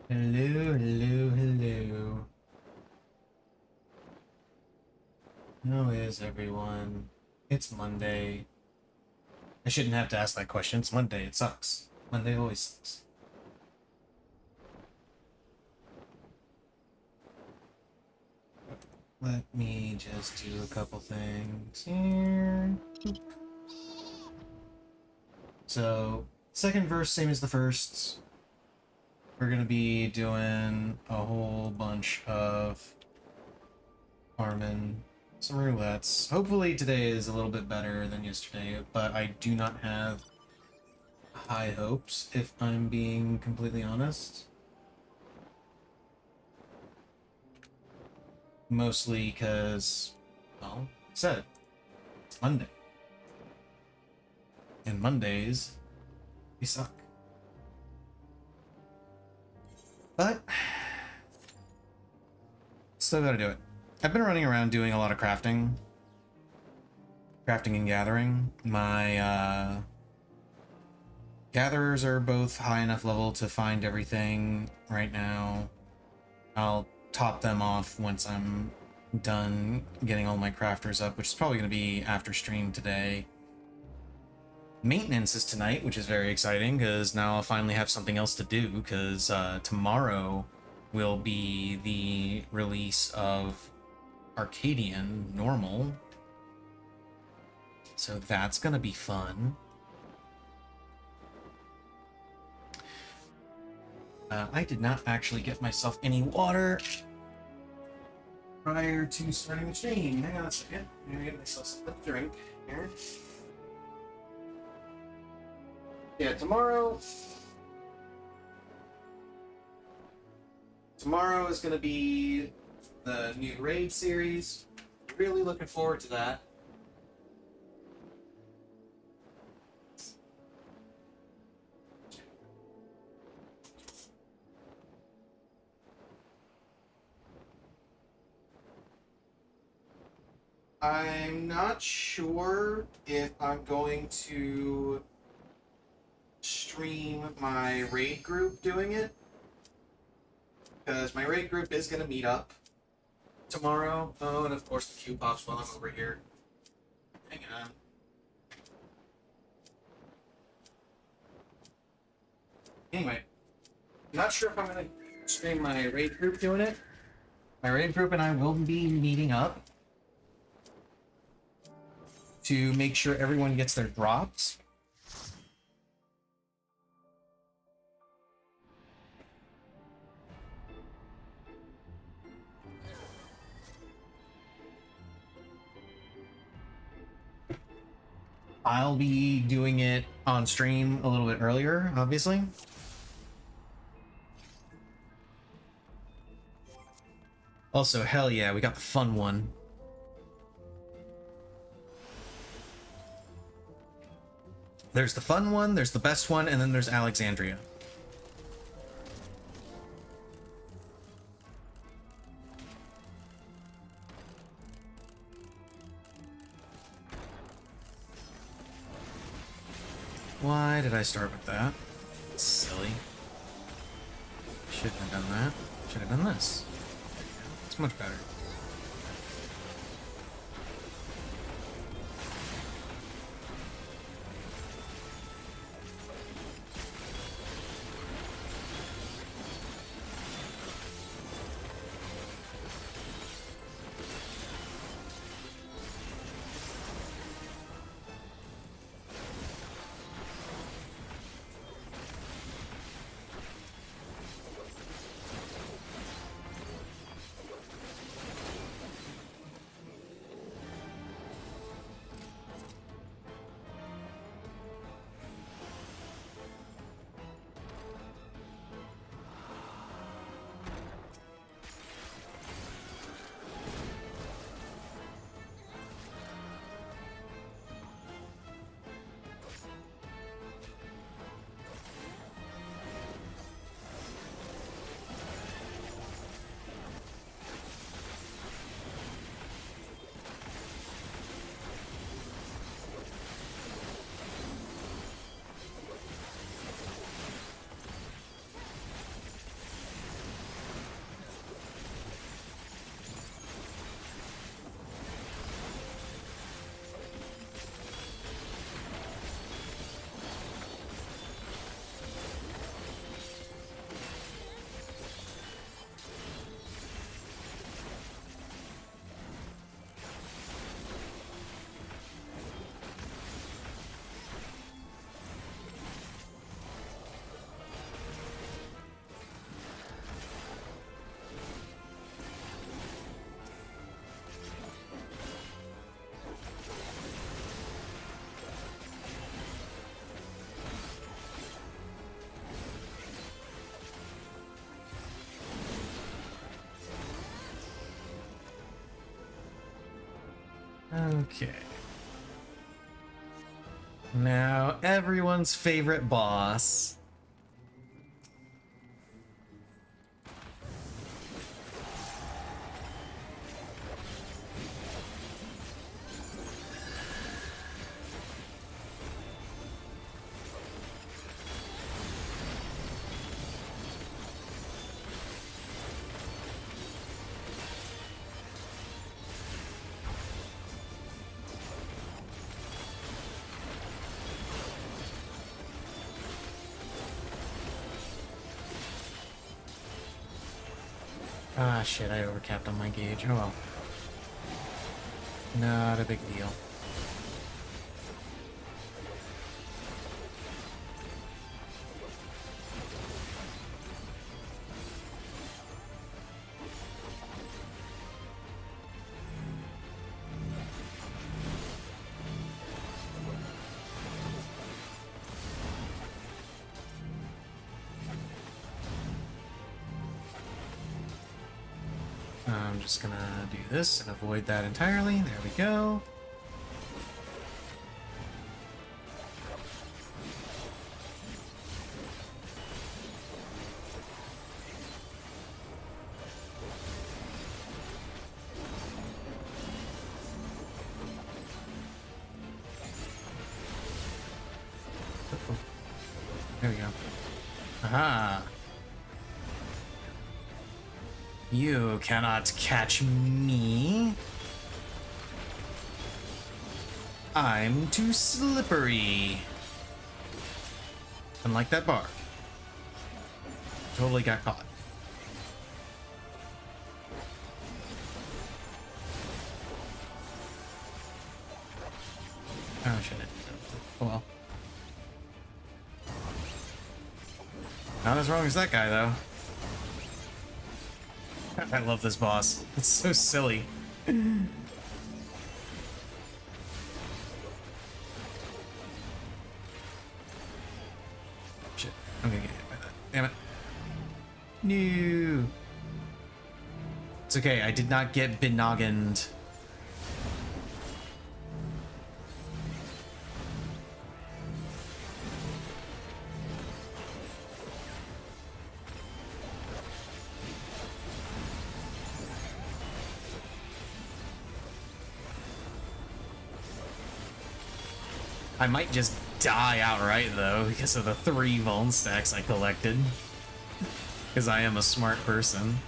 Hello, hello, hello. How is everyone? It's Monday. I shouldn't have to ask that question. It's Monday. It sucks. Monday always sucks. Let me just do a couple things here. So, second verse, same as the first. We're gonna be doing a whole bunch of farming, some roulettes. Hopefully today is a little bit better than yesterday, but I do not have high hopes, if I'm being completely honest. Mostly because, well, I said, it's Monday. And Mondays, they suck. But, still gotta do it. I've been running around doing a lot of crafting. Crafting and gathering. My, gatherers are both high enough level to find everything right now. I'll top them off once I'm done getting all my crafters up, which is probably going to be after stream today. Maintenance is tonight, which is very exciting because now I'll finally have something else to do, because tomorrow will be the release of Arcadian Normal. So that's going to be fun. I did not actually get myself any water prior to starting the stream. Hang on a second. I'm gonna get myself something to drink here. Yeah, tomorrow is gonna be the new raid series. Really looking forward to that. I'm not sure if I'm going to stream my raid group doing it, because my raid group is going to meet up tomorrow. Oh, and of course the queue pops while I'm over here. Hang on. Anyway, I'm not sure if I'm going to stream my raid group doing it. My raid group and I will be meeting up to make sure everyone gets their drops. I'll be doing it on stream a little bit earlier, obviously. Also, hell yeah, we got the fun one. There's the fun one, there's the best one, and then there's Alexandria. Why did I start with that? It's silly. Shouldn't have done that. Should have done this. It's much better. Okay. Now, everyone's favorite boss. Ah, shit, I overcapped on my gauge. Oh well. Not a big deal. I'm just gonna do this and avoid that entirely. There we go. There we go. Aha! You cannot catch me. I'm too slippery. Unlike that bar. Totally got caught. Oh shit. Oh well. Not as wrong as that guy though. I love this boss. It's so silly. Shit. I'm gonna get hit by that. Damn it. No. It's okay, I did not get benoggined. I might just die outright though because of the 3 vuln stacks I collected. Because I am a smart person.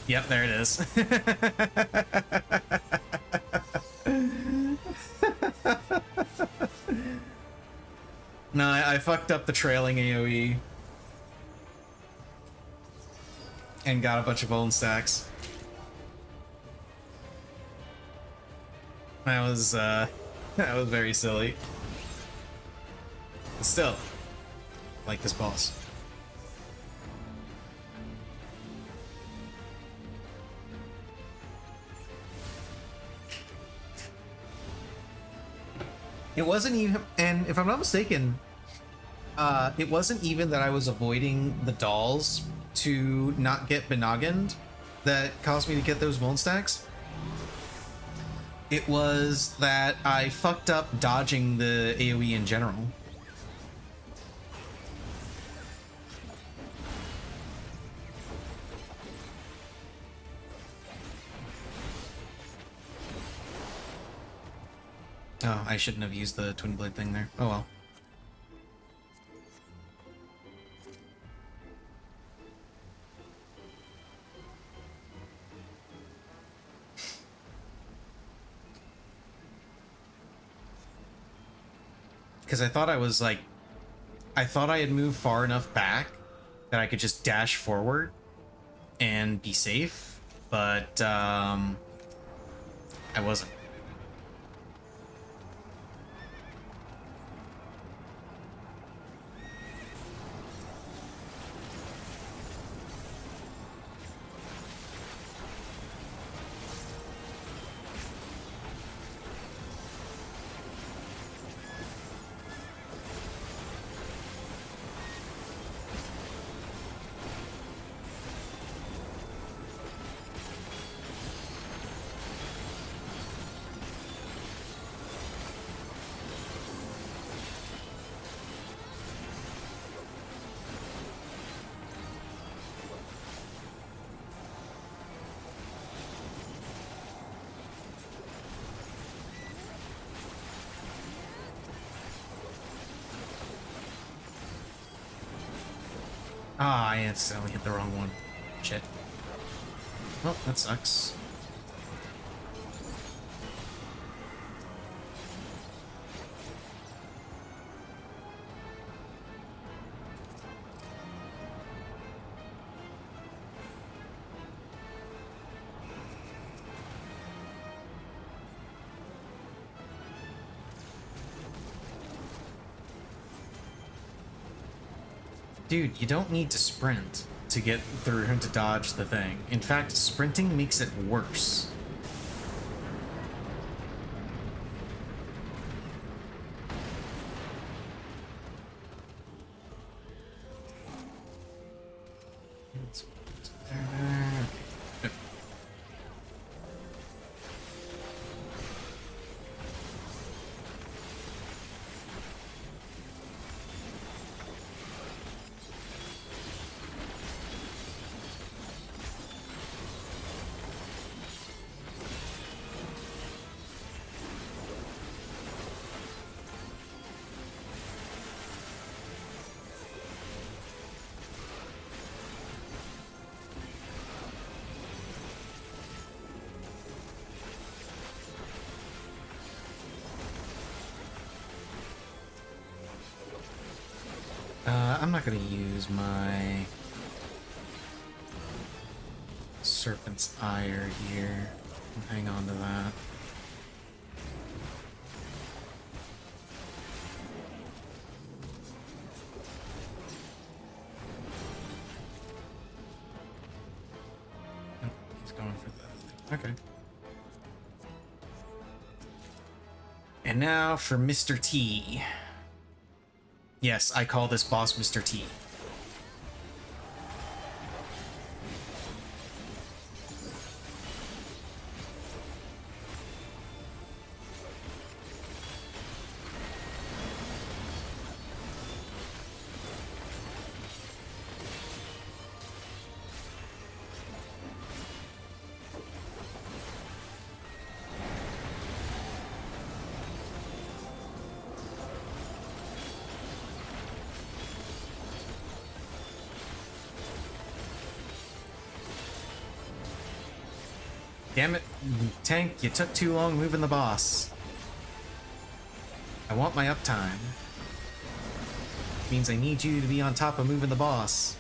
Yep, there it is. No, I fucked up the trailing AoE. And got a bunch of vuln stacks. That was very silly. But still, I like this boss. It wasn't even, and if I'm not mistaken, it wasn't even that I was avoiding the dolls to not get benoggined that caused me to get those vuln stacks. It was that I fucked up dodging the AoE in general. Oh, I shouldn't have used the twin blade thing there. Oh well. Because I thought I was like, I thought I had moved far enough back that I could just dash forward and be safe, but I wasn't. Ah, I accidentally hit the wrong one. Shit. Well, that sucks. Dude, you don't need to sprint to get through and to dodge the thing. In fact, sprinting makes it worse. I'm not gonna use my Serpent's Ire here. I'll hang on to that. Oh, he's going for the... Okay. And now for Mr. T. Yes, I call this boss Mr. T. Damn it, tank, you took too long moving the boss. I want my uptime. Means I need you to be on top of moving the boss.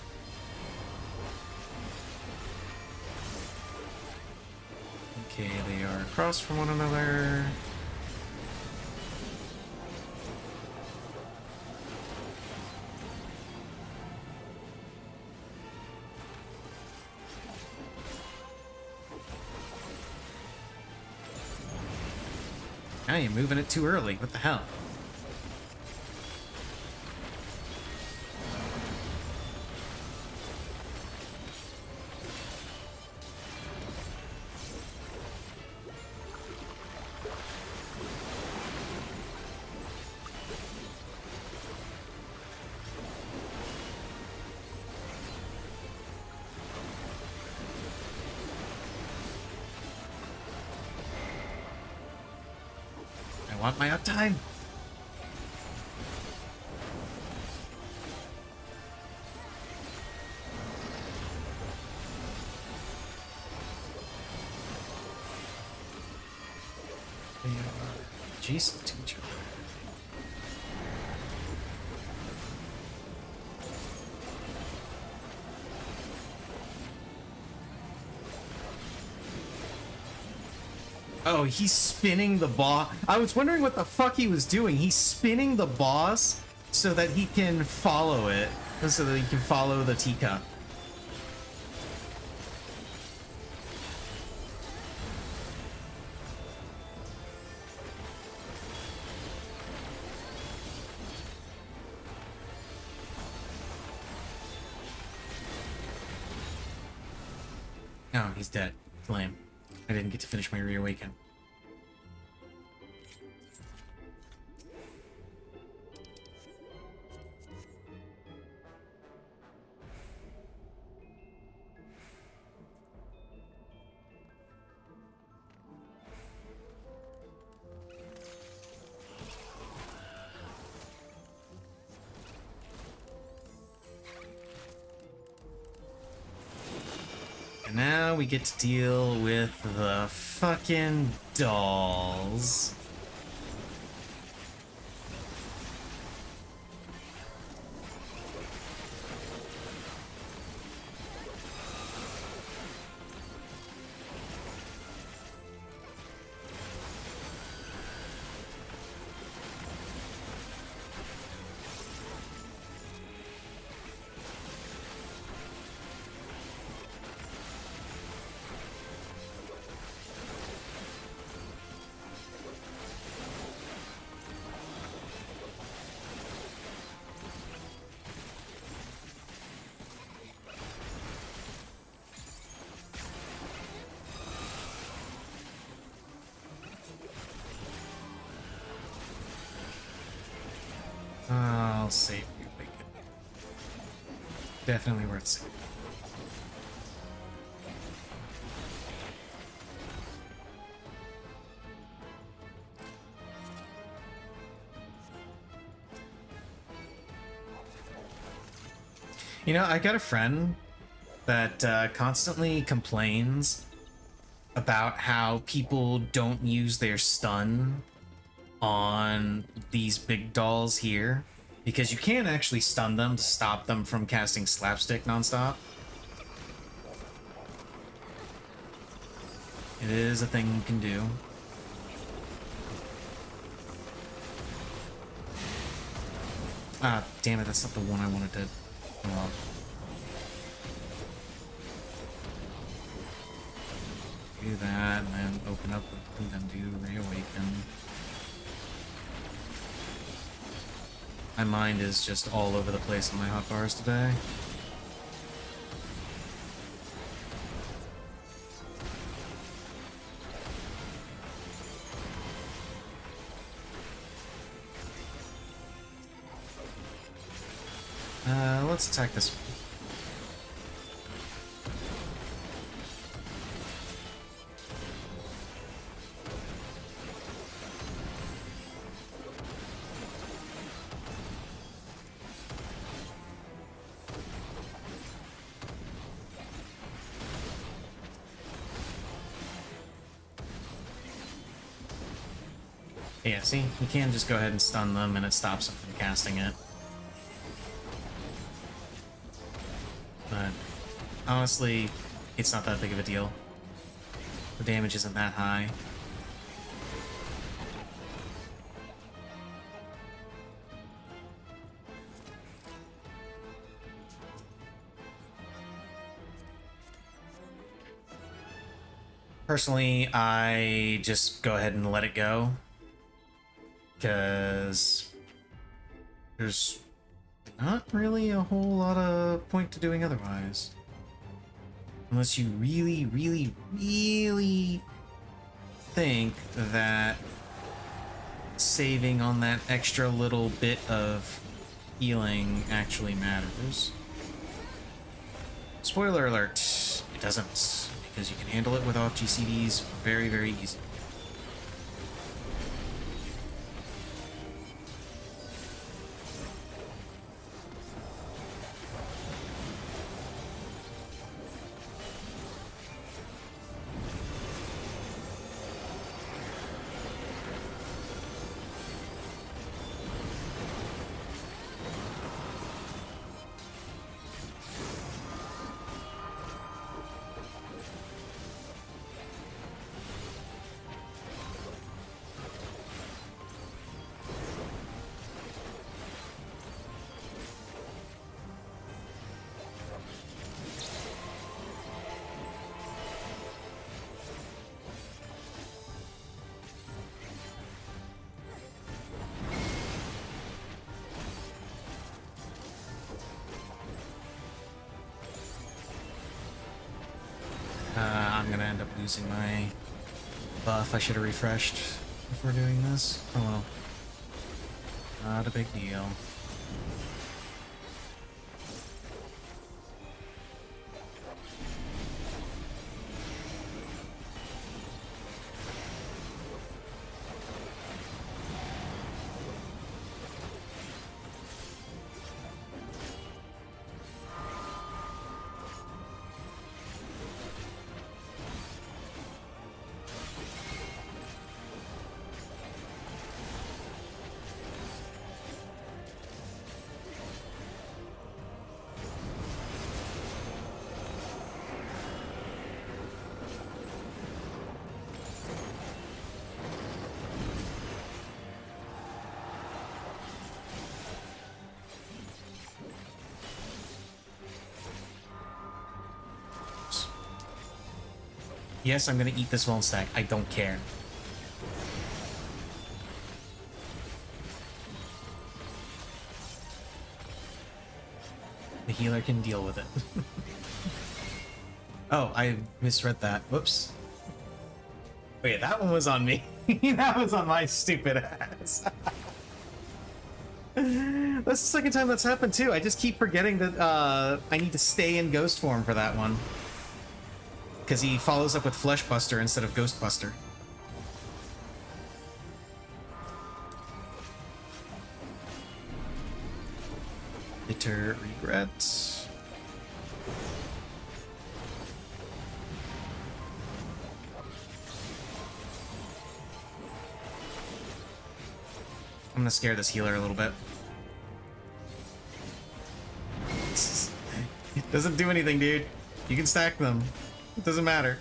Okay, they are across from one another. I am moving it too early. What the hell? I want my uptime. They are adjacent to each other. Oh, he's spinning the boss. I was wondering what the fuck he was doing. He's spinning the boss so that he can follow it. So that he can follow the teacup. Oh, he's dead. Lame. I didn't get to finish my reawaken. we get to deal with the fucking dolls. I'll save you, Wicked. Definitely worth saving. You know, I got a friend that constantly complains about how people don't use their stun on these big dolls here, because you can actually stun them to stop them from casting slapstick nonstop. It is a thing you can do. Ah, damn it, that's not the one I wanted to... Well, do that, and then open up and then do Reawaken. My mind is just all over the place on my hotbars today. Let's attack this one. Yeah, see? You can just go ahead and stun them and it stops them from casting it. But honestly, it's not that big of a deal. The damage isn't that high. Personally, I just go ahead and let it go, because there's not really a whole lot of point to doing otherwise. Unless you really, really, really think that saving on that extra little bit of healing actually matters. Spoiler alert, it doesn't, because you can handle it with off GCDs very, very easy. I'm gonna end up losing my buff. I should have refreshed before doing this. Oh well. Not a big deal. Yes, I'm gonna eat this one stack. I don't care. The healer can deal with it. Oh, I misread that. Whoops. Wait, that one was on me. That was on my stupid ass. That's the second time that's happened too. I just keep forgetting that I need to stay in Ghost form for that one. Because he follows up with Fleshbuster instead of Ghostbuster. Bitter regrets. I'm gonna scare this healer a little bit. It doesn't do anything, dude. You can stack them. It doesn't matter.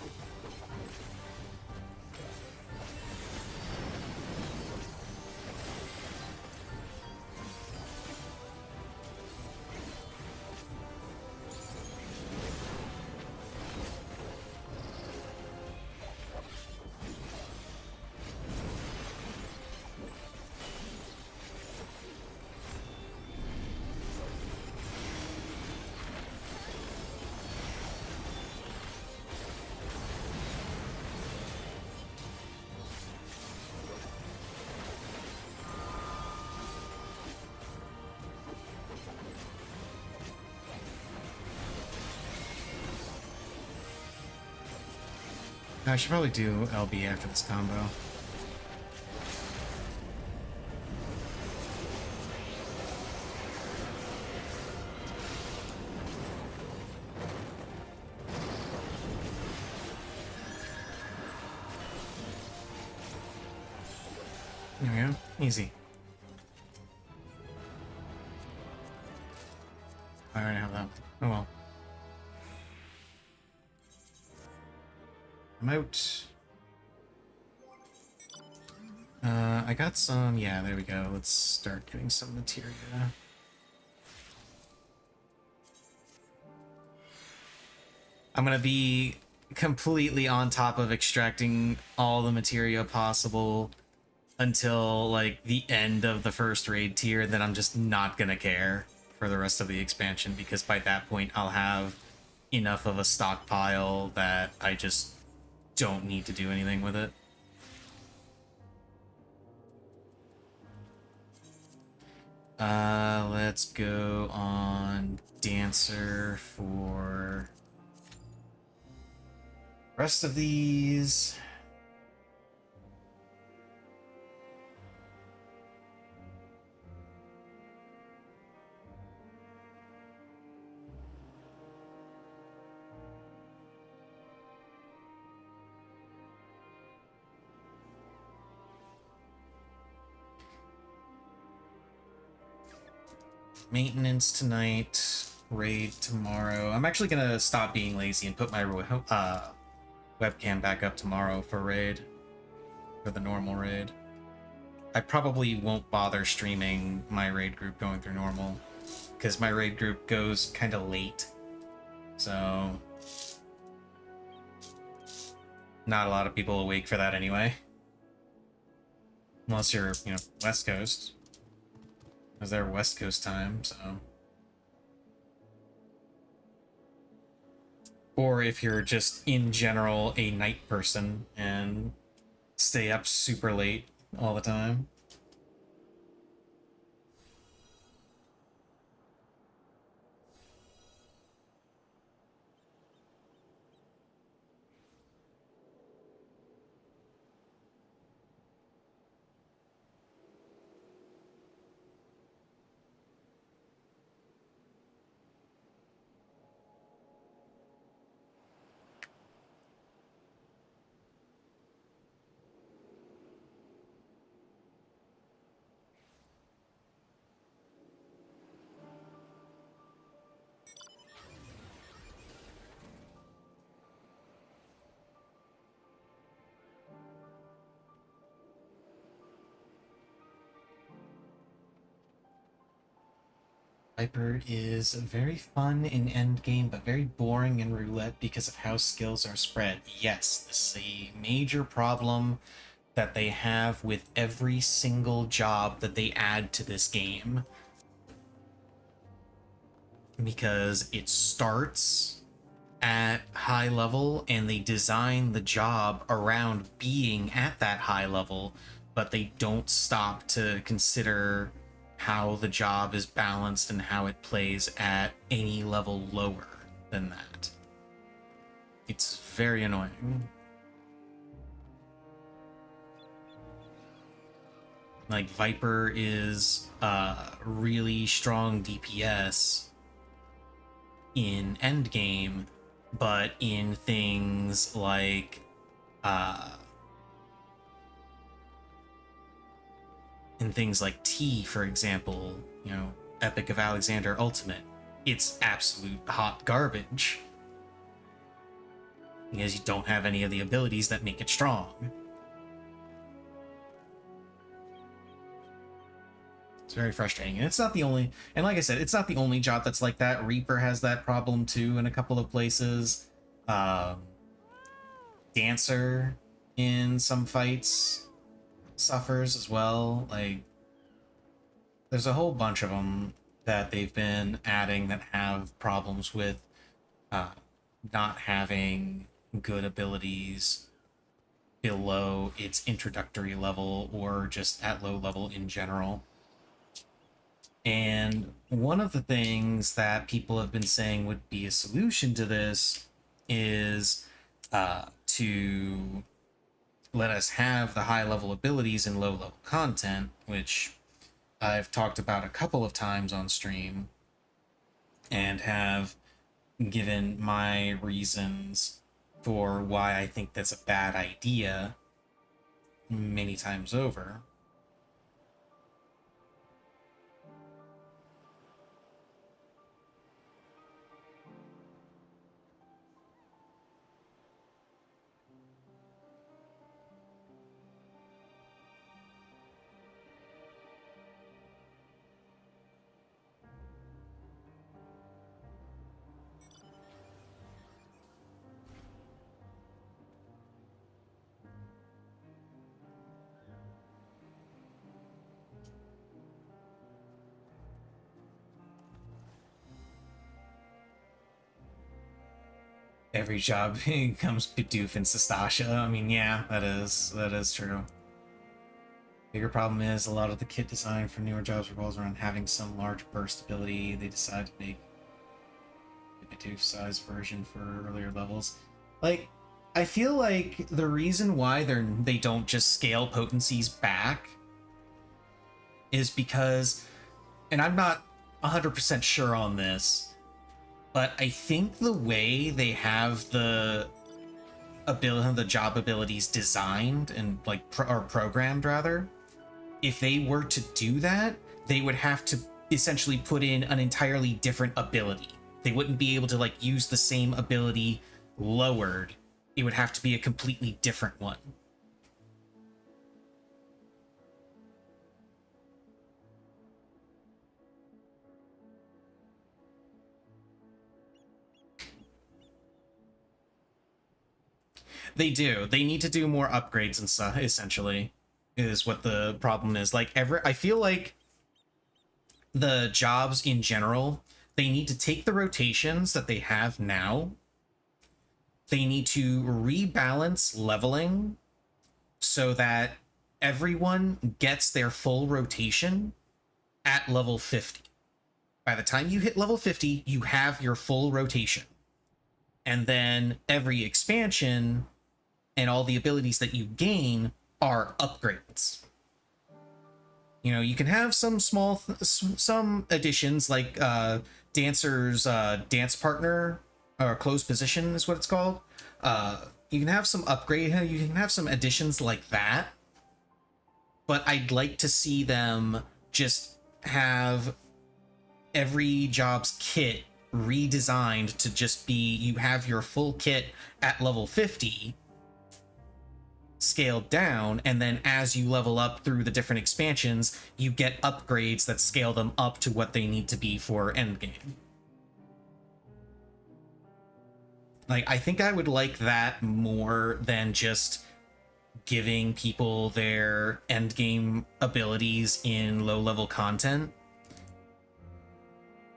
I should probably do LB after this combo. There we go. Easy. I already have that. Oh well. I'm out. I got some... Yeah, there we go. Let's start getting some materia. I'm gonna be completely on top of extracting all the materia possible until, like, the end of the first raid tier, then I'm just not gonna care for the rest of the expansion, because by that point I'll have enough of a stockpile that I just don't need to do anything with it. Let's go on Dancer for rest of these. Maintenance tonight, raid tomorrow. I'm actually gonna stop being lazy and put my webcam back up tomorrow for raid, for the normal raid. I probably won't bother streaming my raid group going through normal, because my raid group goes kind of late, so not a lot of people awake for that anyway. Unless you're, you know, West Coast. Because they're West Coast time, so... Or if you're just, in general, a night person and stay up super late all the time. Viper is very fun in endgame, but very boring in roulette because of how skills are spread. Yes, this is a major problem that they have with every single job that they add to this game. Because it starts at high level and they design the job around being at that high level, but they don't stop to consider how the job is balanced and how it plays at any level lower than that. It's very annoying. Like, Viper is really strong DPS in endgame, but in things like T, for example, you know, Epic of Alexander Ultimate, it's absolute hot garbage because you don't have any of the abilities that make it strong. It's very frustrating, and it's not the only, and like I said, it's not the only job that's like that. Reaper has that problem too in a couple of places. Dancer in some fights suffers as well. Like, there's a whole bunch of them that they've been adding that have problems with not having good abilities below its introductory level or just at low level in general. And one of the things that people have been saying would be a solution to this is to let us have the high level abilities in low level content, which I've talked about a couple of times on stream and have given my reasons for why I think that's a bad idea many times over. Every job comes Bidoof and Sastasha. I mean, yeah, that is true. Bigger problem is a lot of the kit design for newer jobs revolves around having some large burst ability. They decide to make a Bidoof size version for earlier levels. Like, I feel like the reason why they don't just scale potencies back is because, and I'm not 100% sure on this, but I think the way they have the job abilities designed and like or programmed rather, if they were to do that, they would have to essentially put in an entirely different ability. They wouldn't be able to like use the same ability lowered. It would have to be a completely different one. They do. They need to do more upgrades and stuff, essentially, is what the problem is. Like, I feel like the jobs in general, they need to take the rotations that they have now. They need to rebalance leveling so that everyone gets their full rotation at level 50. By the time you hit level 50, you have your full rotation. And then every expansion and all the abilities that you gain are upgrades. You know, you can have some small some additions like Dancer's dance partner or closed position is what it's called. You can have some upgrade, you can have some additions like that, but I'd like to see them just have every job's kit redesigned to just be, you have your full kit at level 50, scaled down, and then as you level up through the different expansions, you get upgrades that scale them up to what they need to be for endgame. Like, I think I would like that more than just giving people their endgame abilities in low-level content.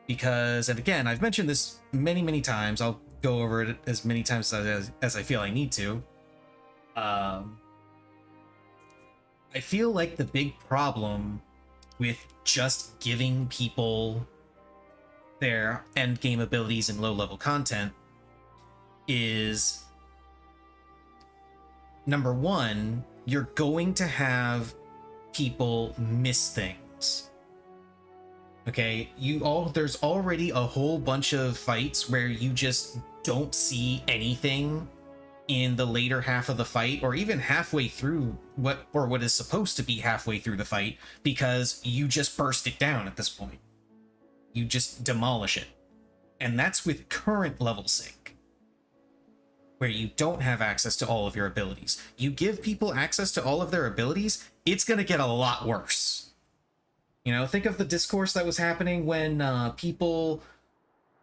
Because, and again, I've mentioned this many times, I'll go over it as many times as I feel I need to. I feel like the big problem with just giving people their endgame abilities in low-level content is, number one, you're going to have people miss things. Okay, there's already a whole bunch of fights where you just don't see anything in the later half of the fight, or even halfway through what is supposed to be halfway through the fight, because you just burst it down at this point. You just demolish it. And that's with current level sync, where you don't have access to all of your abilities. You give people access to all of their abilities, it's gonna get a lot worse. You know, think of the discourse that was happening when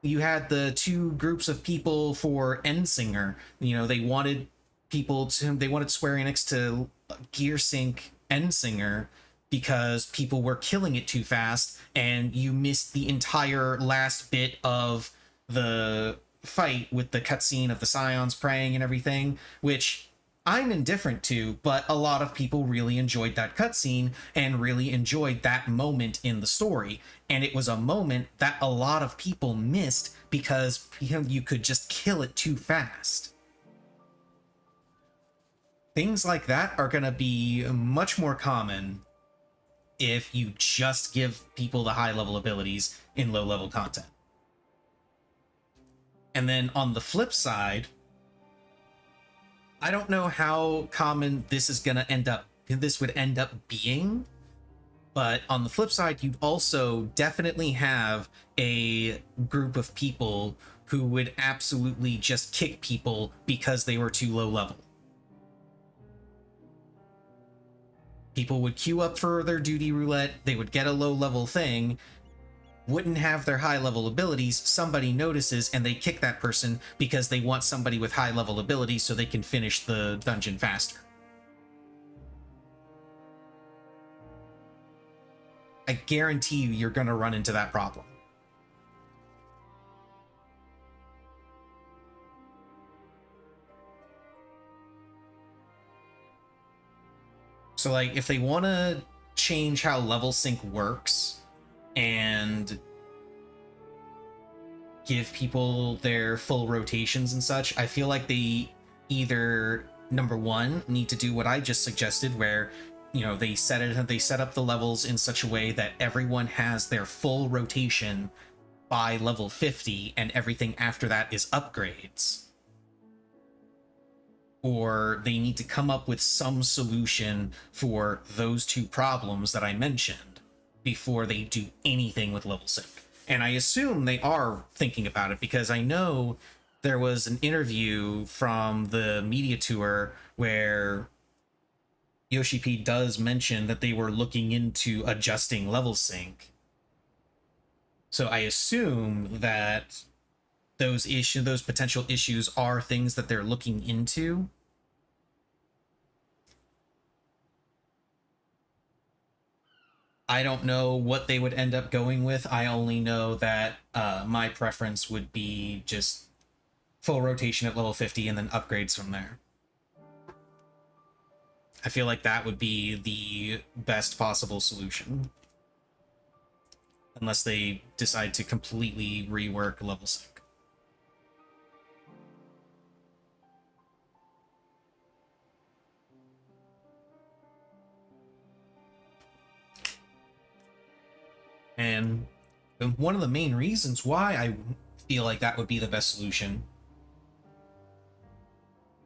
you had the two groups of people for Endsinger. You know, they wanted Square Enix to gear sync Endsinger because people were killing it too fast, and you missed the entire last bit of the fight with the cutscene of the Scions praying and everything, which I'm indifferent to, but a lot of people really enjoyed that cutscene and really enjoyed that moment in the story. And it was a moment that a lot of people missed because, you know, you could just kill it too fast. Things like that are going to be much more common if you just give people the high-level abilities in low-level content. And then on the flip side, I don't know how common this would end up being, but on the flip side, you'd also definitely have a group of people who would absolutely just kick people because they were too low level. People would queue up for their duty roulette, they would get a low level thing, wouldn't have their high level abilities, somebody notices and they kick that person because they want somebody with high level abilities so they can finish the dungeon faster. I guarantee you're going to run into that problem. So, like, if they want to change how level sync works and give people their full rotations and such, I feel like they either, number one, need to do what I just suggested, where, you know, they set up the levels in such a way that everyone has their full rotation by level 50 and everything after that is upgrades. Or they need to come up with some solution for those two problems that I mentioned before they do anything with level sync. And I assume they are thinking about it, because I know there was an interview from the media tour where Yoshi P does mention that they were looking into adjusting level sync. So I assume that those potential issues are things that they're looking into. I don't know what they would end up going with. I only know that my preference would be just full rotation at level 50 and then upgrades from there. I feel like that would be the best possible solution. Unless they decide to completely rework level sync. And one of the main reasons why I feel like that would be the best solution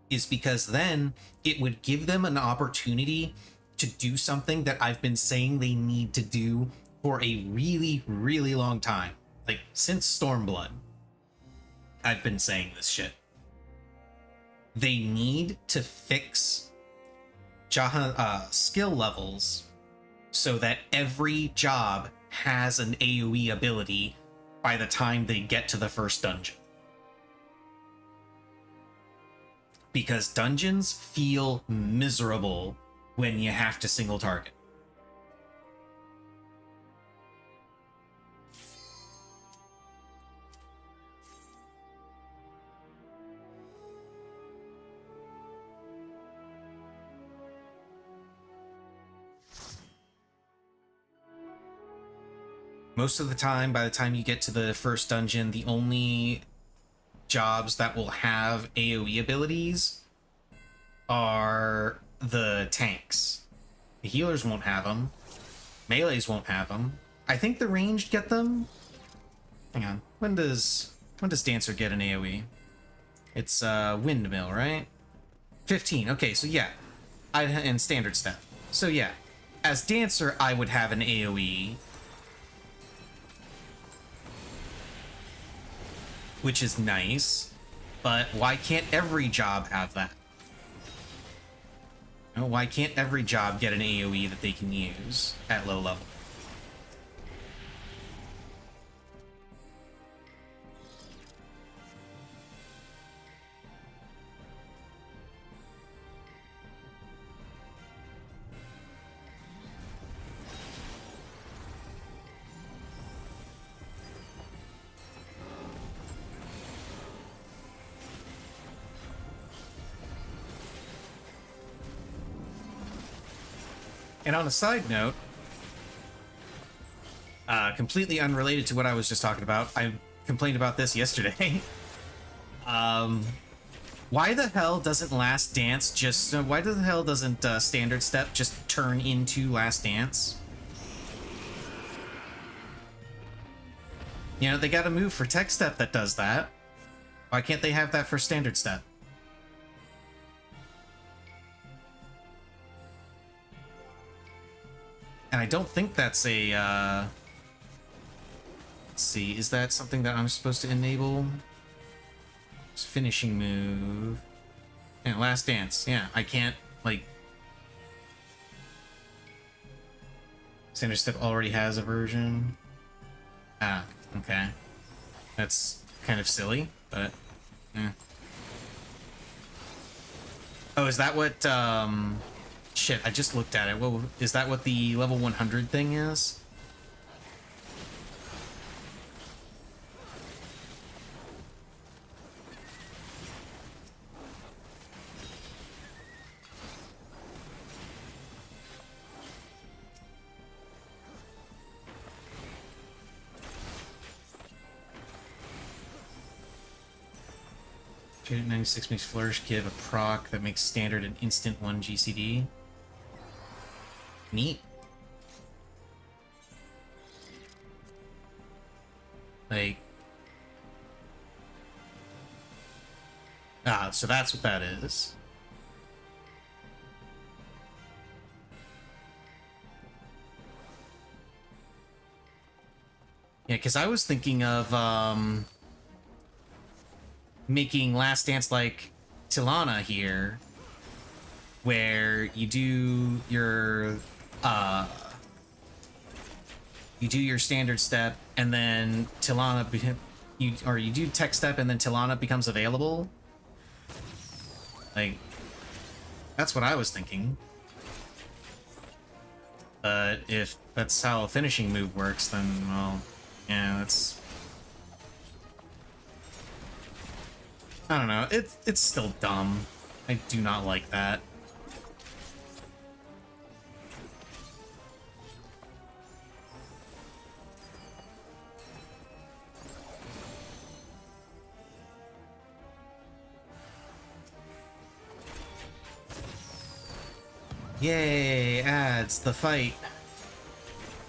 is because then it would give them an opportunity to do something that I've been saying they need to do for a really, really long time. Like, since Stormblood, I've been saying this shit. They need to fix skill levels so that every job has an AoE ability by the time they get to the first dungeon. Because dungeons feel miserable when you have to single target. Most of the time, by the time you get to the first dungeon, the only jobs that will have AoE abilities are the tanks. The healers won't have them. Melees won't have them. I think the ranged get them. Hang on. When does Dancer get an AoE? It's Windmill, right? 15. Okay, so yeah. And Standard Step. So yeah. As Dancer, I would have an AoE, which is nice, but why can't every job have that? You know, why can't every job get an AoE that they can use at low level? And on a side note, completely unrelated to what I was just talking about, I complained about this yesterday. Why the hell doesn't Last Dance just... why the hell doesn't Standard Step just turn into Last Dance? You know, they got a move for Tech Step that does that. Why can't they have that for Standard Step? And I don't think that's a, let's see, is that something that I'm supposed to enable? It's finishing move. Yeah, Last Dance. Yeah, I can't, like... Standard Step already has a version. Ah, okay. That's kind of silly, but... eh. Oh, is that what, shit, I just looked at it. What is that? What the level 100 thing is? Trade 96 makes Flourish give a proc that makes standard an instant 1 GCD. Neat. Like... ah, so that's what that is. Yeah, because I was thinking of, making Last Dance like Tilana here, where you do your Standard Step and then Tilana you do Tech Step and then Tilana becomes available. Like, that's what I was thinking. But if that's how a finishing move works, then, well, yeah, that's... I don't know, it's still dumb. I do not like that. Yay, adds the fight.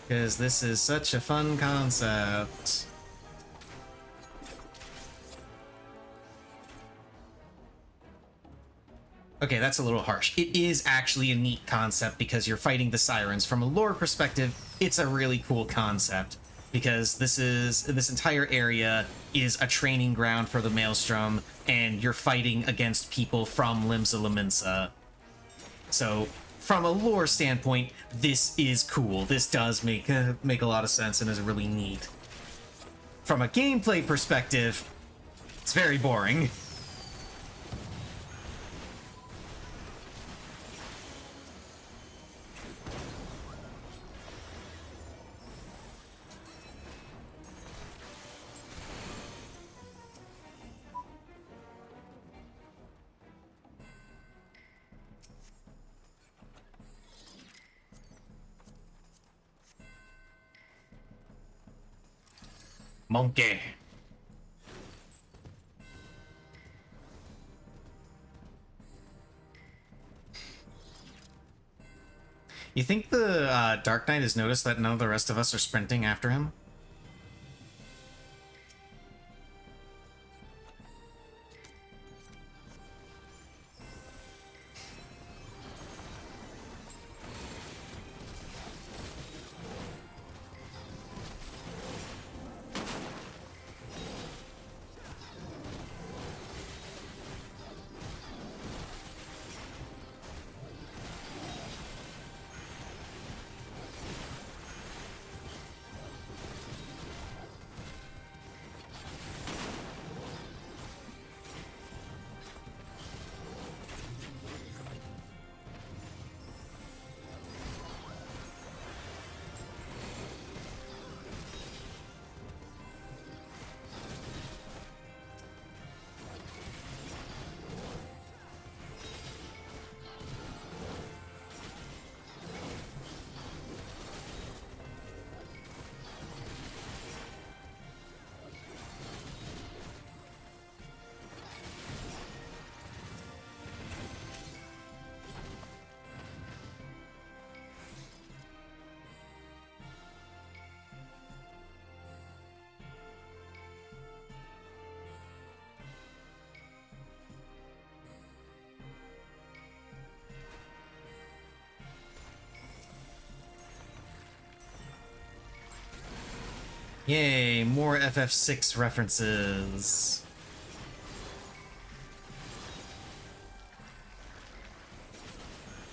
Because this is such a fun concept. Okay, that's a little harsh. It is actually a neat concept because you're fighting the sirens. From a lore perspective, it's a really cool concept because this entire area is a training ground for the Maelstrom, and you're fighting against people from Limsa Lominsa. So from a lore standpoint, this is cool. This does make a lot of sense and is really neat. From a gameplay perspective, it's very boring. Monkey. You think the Dark Knight has noticed that none of the rest of us are sprinting after him? Yay, more FF6 references.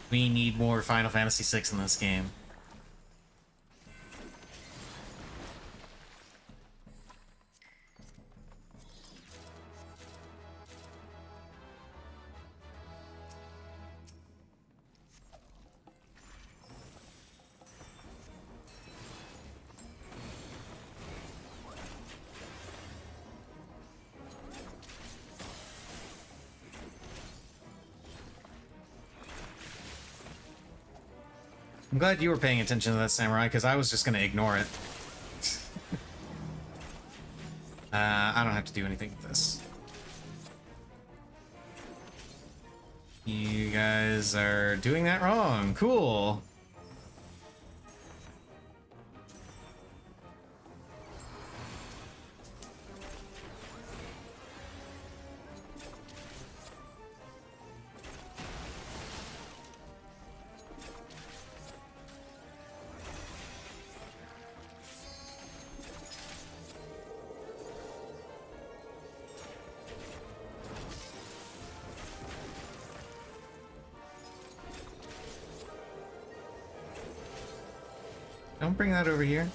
We need more Final Fantasy VI in this game. I'm glad you were paying attention to that, Samurai, because I was just going to ignore it. I don't have to do anything with this. You guys are doing that wrong. Cool. Don't bring that over here.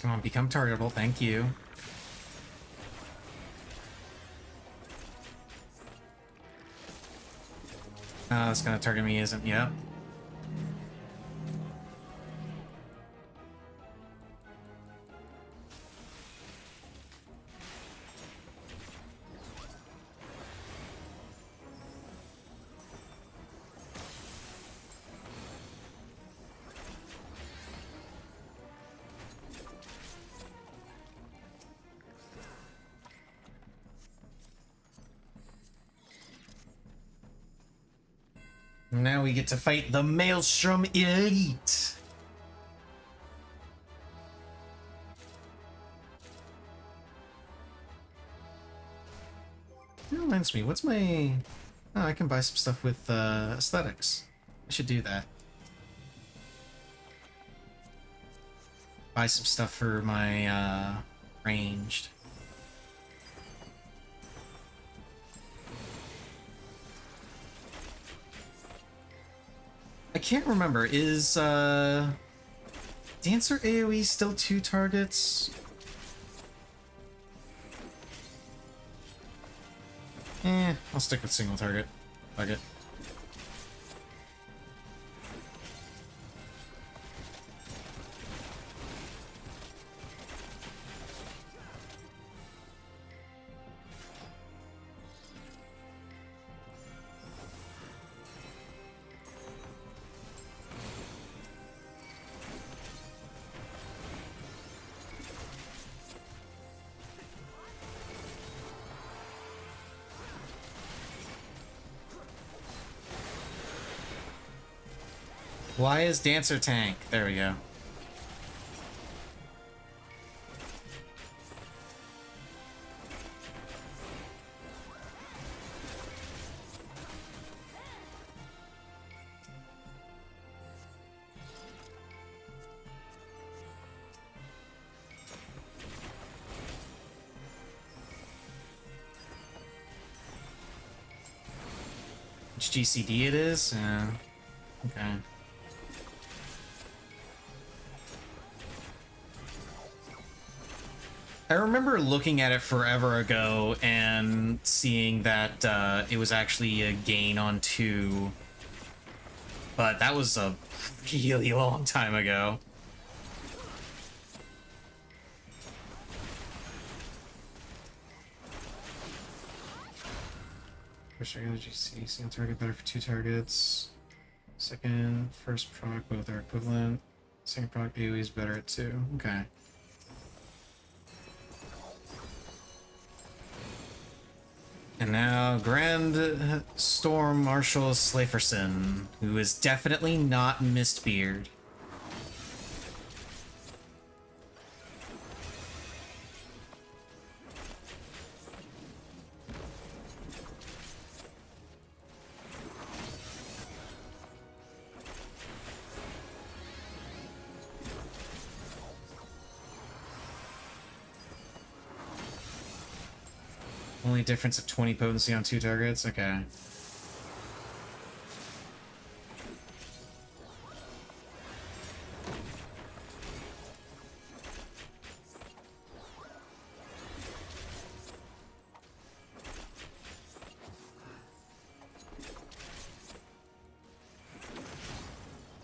Come on, become targetable. Thank you. That's gonna target me, isn't? Yep. Now we get to fight the Maelstrom Elite. That reminds me, what's my... Oh, I can buy some stuff with aesthetics. I should do that. buy some stuff for my ranged. I can't remember, is Dancer AoE still 2 targets? I'll stick with single target. Fuck it. Why is Dancer tank? There we go. Which GCD it is? Yeah. Okay. I remember looking at it forever ago and seeing that it was actually a gain on 2, but that was a really long time ago. First regular GC, single target better for 2 targets. Second, first proc, both are equivalent. Second proc AoE is better at 2. Okay. And now Grand Storm Marshal Slaferson, who is definitely not Mistbeard. Only difference of 20 potency on 2 targets? Okay.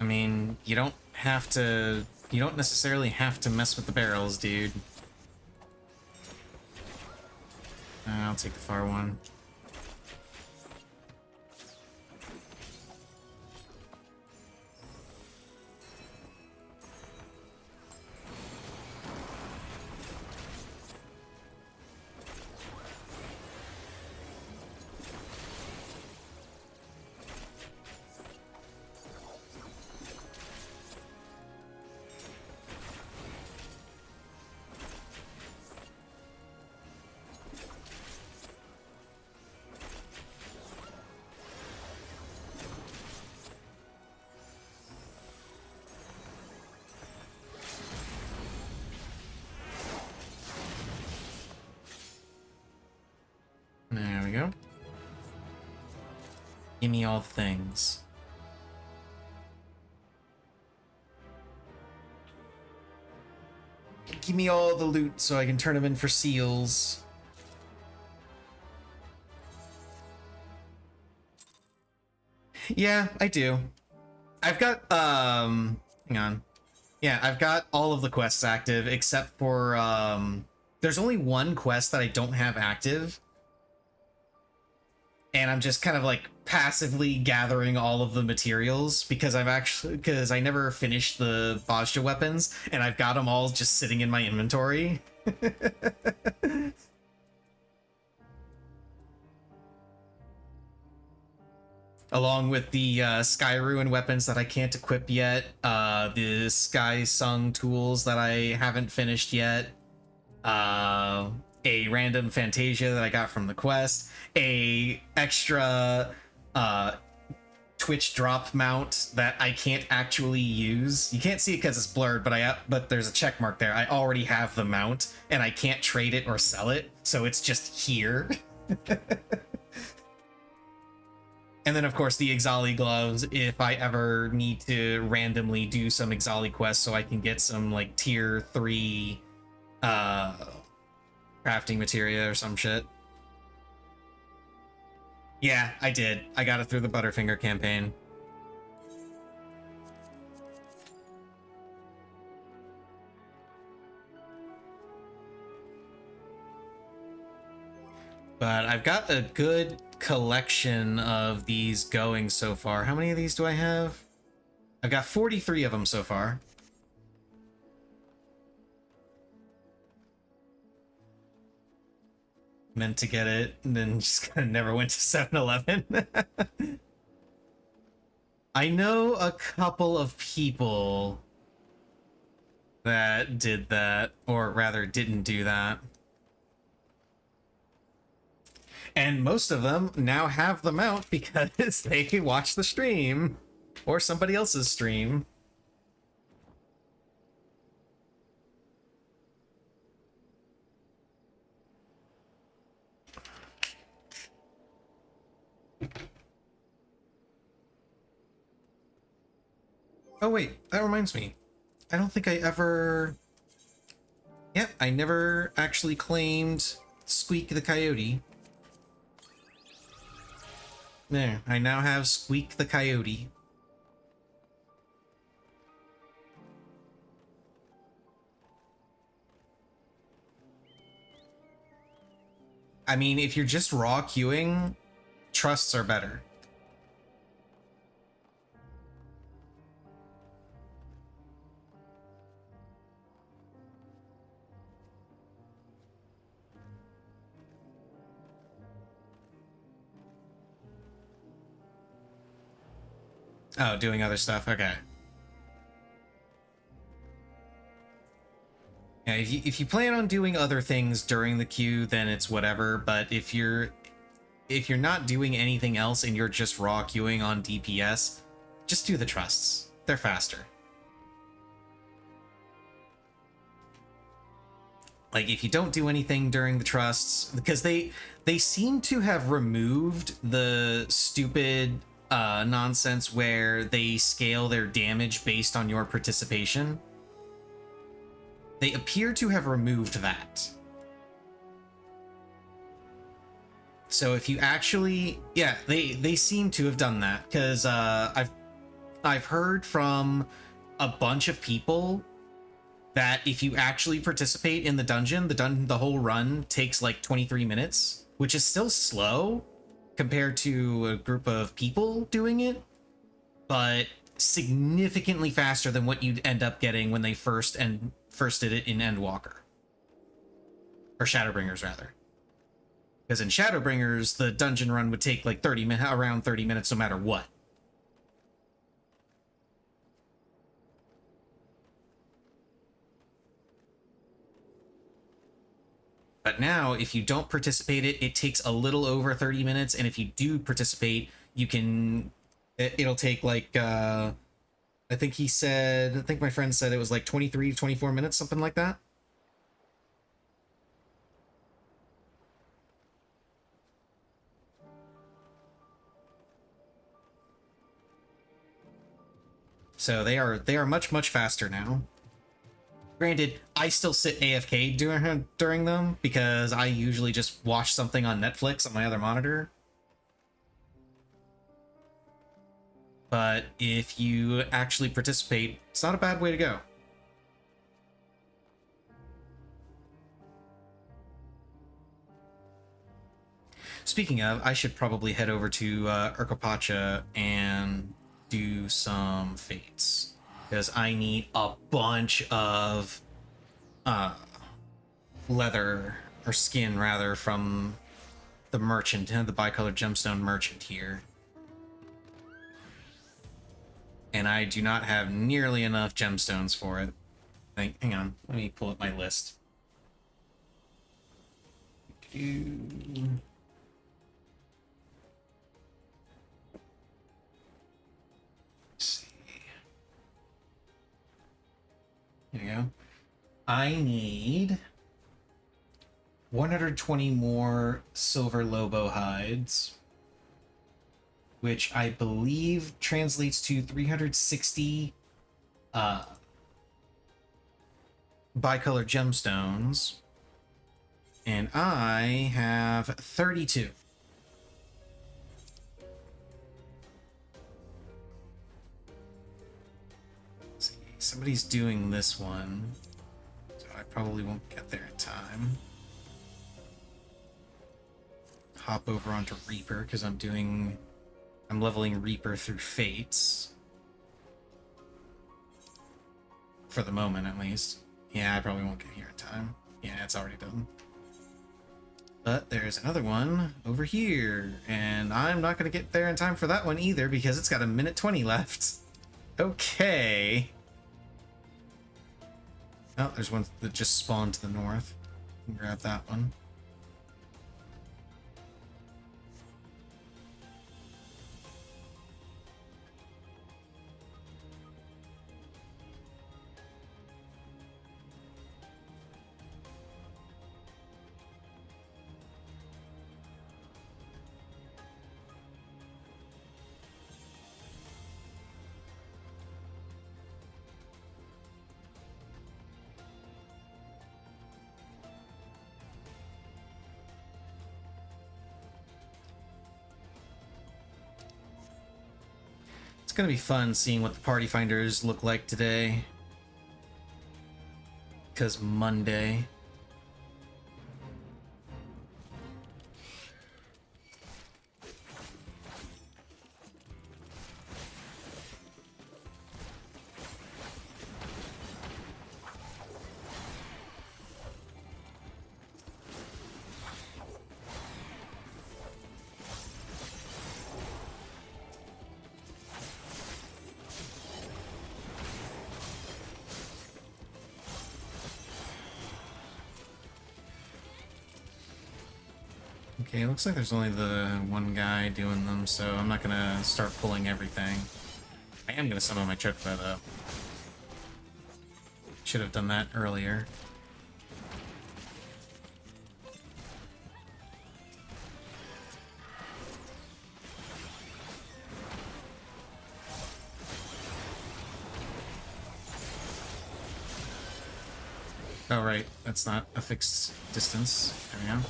I mean, you don't necessarily have to mess with the barrels, dude. I'll take the far one. There we go. Give me all the things. Give me all the loot so I can turn them in for seals. Yeah, I do. I've got, hang on. Yeah, I've got all of the quests active except for, there's only one quest that I don't have active. And I'm just kind of like passively gathering all of the materials because I never finished the Bajra weapons and I've got them all just sitting in my inventory. Along with the Sky Ruin weapons that I can't equip yet, the Sky Sung tools that I haven't finished yet, a random Fantasia that I got from the quest, a extra Twitch drop mount that I can't actually use. You can't see it because it's blurred, but there's a check mark there. I already have the mount, and I can't trade it or sell it, so it's just here. And then, of course, the Exali gloves, if I ever need to randomly do some Exali quests so I can get some, like, tier 3 crafting materia or some shit. Yeah, I did. I got it through the Butterfinger campaign. But I've got a good collection of these going so far. How many of these do I have? I've got 43 of them so far. Meant to get it, and then just kind of never went to 7-Eleven. I know a couple of people that did that, or rather didn't do that. And most of them now have the mount because they watch the stream or somebody else's stream. Oh wait, that reminds me. I don't think I ever... Yep, I never actually claimed Squeak the Coyote. There, I now have Squeak the Coyote. I mean, if you're just raw queuing, trusts are better. Oh, doing other stuff? Okay. Yeah, if you plan on doing other things during the queue, then it's whatever. But if you're not doing anything else and you're just raw queuing on DPS, just do the trusts. They're faster. Like, if you don't do anything during the trusts, because they seem to have removed the stupid nonsense where they scale their damage based on your participation. They appear to have removed that. So if you actually, yeah, they seem to have done that, because I've heard from a bunch of people that if you actually participate in the dungeon, the whole run takes like 23 minutes, which is still slow compared to a group of people doing it, but significantly faster than what you'd end up getting when they first did it in Endwalker. Or Shadowbringers, rather. Because in Shadowbringers, the dungeon run would take like around 30 minutes no matter what. But now, if you don't participate, it takes a little over 30 minutes, and if you do participate, you can... It'll take like, I think my friend said it was like 23 to 24 minutes, something like that. So they are much faster now. Granted, I still sit AFK during them because I usually just watch something on Netflix on my other monitor. But if you actually participate, it's not a bad way to go. Speaking of, I should probably head over to Urkopacha and do some fates. Because I need a bunch of leather, or skin rather, from the merchant, the bicolored gemstone merchant here. And I do not have nearly enough gemstones for it. Hang on, let me pull up my list. There you go. I need 120 more silver Lobo hides, which I believe translates to 360 bicolor gemstones. And I have 32. Let's see, somebody's doing this one, so I probably won't get there in time. Hop over onto Reaper because I'm leveling Reaper through Fates. For the moment, at least. Yeah, I probably won't get here in time. Yeah, it's already done. But there's another one over here, and I'm not going to get there in time for that one either because it's got 1:20 left. Okay. Oh, there's one that just spawned to the north. Grab that one. It's gonna be fun seeing what the party finders look like today. Because Monday. Okay, it looks like there's only the one guy doing them, so I'm not gonna start pulling everything. I am gonna summon my Chokra though. Should have done that earlier. Oh right, that's not a fixed distance. There we go.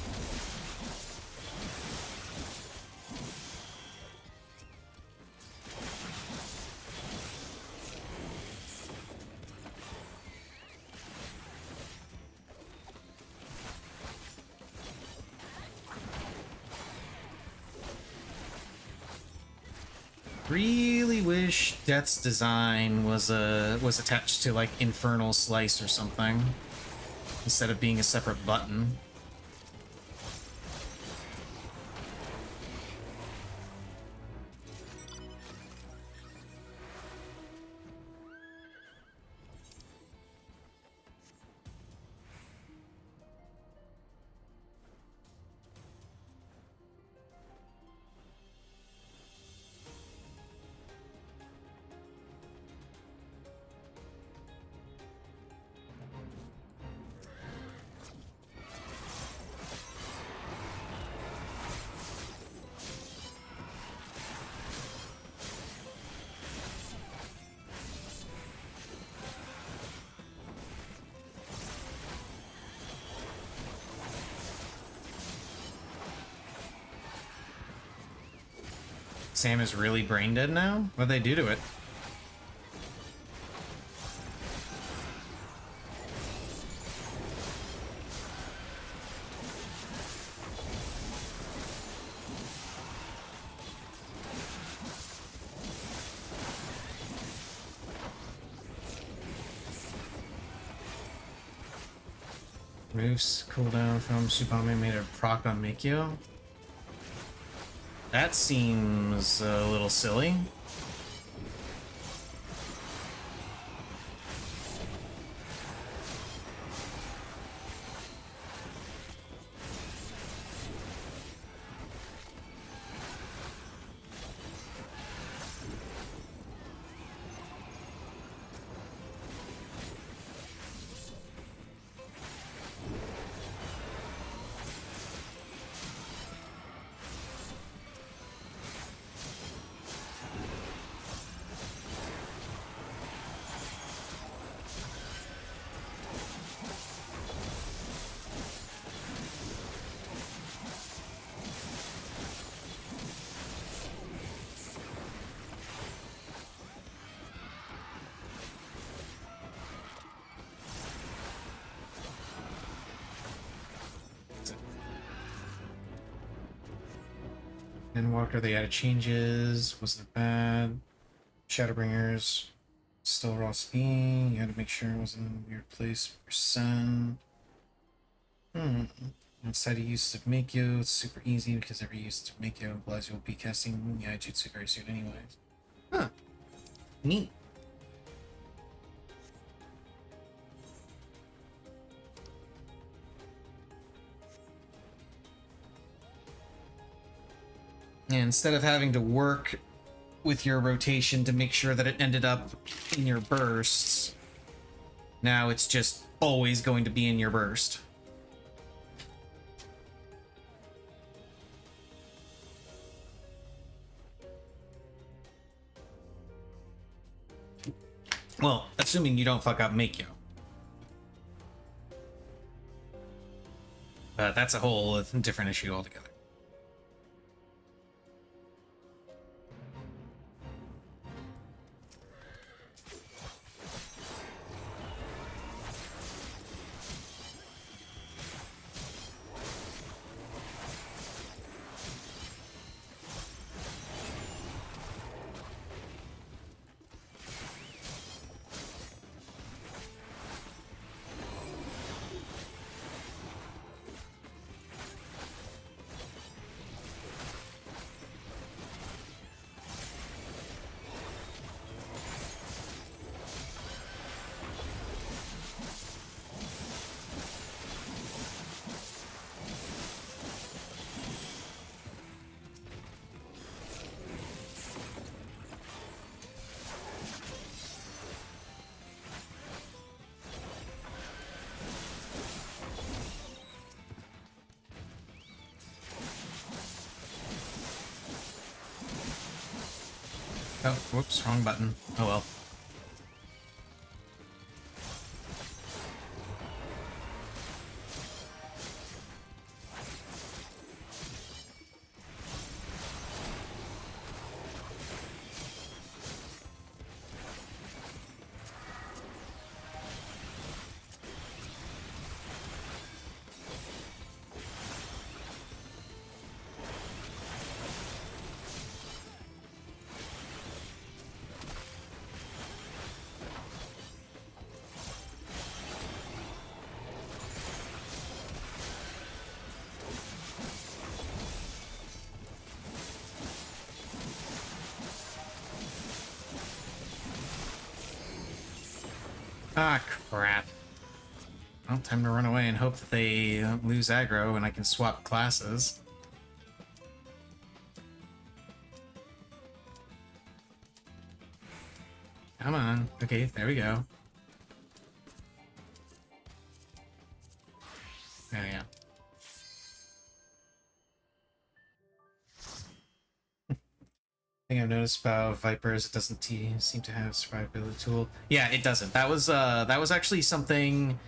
Really wish Death's design was attached to like Infernal Slice or something instead of being a separate button. Sam is really brain dead now? What'd they do to it? Moves cooldown from Supame made a proc on Mikio. That seems a little silly. Endwalker, they added changes. Wasn't bad. Shadowbringers, still raw speed. You had to make sure it wasn't in a weird place. Percent. Outside of use of Makyo, it's super easy because every use of Makyo implies you'll be casting Yaijutsu very soon anyways. Huh. Neat. And instead of having to work with your rotation to make sure that it ended up in your bursts, now it's just always going to be in your burst. Well, assuming you don't fuck up Makyo. But that's a whole different issue altogether. Oh, whoops, wrong button. Oh well. Ah, crap. Well, time to run away and hope that they lose aggro and I can swap classes. Come on. Okay, there we go. There we go. Thing I've noticed about Vipers, it doesn't seem to have survivability tool. Yeah, it doesn't. That was actually something.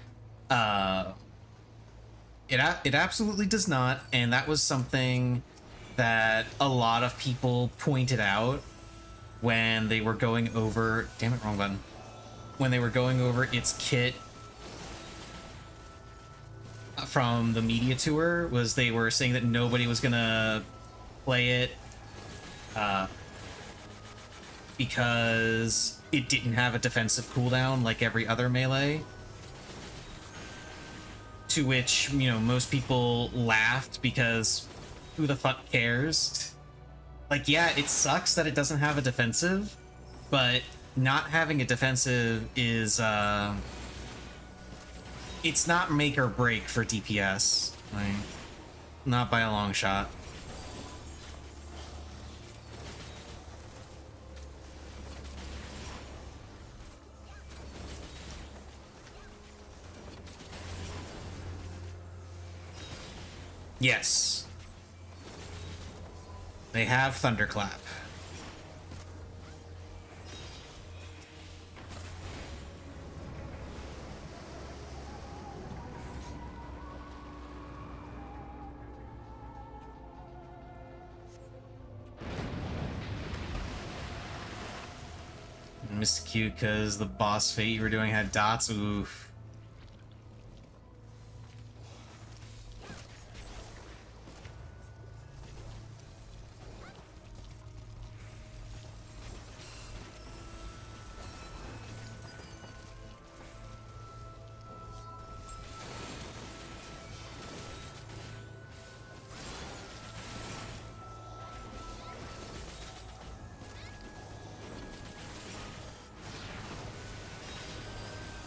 It absolutely does not, and that was something that a lot of people pointed out when they were going over. Damn it, wrong button. When they were going over its kit from the media tour, was they were saying that nobody was gonna play it. Because it didn't have a defensive cooldown like every other melee. To which, you know, most people laughed because who the fuck cares? Like, yeah, it sucks that it doesn't have a defensive, but not having a defensive is, it's not make or break for DPS. Like, not by a long shot. Yes. They have Thunderclap. Missed Q because the boss fate you were doing had dots. Oof.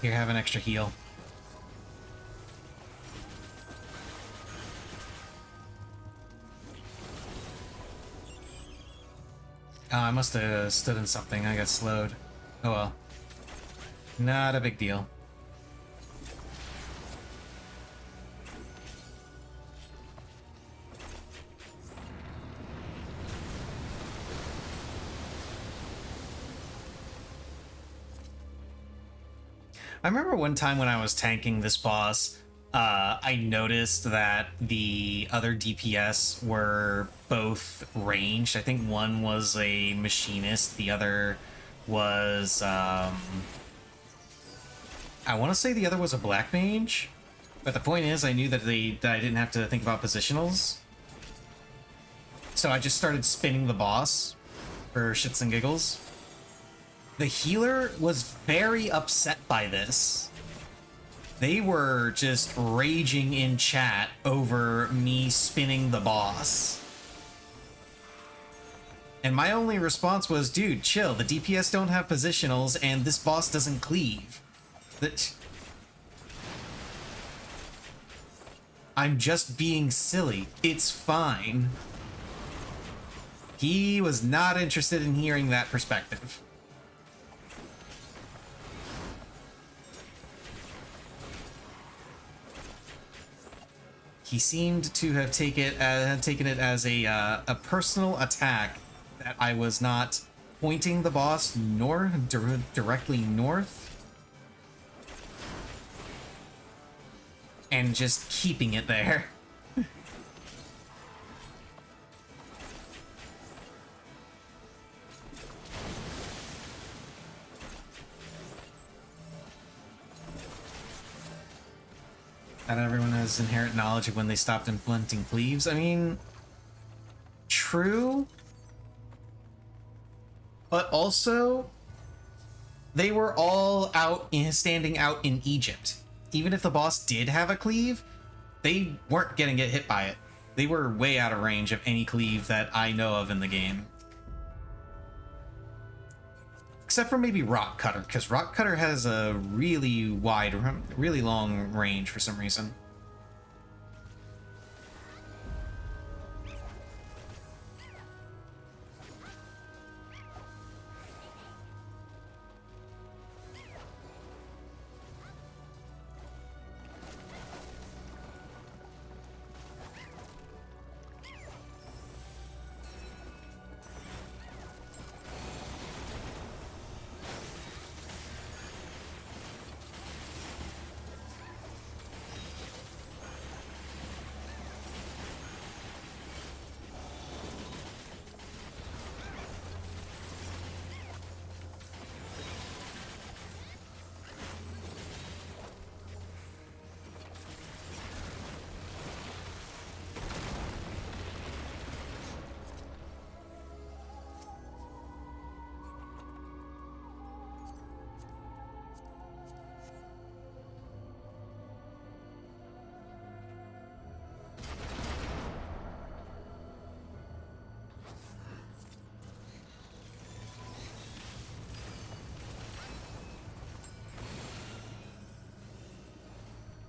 Here, have an extra heal. Oh, I must have stood in something. I got slowed. Oh well. Not a big deal. I remember one time when I was tanking this boss, I noticed that the other DPS were both ranged. I think one was a machinist, the other was, I want to say the other was a black mage. But the point is, I knew that I didn't have to think about positionals. So I just started spinning the boss for shits and giggles. The healer was very upset by this. They were just raging in chat over me spinning the boss. And my only response was, dude, chill. The DPS don't have positionals and this boss doesn't cleave. I'm just being silly. It's fine. He was not interested in hearing that perspective. He seemed to have taken it as a personal attack that I was not pointing the boss directly north and just keeping it there. Not everyone has inherent knowledge of when they stopped implementing cleaves. I mean, true. But also, they were all standing out in Egypt. Even if the boss did have a cleave, they weren't gonna get hit by it. They were way out of range of any cleave that I know of in the game. Except for maybe Rock Cutter, because Rock Cutter has a really wide, really long range for some reason.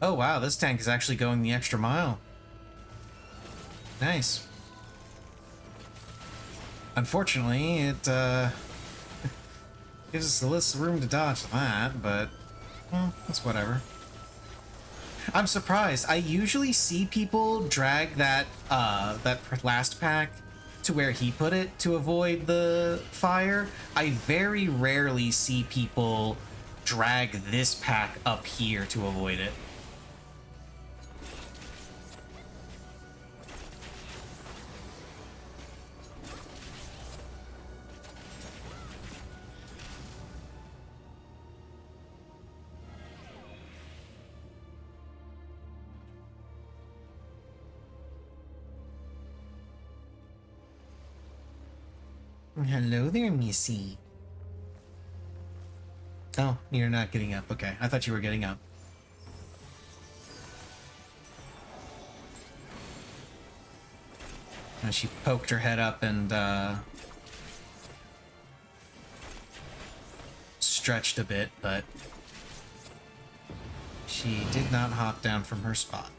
Oh wow, this tank is actually going the extra mile. Nice. Unfortunately, it gives us a less room to dodge that, but well, that's whatever. I'm surprised. I usually see people drag that last pack to where he put it to avoid the fire. I very rarely see people drag this pack up here to avoid it. Hello there, Missy. Oh, you're not getting up. Okay, I thought you were getting up. And she poked her head up and stretched a bit, but She did not hop down from her spot.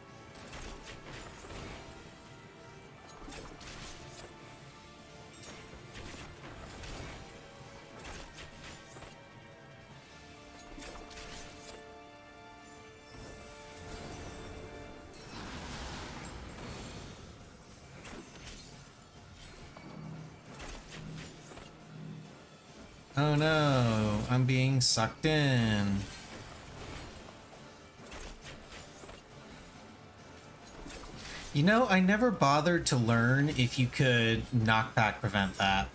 Oh no, I'm being sucked in. You know, I never bothered to learn if you could knockback prevent that.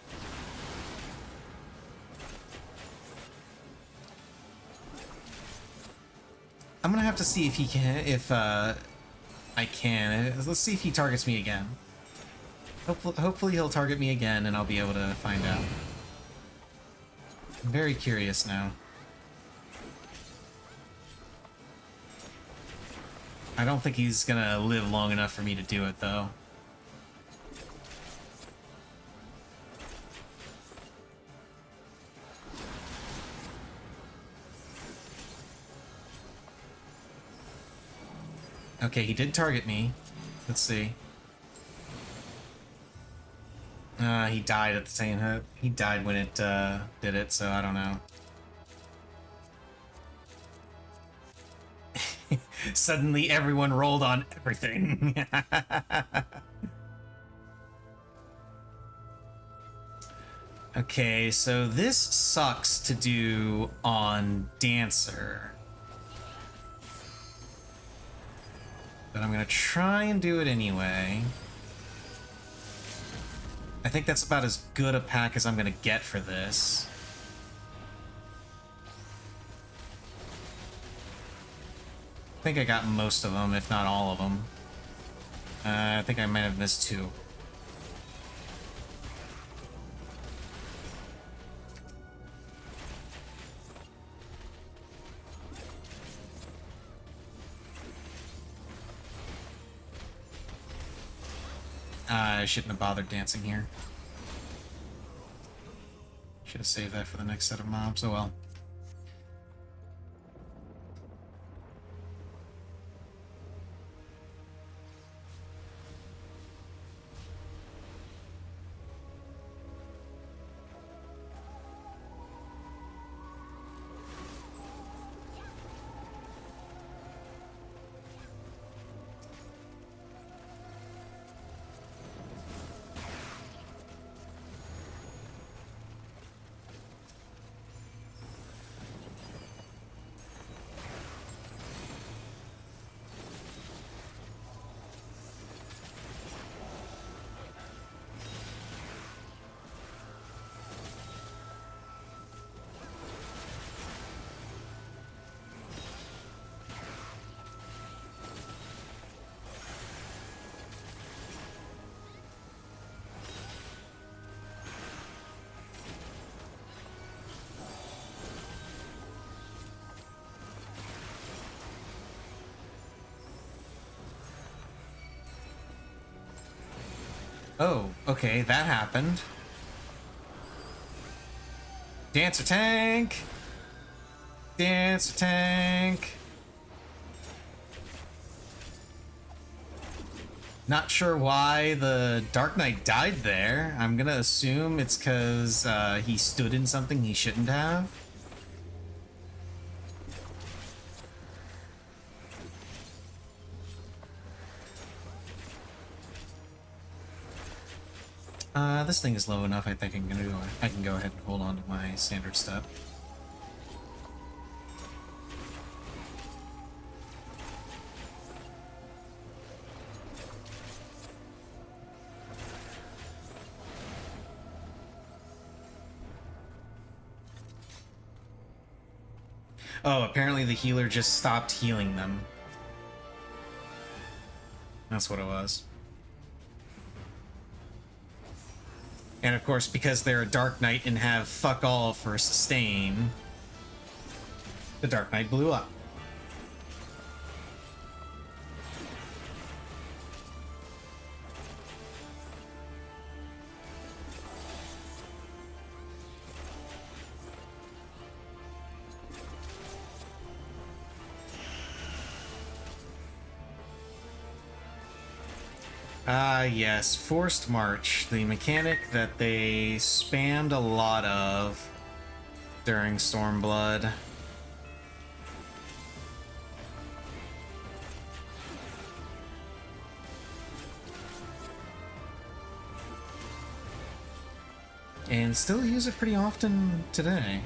I'm gonna have to see if he can, if I can. Let's see if he targets me again. Hopefully he'll target me again and I'll be able to find out. I'm very curious now. I don't think he's gonna live long enough for me to do it, though. Okay, he did target me. Let's see. He died at the same hit. He died when it did it, so I don't know. Suddenly everyone rolled on everything. Okay, so this sucks to do on Dancer. But I'm gonna try and do it anyway. I think that's about as good a pack as I'm gonna get for this. I think I got most of them, if not all of them. I think I might have missed two. I shouldn't have bothered dancing here. Should have saved that for the next set of mobs. Oh well. Oh, okay, that happened. Dancer tank! Dancer tank! Not sure why the Dark Knight died there. I'm gonna assume it's because he stood in something he shouldn't have. This thing is low enough. I think I can go ahead and hold on to my standard step. Oh, apparently the healer just stopped healing them. That's what it was. And of course, because they're a Dark Knight and have fuck all for sustain, the Dark Knight blew up. Ah, yes, Forced March, the mechanic that they spammed a lot of during Stormblood. And still use it pretty often today.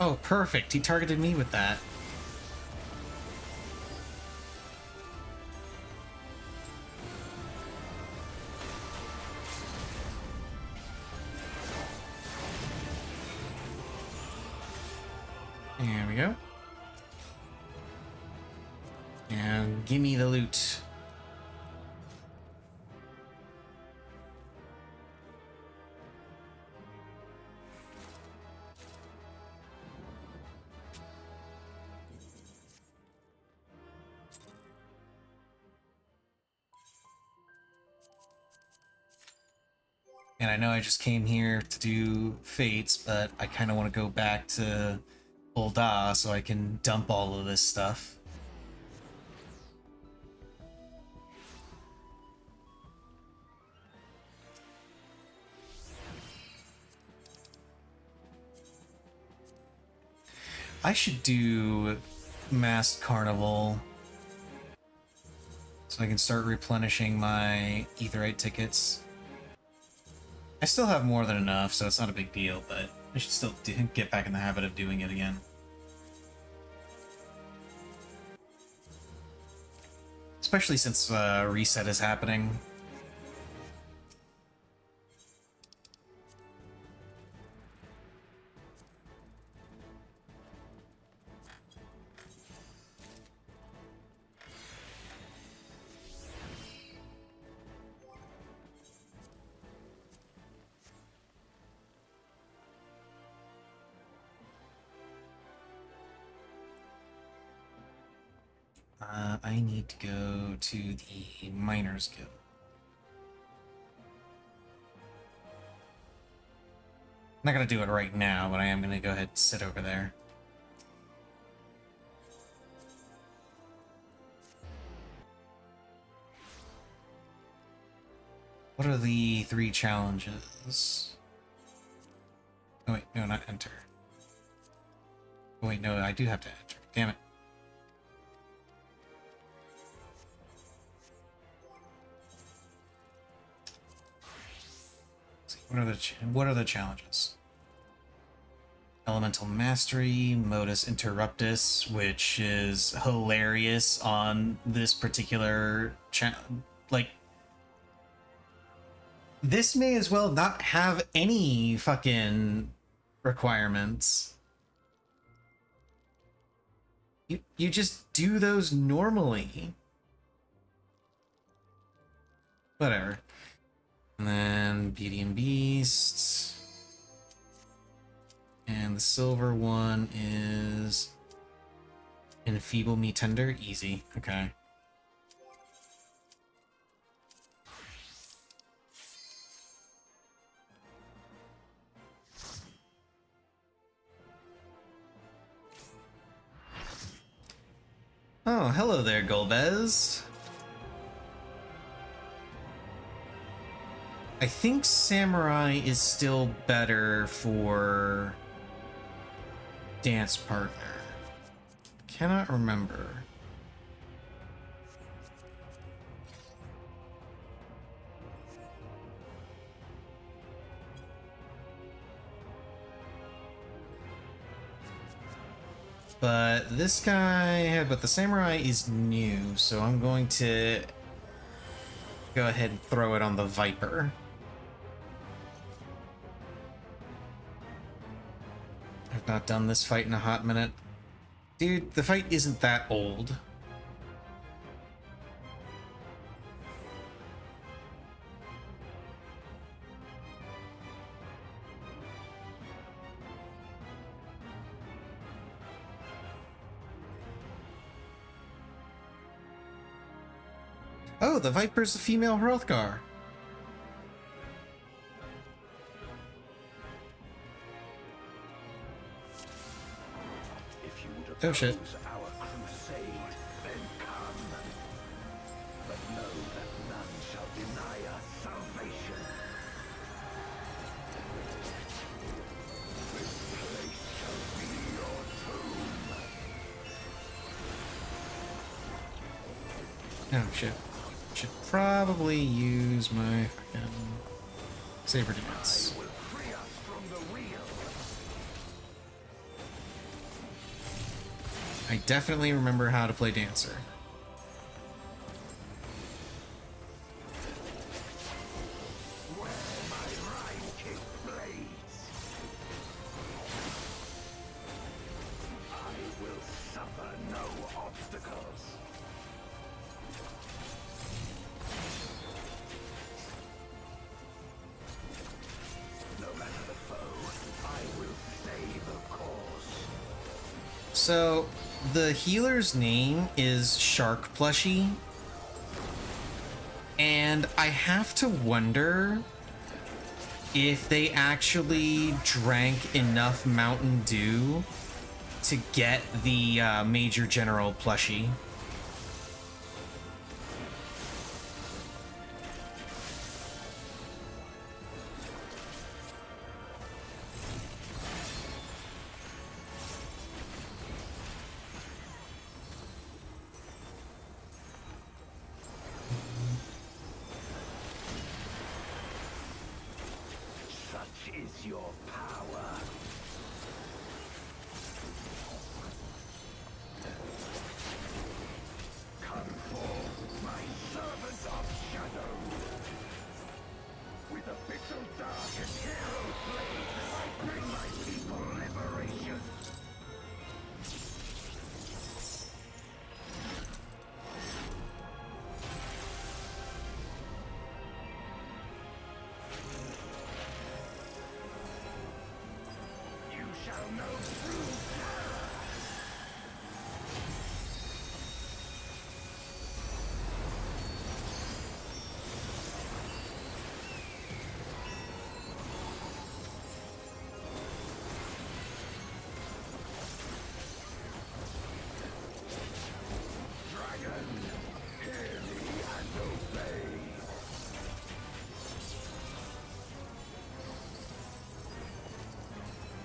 Oh, perfect. He targeted me with that. There we go. And give me the loot. And I know I just came here to do Fates, but I kind of want to go back to Ul'dah so I can dump all of this stuff. I should do Masked Carnival so I can start replenishing my Aetheryte tickets. I still have more than enough, so it's not a big deal, but I should still get back in the habit of doing it again. Especially since reset is happening. I need to go to the Miners Guild. I'm not gonna do it right now, but I am gonna go ahead and sit over there. What are the 3 challenges? Oh wait, no, not enter. Oh wait, no, I do have to enter. Damn it. What are the challenges? Elemental Mastery, Modus Interruptus, which is hilarious on this particular like, this may as well not have any fucking requirements. You just do those normally. Whatever. And then Beauty and Beasts. And the silver one is Enfeeble Me Tender. Easy. Okay. Oh, hello there, Golbez. I think Samurai is still better for dance partner. Cannot remember. But this guy, but the Samurai is new, so I'm going to go ahead and throw it on the Viper. I've not done this fight in a hot minute. Dude, the fight isn't that old. Oh, the Viper's a female Hrothgar. If you would Oh shit. oppose our crusade, then come. But know that none shall deny us salvation. This place shall be your tomb. Oh shit. Should probably use my fucking saber dance. Will free us from the wheel. I definitely remember how to play Dancer. Where my right kick blades, I will suffer no obstacles. No matter the foe, I will stay the course. So, the healer's name is Shark Plushie. And I have to wonder if they actually drank enough Mountain Dew to get the Major General plushie. Such is your power. Come forth, my servant of shadow. With a bitter dark and hero blade, I bring my people liberation. You shall know true terror. Dragon, hear me and obey.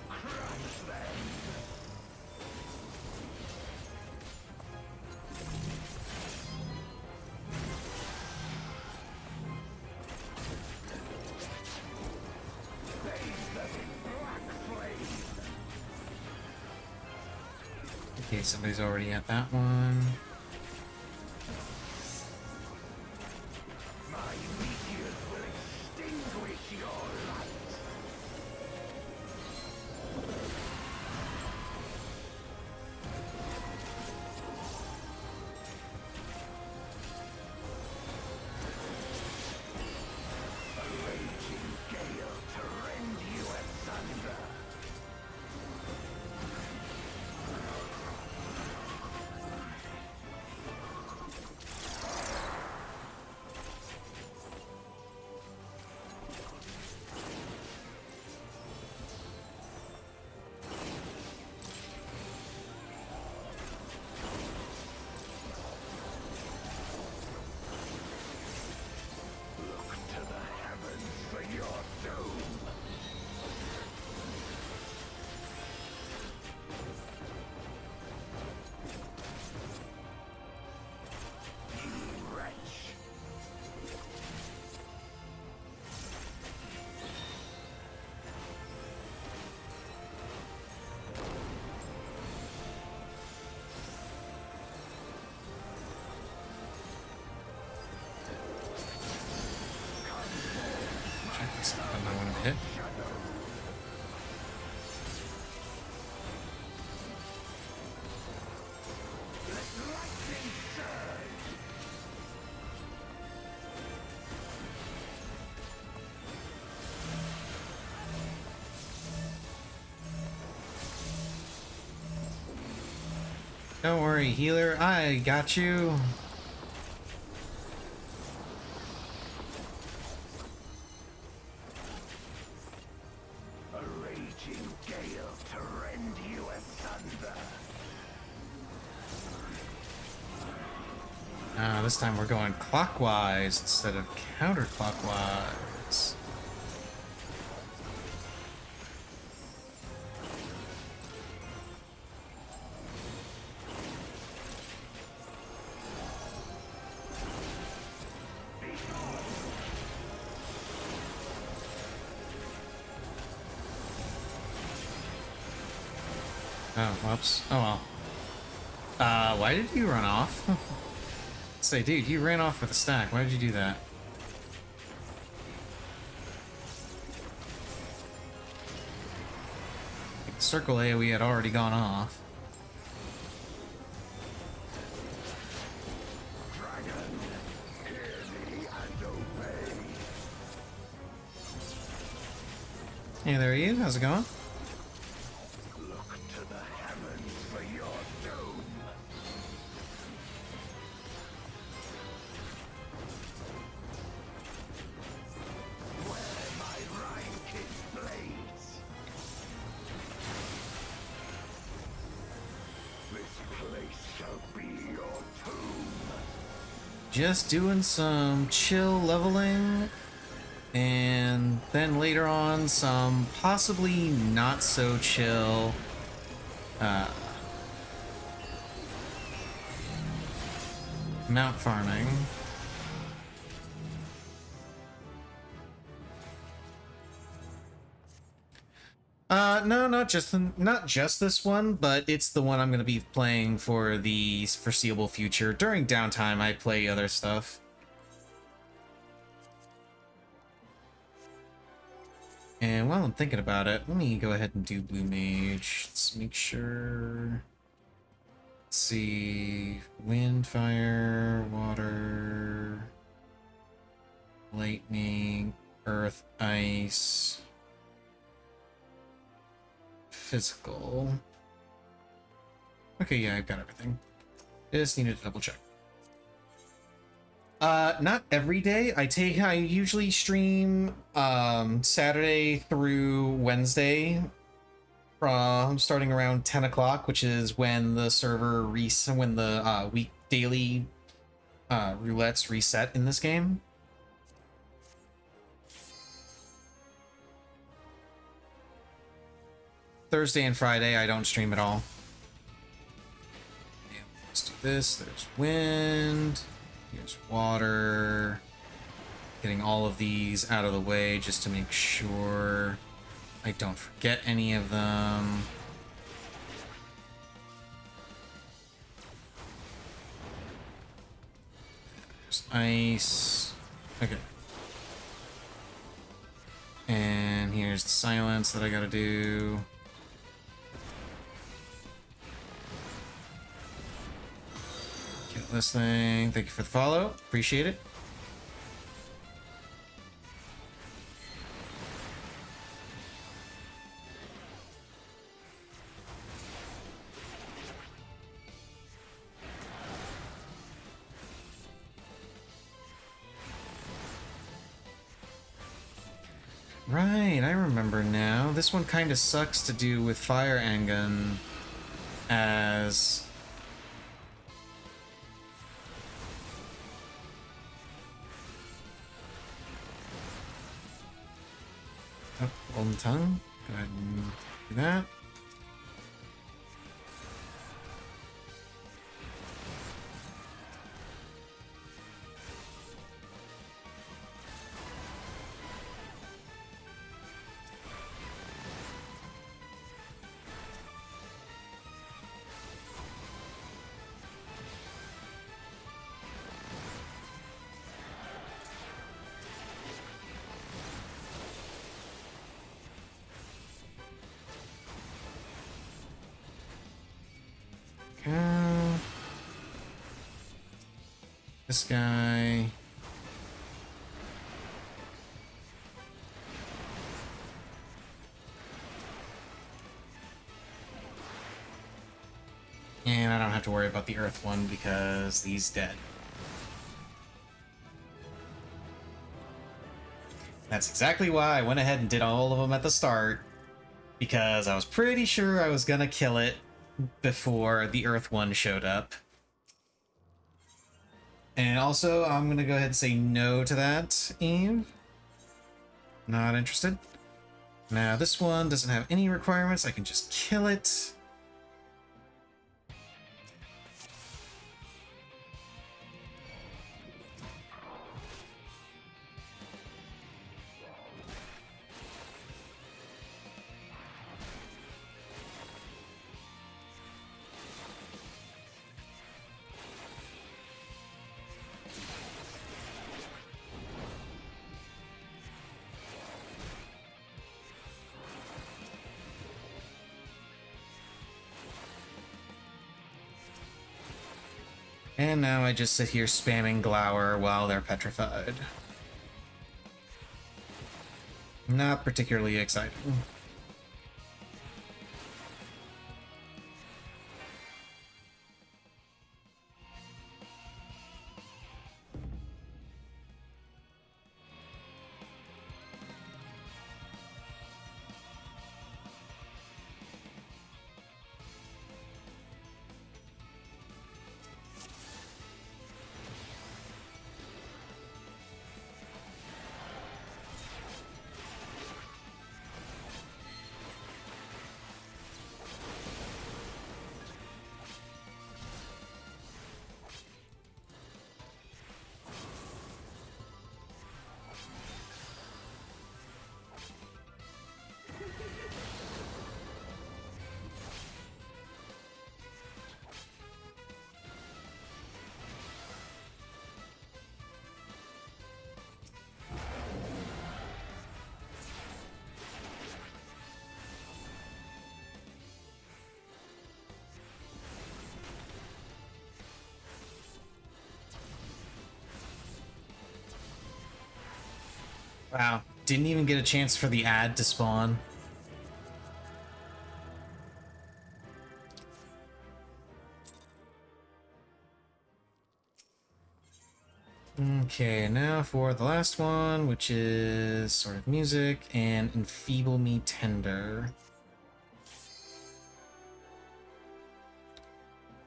Crush them. Bathe them in black flame. Okay, somebody's already at that one. My meteors will extinguish your light. A raging gale to rend you asunder. That's not what I wanted to hit. Don't worry, healer, I got you. A raging gale to rend you asunder. This time we're going clockwise instead of counterclockwise. Oh, whoops. Oh well. Why did you run off? Say, dude, you ran off with a stack. Why did you do that? The circle AoE had already gone off. Dragon, hear me and obey. Hey, there you. How's it going? Look to the heavens for your doom. Where my Rhine-Kid blades. This place shall be your tomb. Just doing some chill leveling, and then later on some possibly not so chill mount farming. No, not just this one, but it's the one I'm going to be playing for the foreseeable future. During downtime, I play other stuff. And while I'm thinking about it, let me go ahead and do Blue Mage. Let's make sure. Let's see. Wind, fire, water, lightning, earth, ice, physical. Okay, yeah, I've got everything. Just needed to double check. Not every day. I usually stream Saturday through Wednesday from starting around 10 o'clock, which is when the server when the week daily roulettes reset in this game. Thursday and Friday I don't stream at all. Yeah, let's do this. There's wind. Here's water. Getting all of these out of the way just to make sure I don't forget any of them. There's ice. Okay. And here's the silence that I gotta do. This thing. Thank you for the follow. Appreciate it. Right, I remember now. This one kind of sucks to do with Fire Angun as... Oh, Golden Tongue. Go ahead and do that. This guy. And I don't have to worry about the Earth one because he's dead. That's exactly why I went ahead and did all of them at the start, because I was pretty sure I was gonna kill it before the Earth one showed up. And also, I'm gonna go ahead and say no to that, Eve. Not interested. Now, this one doesn't have any requirements. I can just kill it. And now I just sit here spamming Glower while they're petrified. Not particularly exciting. Wow, didn't even get a chance for the ad to spawn. Okay, now for the last one, which is sort of music and enfeeble me tender.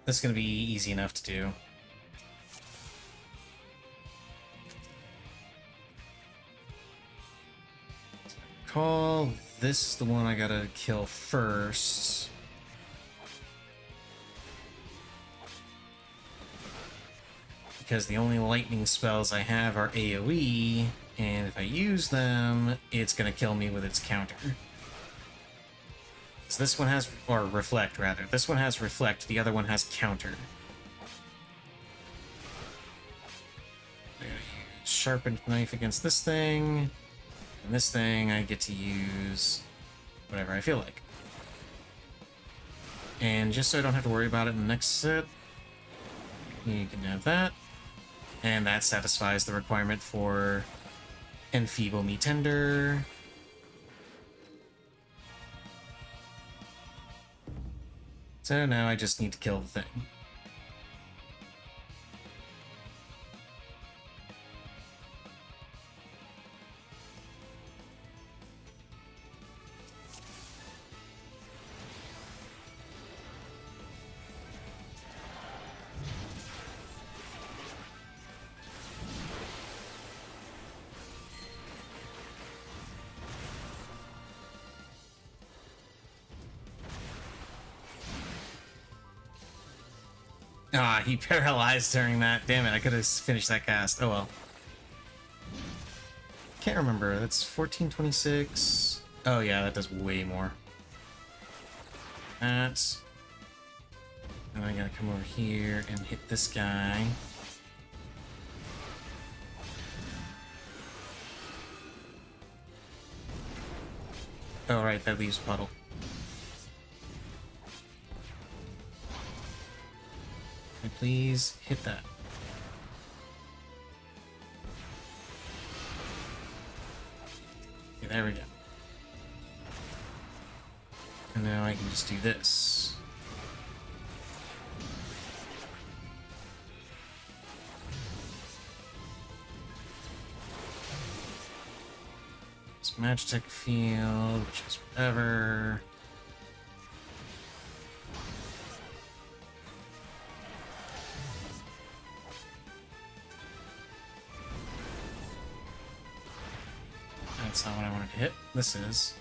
This is gonna be easy enough to do. Call this the one I gotta kill first. Because the only lightning spells I have are AoE, and if I use them, it's gonna kill me with its counter. So this one has, or reflect rather, this one has reflect, the other one has counter. I gotta use sharpened knife against this thing. And this thing, I get to use whatever I feel like. And just so I don't have to worry about it in the next set, you can have that. And that satisfies the requirement for enfeeble me tender. So now I just need to kill the thing. Ah, he paralyzed during that. Damn it, I could have finished that cast. Oh well. Can't remember. That's 1426. Oh yeah, that does way more. That's... And I gotta come over here and hit this guy. Oh right, that leaves puddle. Please hit that. there we go. And now I can just do this. It's Magitech Field, which is whatever. That's not what I wanted to hit. This is.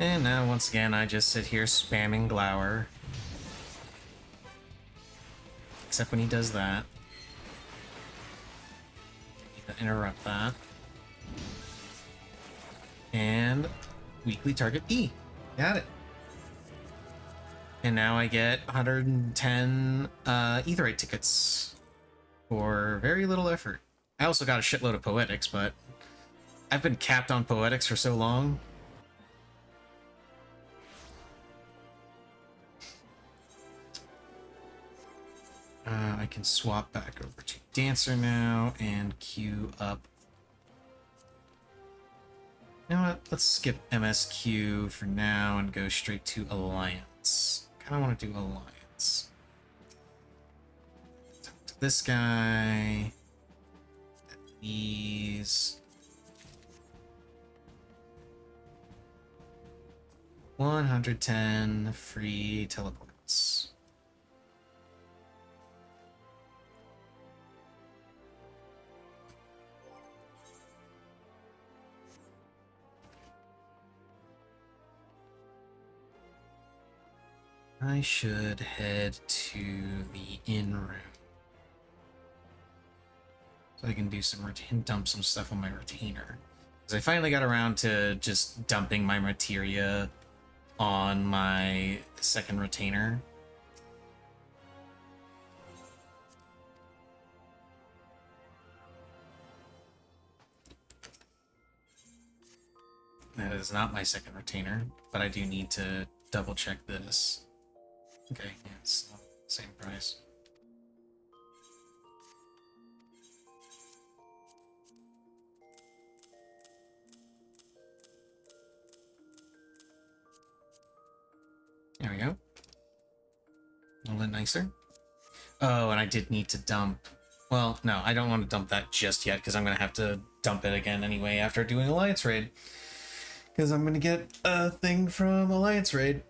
And now, once again, I just sit here spamming Glower. Except when he does that. Need to interrupt that. And weekly target E. Got it. And now I get 110 Aetheryte tickets for very little effort. I also got a shitload of Poetics, but I've been capped on Poetics for so long. I can swap back over to Dancer now and queue up. You know what? Let's skip MSQ for now and go straight to Alliance. Kind of want to do Alliance. Talk to this guy. These. 110 free teleports. I should head to the inn room so I can do some dump some stuff on my retainer. Because I finally got around to just dumping my materia on my second retainer. That is not my second retainer, but I do need to double check this. Okay, yeah, it's the same price. There we go. A little bit nicer. Oh, and I did need to dump... Well, no, I don't want to dump that just yet, because I'm going to have to dump it again anyway after doing Alliance Raid. Because I'm going to get a thing from Alliance Raid.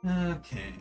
Okay.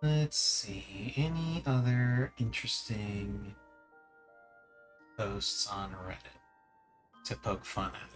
Let's see, any other interesting posts on Reddit to poke fun at?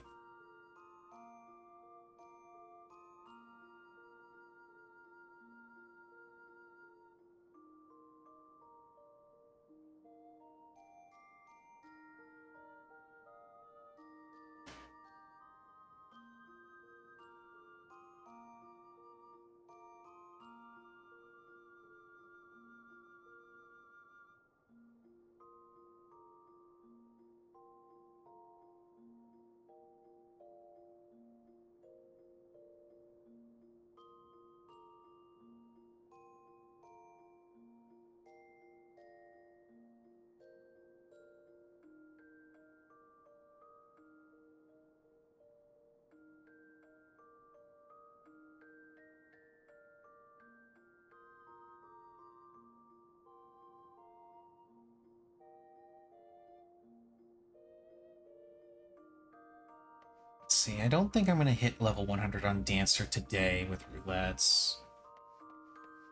see, I don't think I'm going to hit level 100 on Dancer today with roulettes.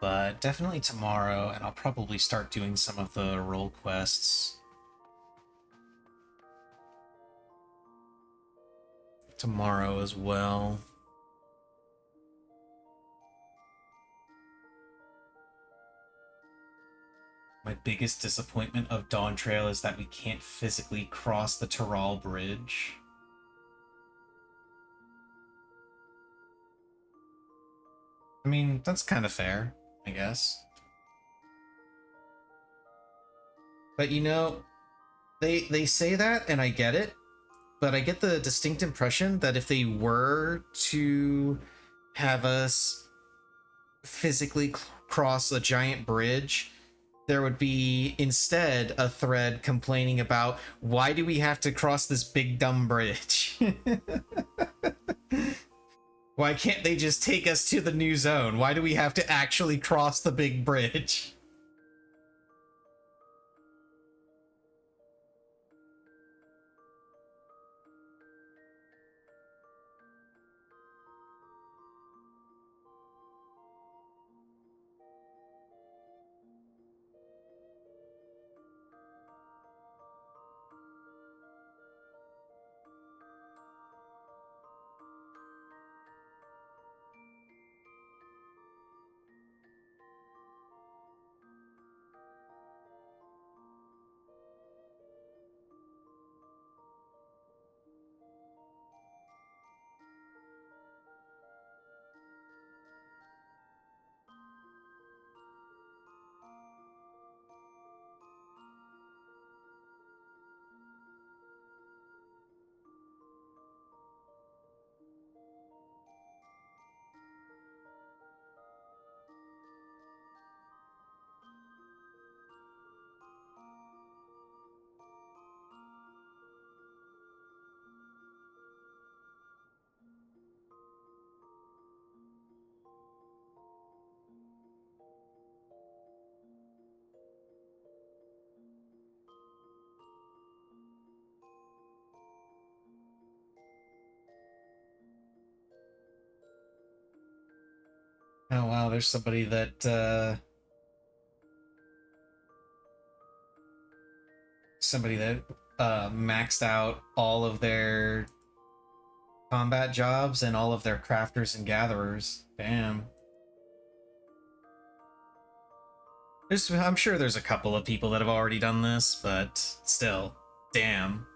But definitely tomorrow, and I'll probably start doing some of the role quests tomorrow as well. My biggest disappointment of Dawn Trail is that we can't physically cross the Tyrrell Bridge. I mean, that's kind of fair, I guess. But you know, they say that, and I get it, but I get the distinct impression that if they were to have us physically cross a giant bridge, there would be instead a thread complaining about, why do we have to cross this big dumb bridge? Why can't they just take us to the new zone? Why do we have to actually cross the big bridge? Oh wow, there's somebody that maxed out all of their combat jobs and all of their crafters and gatherers. Damn. I'm sure there's a couple of people that have already done this, but still, damn.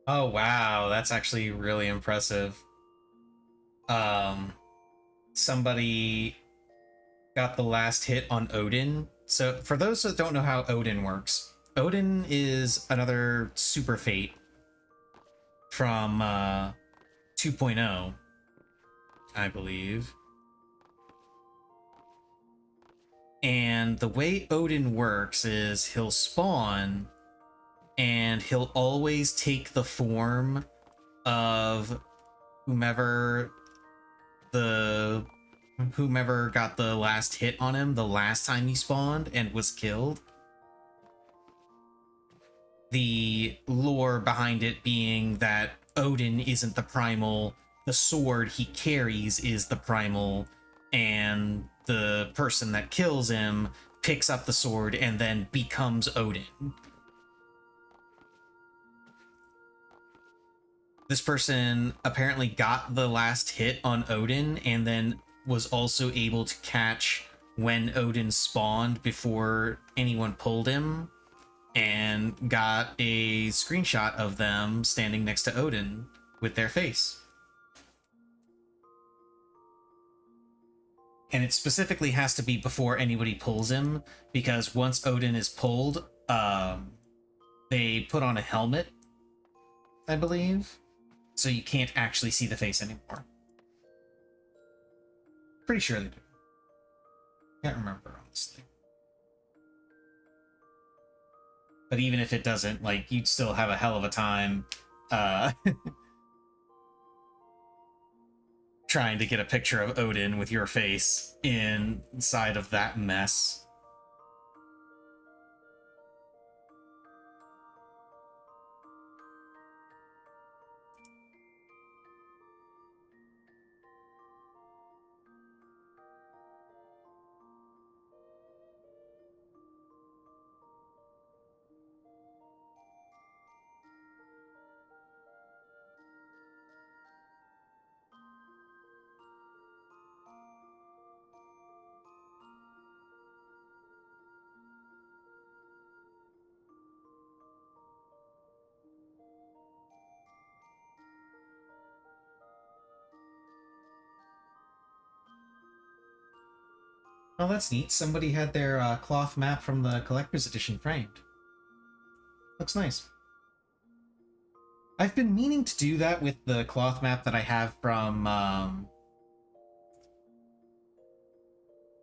Oh wow, that's actually really impressive. Somebody got the last hit on Odin. So for those that don't know how Odin works, Odin is another super fate from 2.0, I believe. And the way Odin works is he'll spawn and he'll always take the form of whomever got the last hit on him the last time he spawned and was killed. The lore behind it being that Odin isn't the primal, the sword he carries is the primal, and the person that kills him picks up the sword and then becomes Odin. This person apparently got the last hit on Odin and then was also able to catch when Odin spawned before anyone pulled him and got a screenshot of them standing next to Odin with their face. And it specifically has to be before anybody pulls him, because once Odin is pulled, they put on a helmet, I believe, so you can't actually see the face anymore. Pretty sure they do. Can't remember, honestly. But even if it doesn't, like, you'd still have a hell of a time trying to get a picture of Odin with your face inside of that mess. Oh, that's neat. Somebody had their cloth map from the collector's edition framed. Looks nice. I've been meaning to do that with the cloth map that I have from,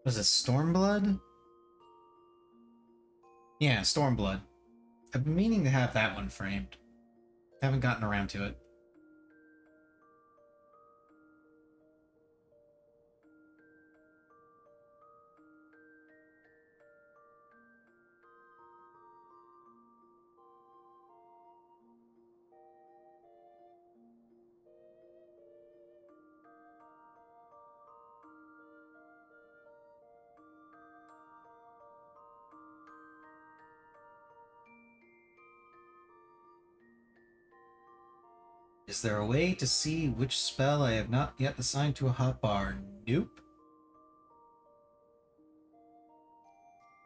was it Stormblood? Yeah, Stormblood. I've been meaning to have that one framed. Haven't gotten around to it. Is there a way to see which spell I have not yet assigned to a hotbar? Nope.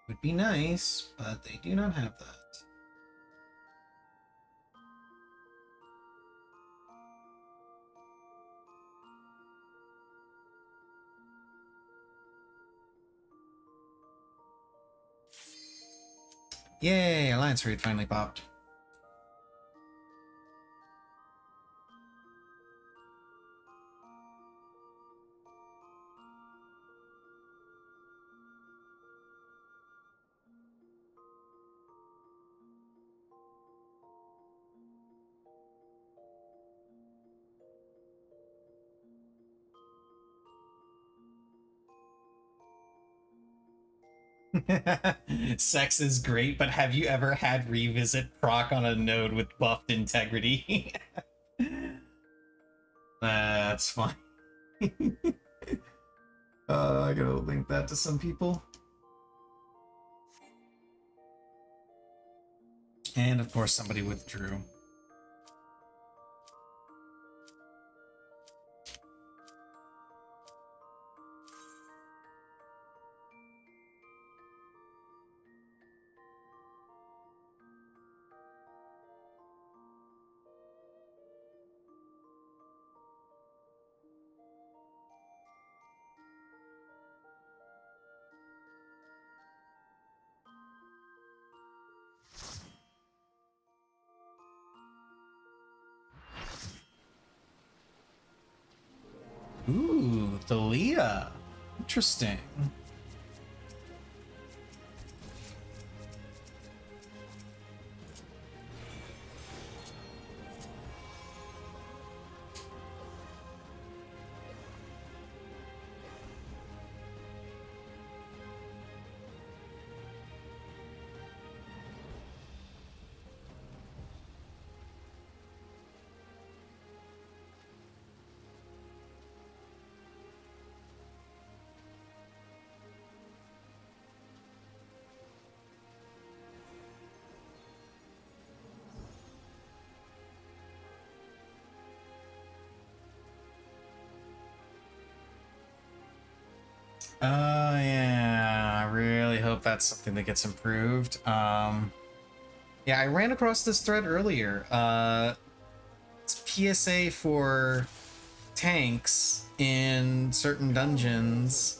Would be nice, but they do not have that. Yay, Alliance Raid finally popped. Sex is great, but have you ever had revisit proc on a node with buffed integrity? That's funny. I gotta link that to some people. And of course somebody withdrew. Ooh, Thalia. Interesting. Oh yeah, I really hope that's something that gets improved. Yeah, I ran across this thread earlier. It's PSA for tanks in certain dungeons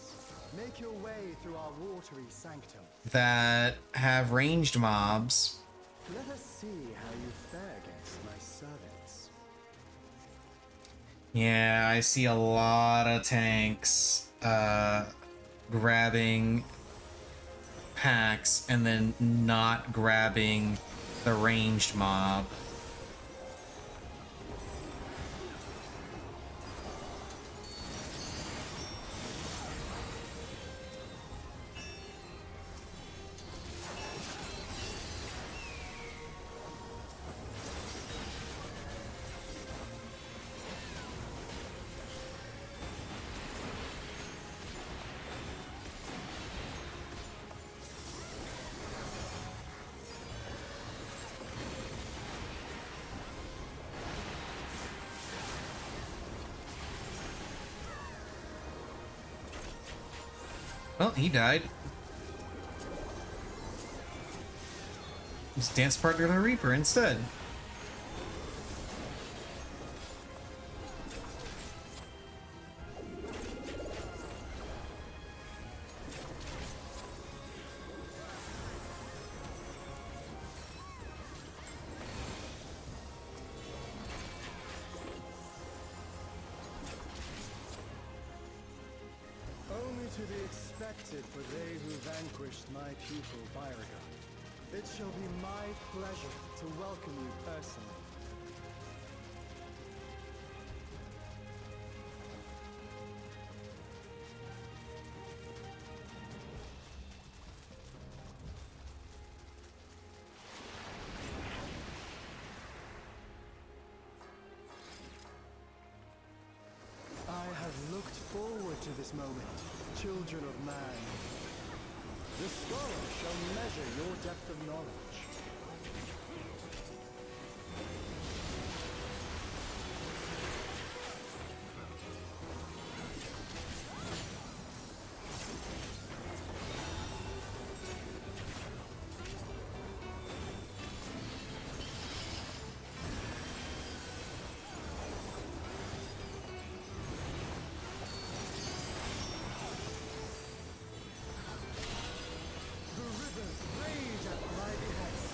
Make your way through our watery sanctum. that have ranged mobs. Let us see how you fare against my servants. Yeah, I see a lot of tanks grabbing packs and then not grabbing the ranged mob. Well, he died. He's dance partner to the Reaper instead. Only to be expected for they who vanquished my pupil Beauregard. It shall be my pleasure to welcome you personally. I have looked forward to this moment, children of man. The scholar shall measure your depth of knowledge. The rivers rage at my behest.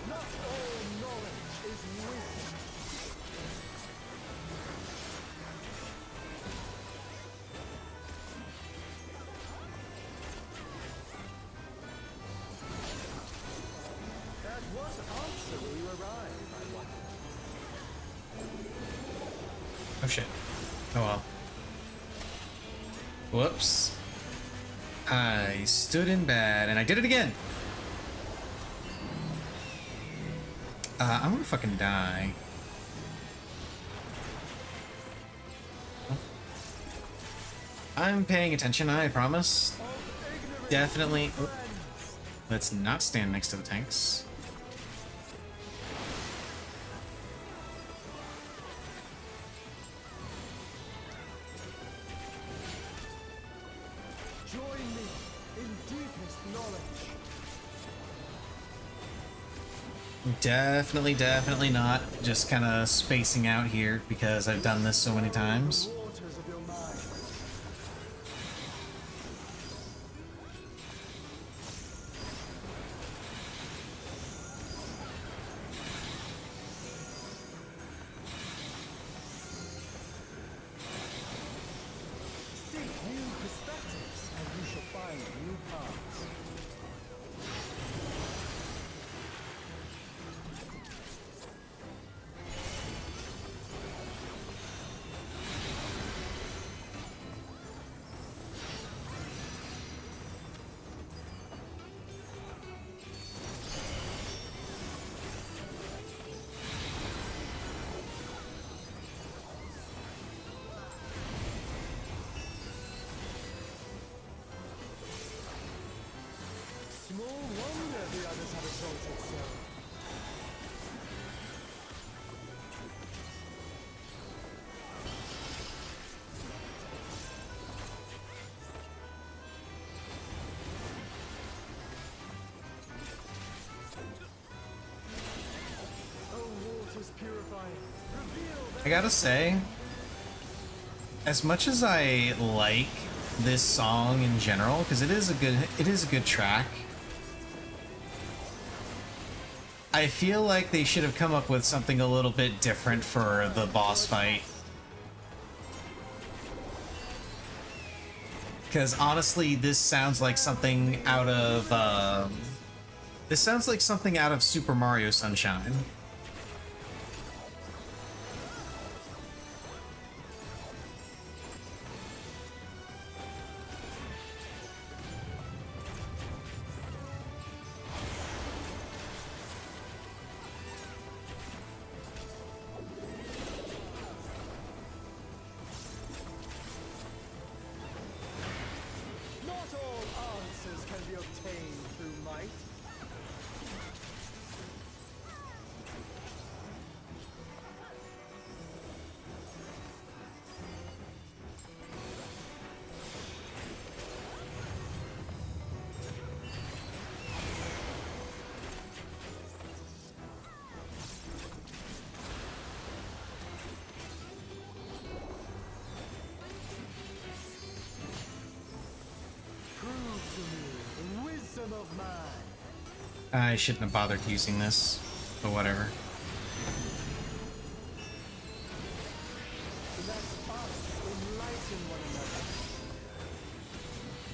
Not all knowledge is wisdom. At what answer will you arrive, I wonder? Oh shit. Oh well. Whoops. I stood in bad and I did it again. I'm gonna fucking die. I'm paying attention, I promise. Definitely. Oh. Let's not stand next to the tanks. Join me in deepest knowledge. Definitely not just kind of spacing out here because I've done this so many times. The waters of your mind. Seek new perspectives, and you shall find new paths. Small wonder the others have exalted so. I gotta say, as much as I like this song in general, because it is a good track, I feel like they should have come up with something a little bit different for the boss fight. Because honestly, this sounds like something out of Super Mario Sunshine. Not all answers can be obtained through might. Prove to me the wisdom of man. I shouldn't have bothered using this, but whatever. Let us enlighten one another.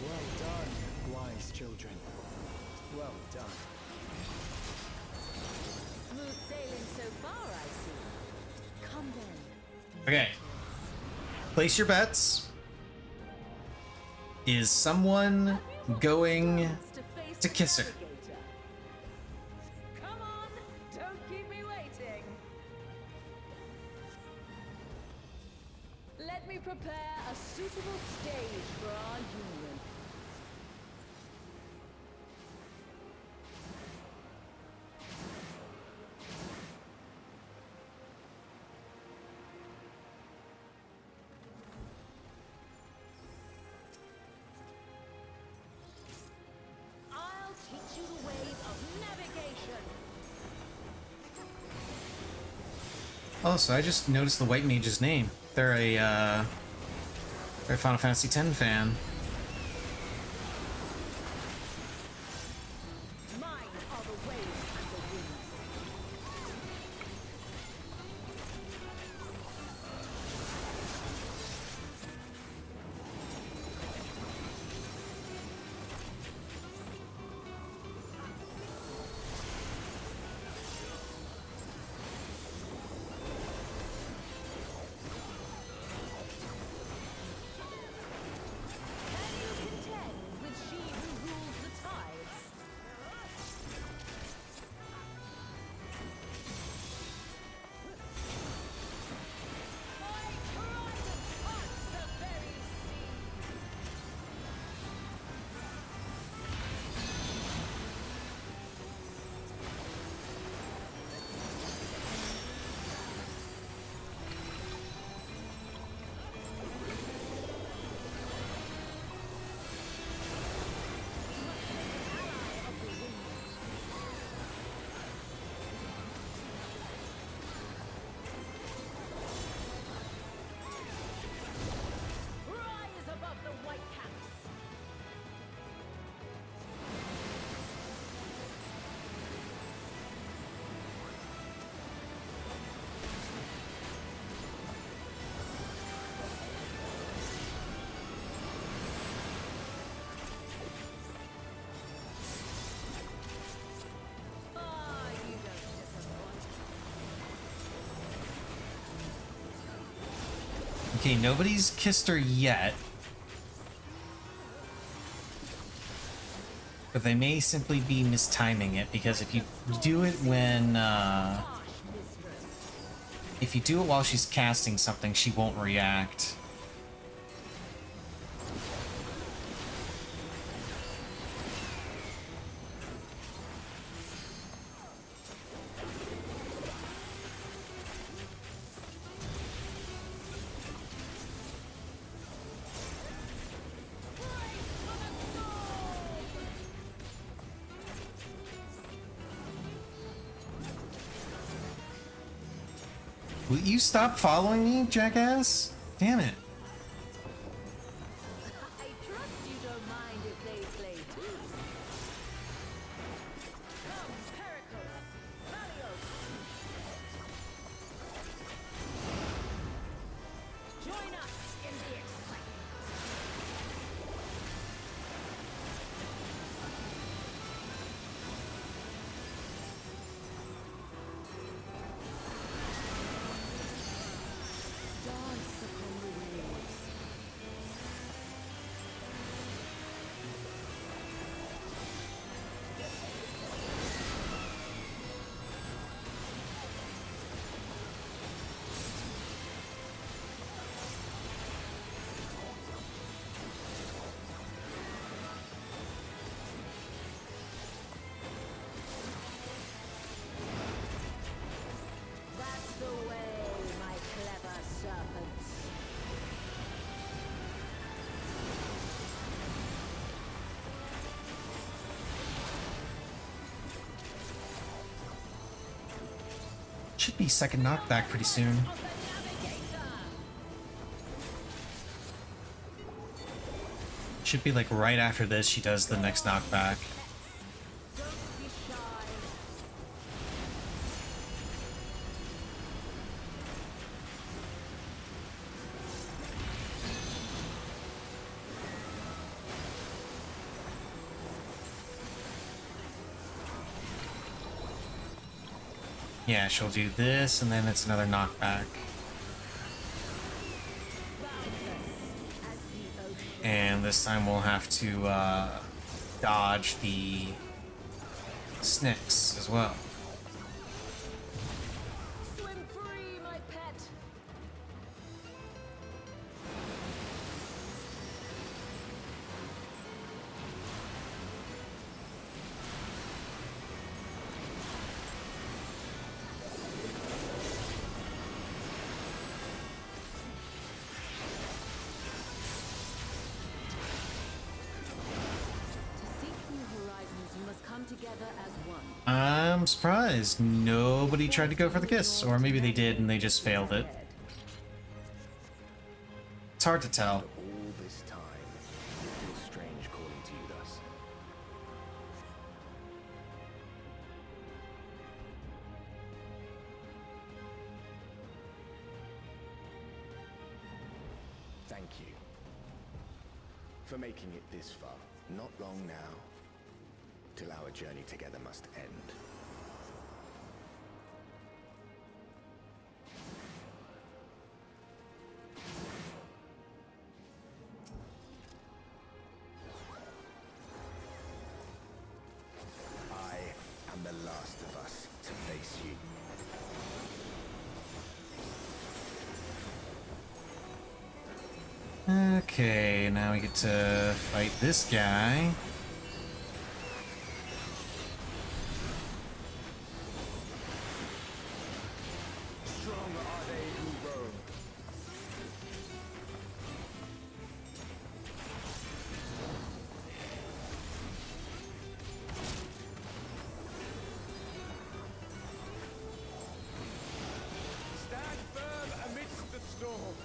Well done, wise children. Well done. Smooth sailing so far, I see. Come then. Okay. Place your bets. Is someone going to kiss her? Come on, don't keep me waiting. Let me prepare a suitable stage for our union. I'll teach you the ways of navigation. Oh, so I just noticed the White Mage's name. They're a Final Fantasy X fan. Mine are the waves and the winds. Can you contend with she who rules the tides? My trident cuts the very sea. Rise above the white caps. Ah, you don't disappoint. Okay, nobody's kissed her yet. But they may simply be mistiming it, because if you do it when, Harsh mistress. if you do it while she's casting something, she won't react. Will you stop following me, jackass? Damn it. I trust you don't mind if they play too. Come, Pericles, Valios. Join us in the excitement. Dance upon the waves. That's the way, my clever serpents. Should be second knockback pretty soon. Of the navigator. Should be like right after this she does the next knockback. Don't be shy. Yeah, she'll do this and then it's another knockback. Boundless as the ocean. And this time we'll have to dodge the Snicks as well. Swim free, my pet. To seek new horizons, you must come together as one. I'm surprised nobody tried to go for the kiss, or maybe they did and they just failed it. It's hard to tell. All this time, it feels strange calling to you thus. Thank you for making it this far. Not long now, till our journey together must end. I am the last of us to face you. Okay, now we get to fight this guy. Strong are they who roam. Stand firm amidst the storm.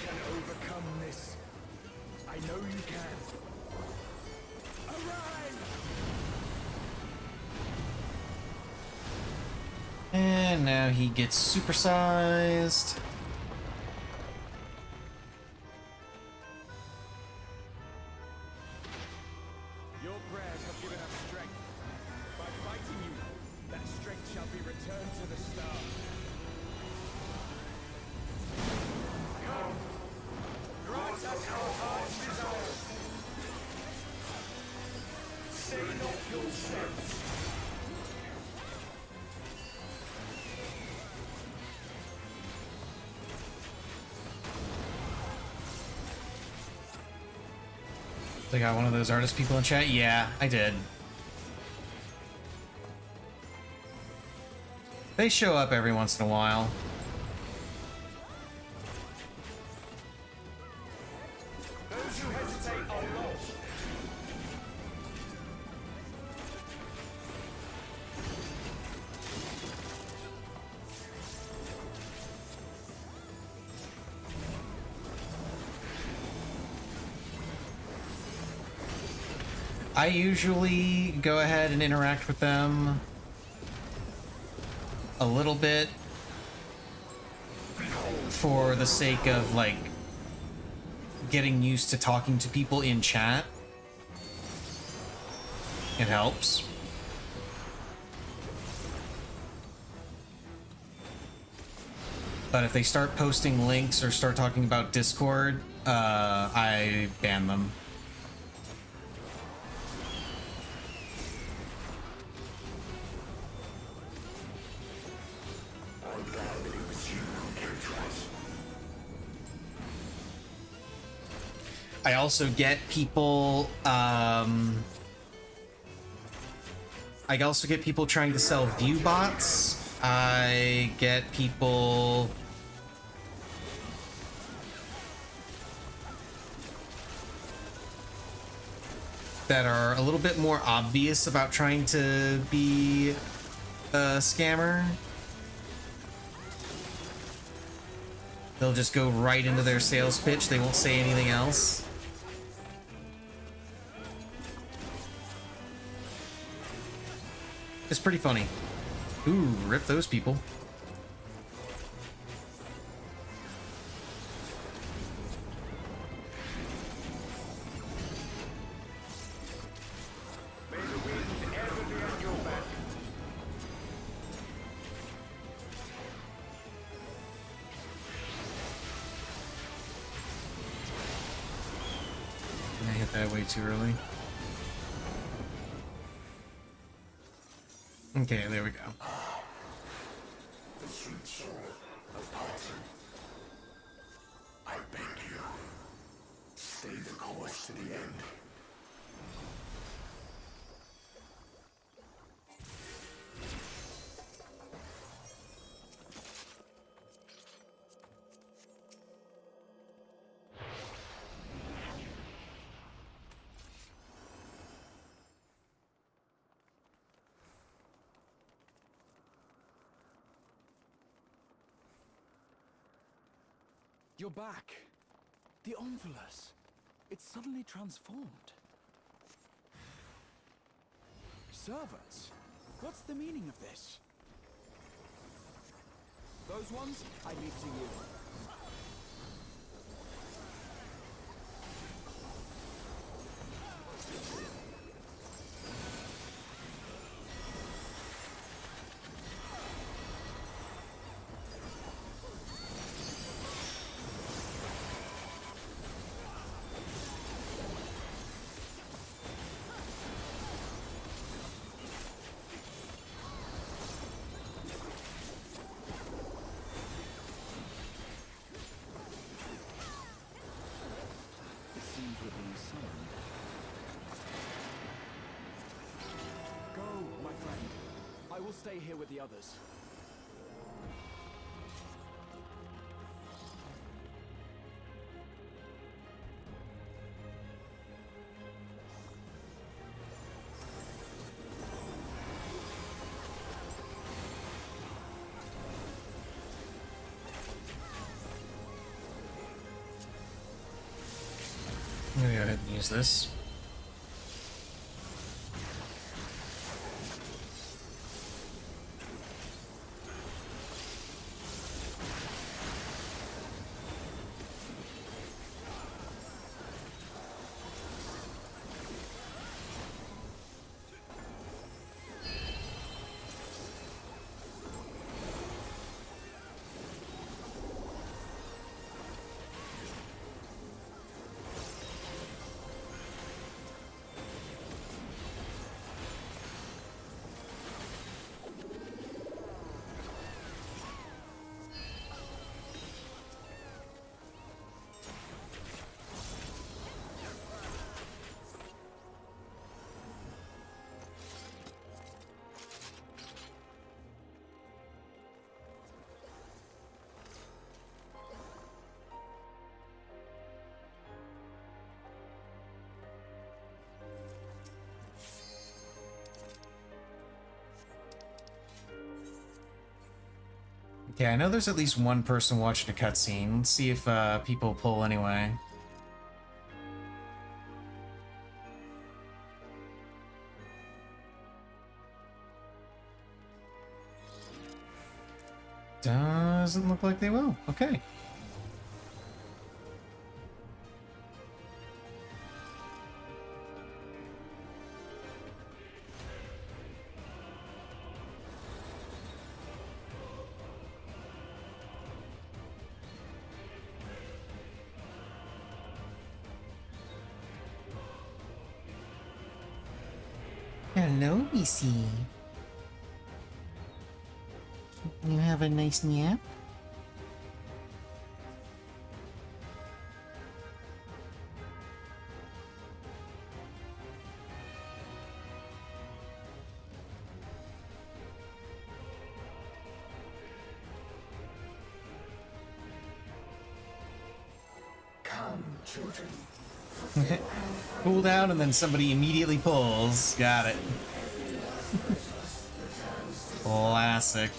can overcome this. I know you can. Arise! And now he gets supersized. Your prayers have given us strength. By fighting you, that strength shall be returned to the star. Come, grant us our heart's desire. Say not your steps. They got one of those artist people in chat? Yeah, I did. They show up every once in a while. Those who hesitate are lost. I usually go ahead and interact with them a little bit for the sake of, like, getting used to talking to people in chat. It helps. But if they start posting links or start talking about Discord, I ban them. I also get people, I also get people trying to sell view bots. I get people that are a little bit more obvious about trying to be a scammer. They'll just go right into their sales pitch. They won't say anything else. It's pretty funny. Ooh, rip those people. May the wind ever be at your back. I hit that way too early. Okay, there we go. The sweet soul of parting. I beg you, stay the course to the end. You're back. The Omnivulus. It's suddenly transformed. Servants? What's the meaning of this? Those ones, I leave to you. I will stay here with the others. I'm gonna go ahead and use this. Okay, I know there's at least one person watching a cutscene. Let's see if people pull anyway. Doesn't look like they will. Okay. Hello, BC. You have a nice nap? Come, children. Cool down and then somebody immediately pulls. Got it. Classic.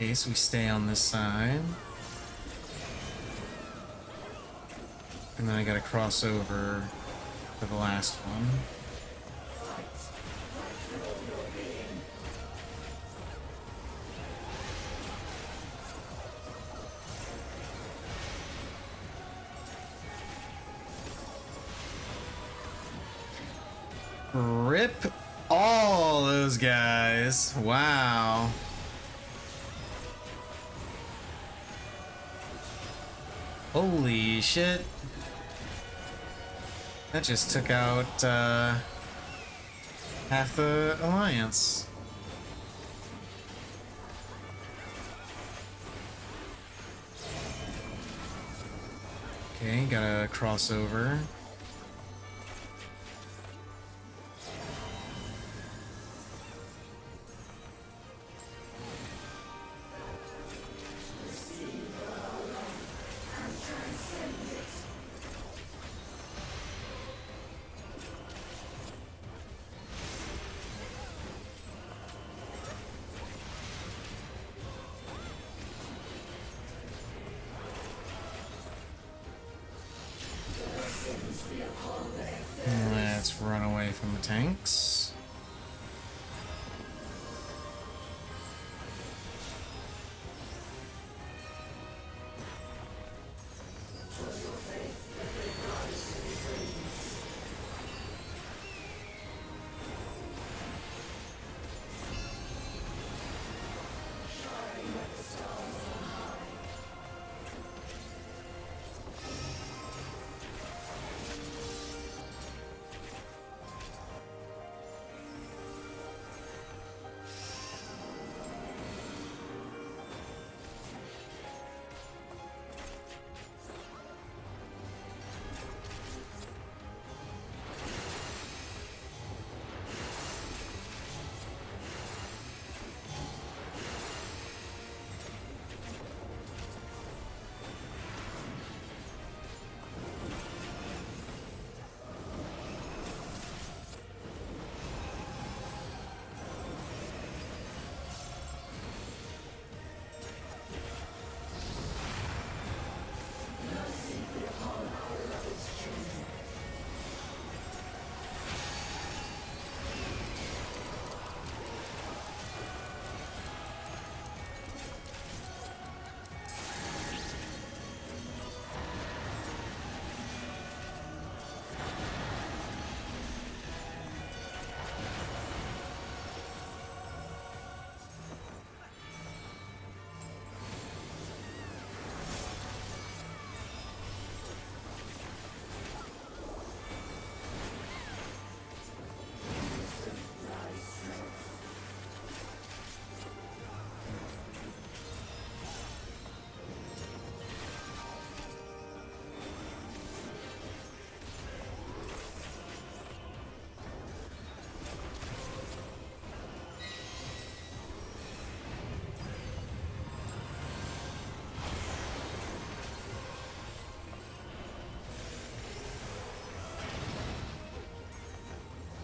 Okay, so we stay on this side. And then I gotta cross over to the last one. Rip all those guys. Wow. Holy shit. That just took out half the alliance. Okay, gotta cross over. Let's run away from the tanks.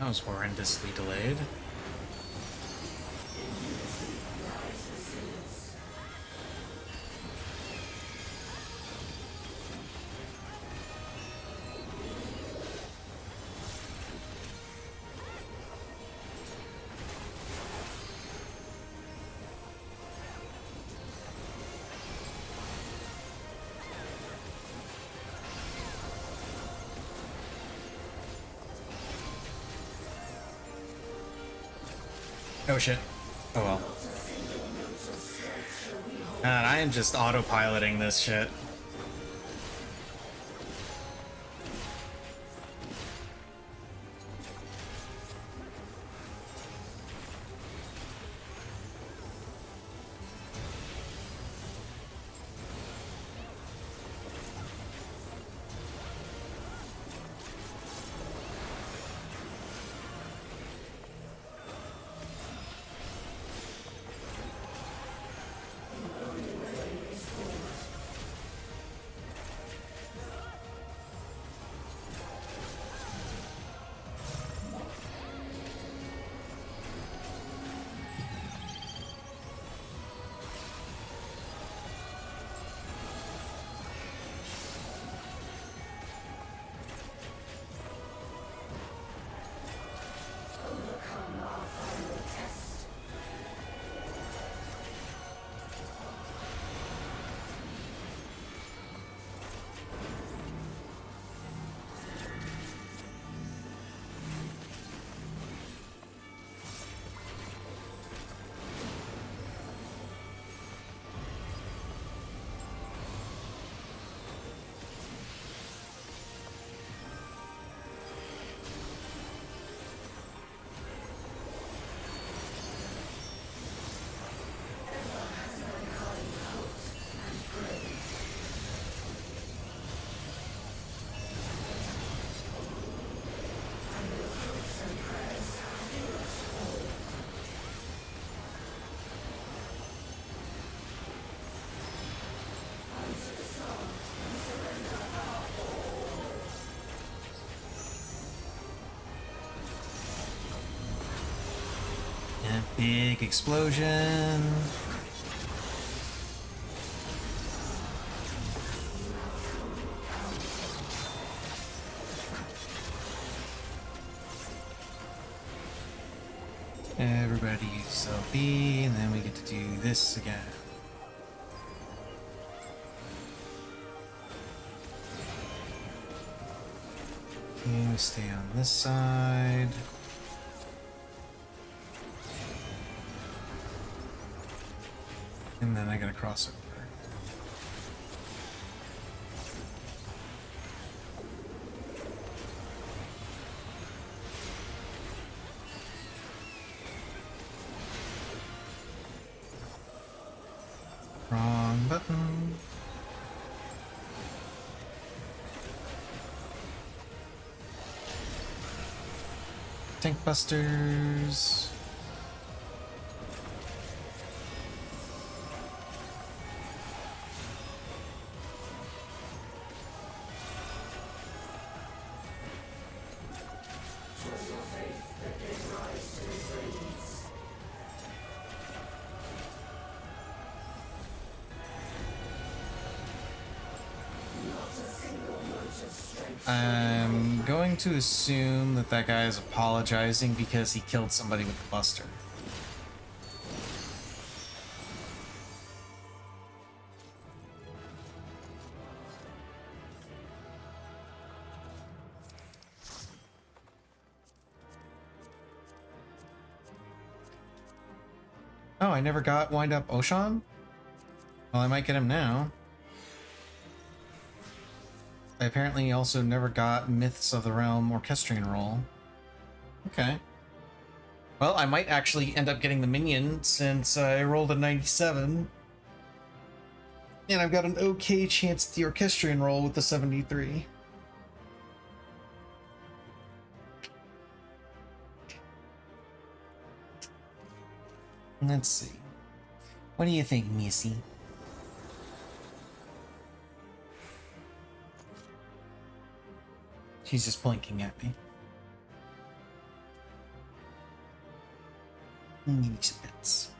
That was horrendously delayed. Oh shit. Oh well. God, I am just autopiloting this shit. Yeah, big explosion. Everybody use LB, and then we get to do this again. You stay on this side. And then I gotta cross over. Wrong button. Tank busters. I'm going to assume that that guy is apologizing because he killed somebody with the buster. Oh, I never got wind up Oshan? Well, I might get him now. I apparently also never got Myths of the Realm Orchestrion roll. Okay. Well, I might actually end up getting the minion since I rolled a 97. And I've got an okay chance at the Orchestrion roll with the 73. Let's see. What do you think, Missy? She's just blinking at me. Give me some bits.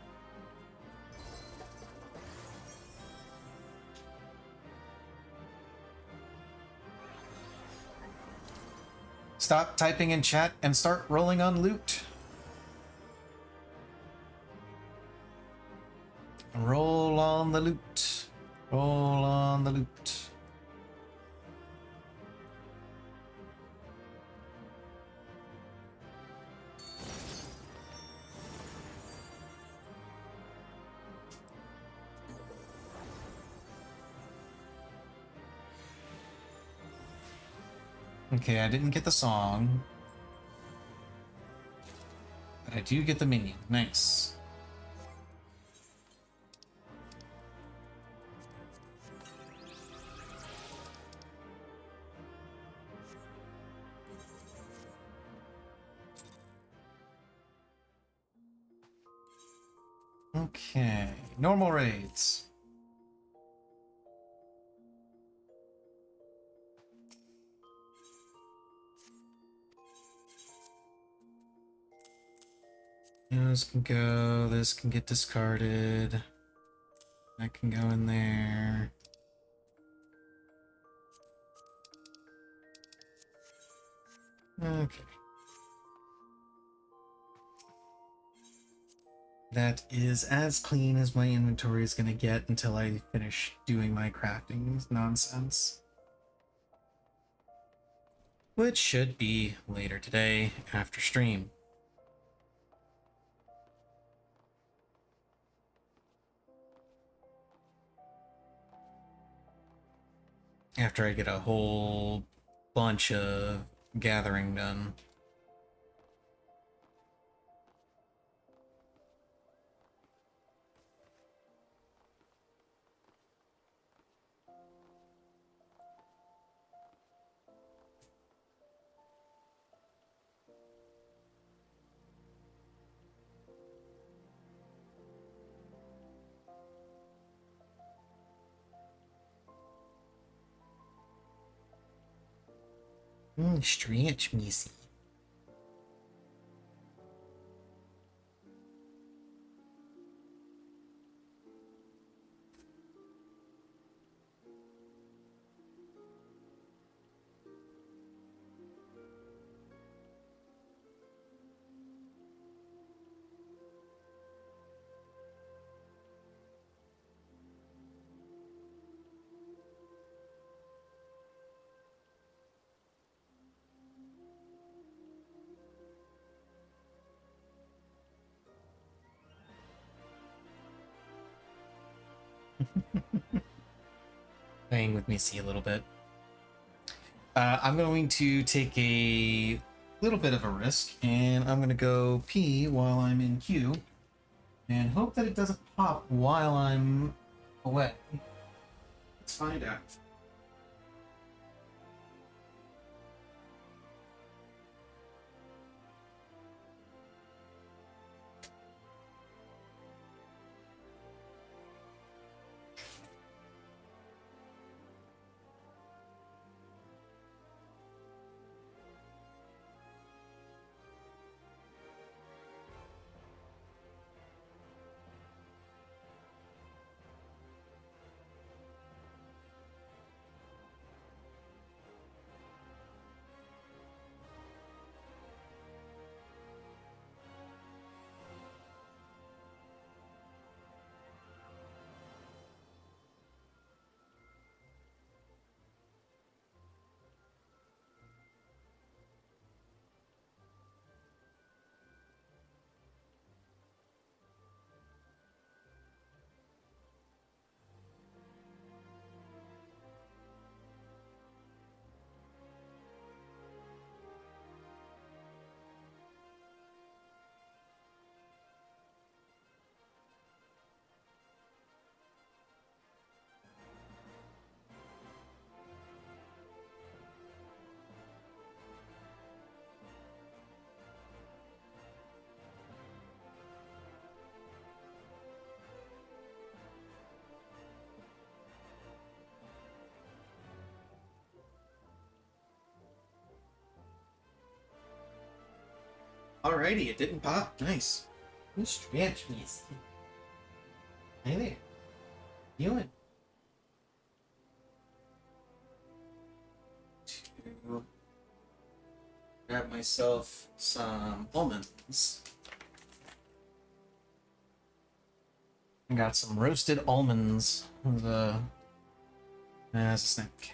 Stop typing in chat and start rolling on loot. Roll on the loot. Roll on the loot. Okay, I didn't get the song. But I do get the minion. Nice. Okay, normal raids. This can go, this can get discarded. That can go in there. Okay. That is as clean as my inventory is going to get until I finish doing my crafting nonsense. Which should be later today after stream. After I get a whole bunch of gathering done. Stretch me, see. Playing with Missy a little bit. I'm going to take a little bit of a risk, and I'm going to go pee while I'm in queue, and hope that it doesn't pop while I'm away. Let's find out. Alrighty, it didn't pop. Nice. You stretch me. Hey there. Doing? To grab myself some almonds. I got some roasted almonds. As a snack.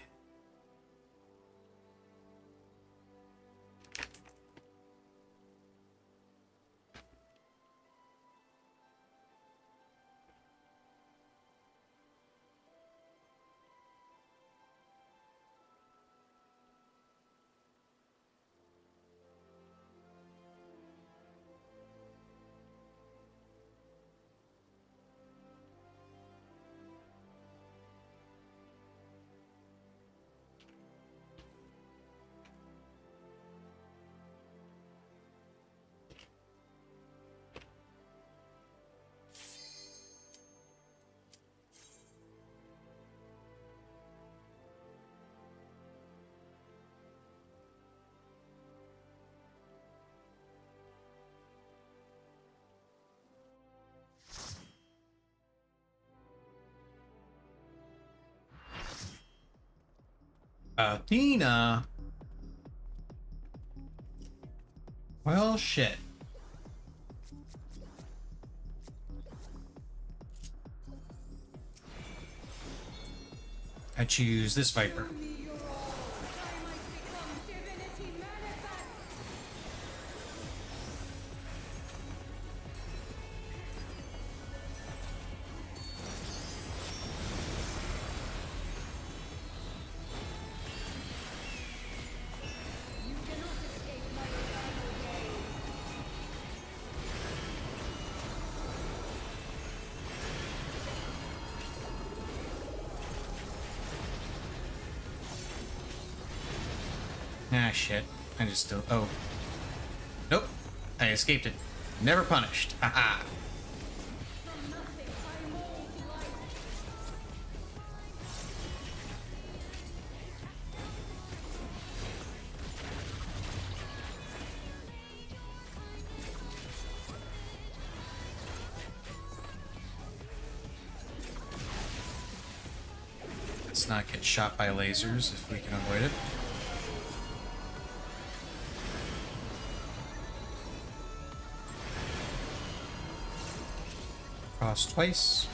Athena. Well, shit. I choose this Viper. Ah, shit. I just still... Oh. Nope. I escaped it. Never punished. Haha. Let's not get shot by lasers if we can avoid it. Cross twice.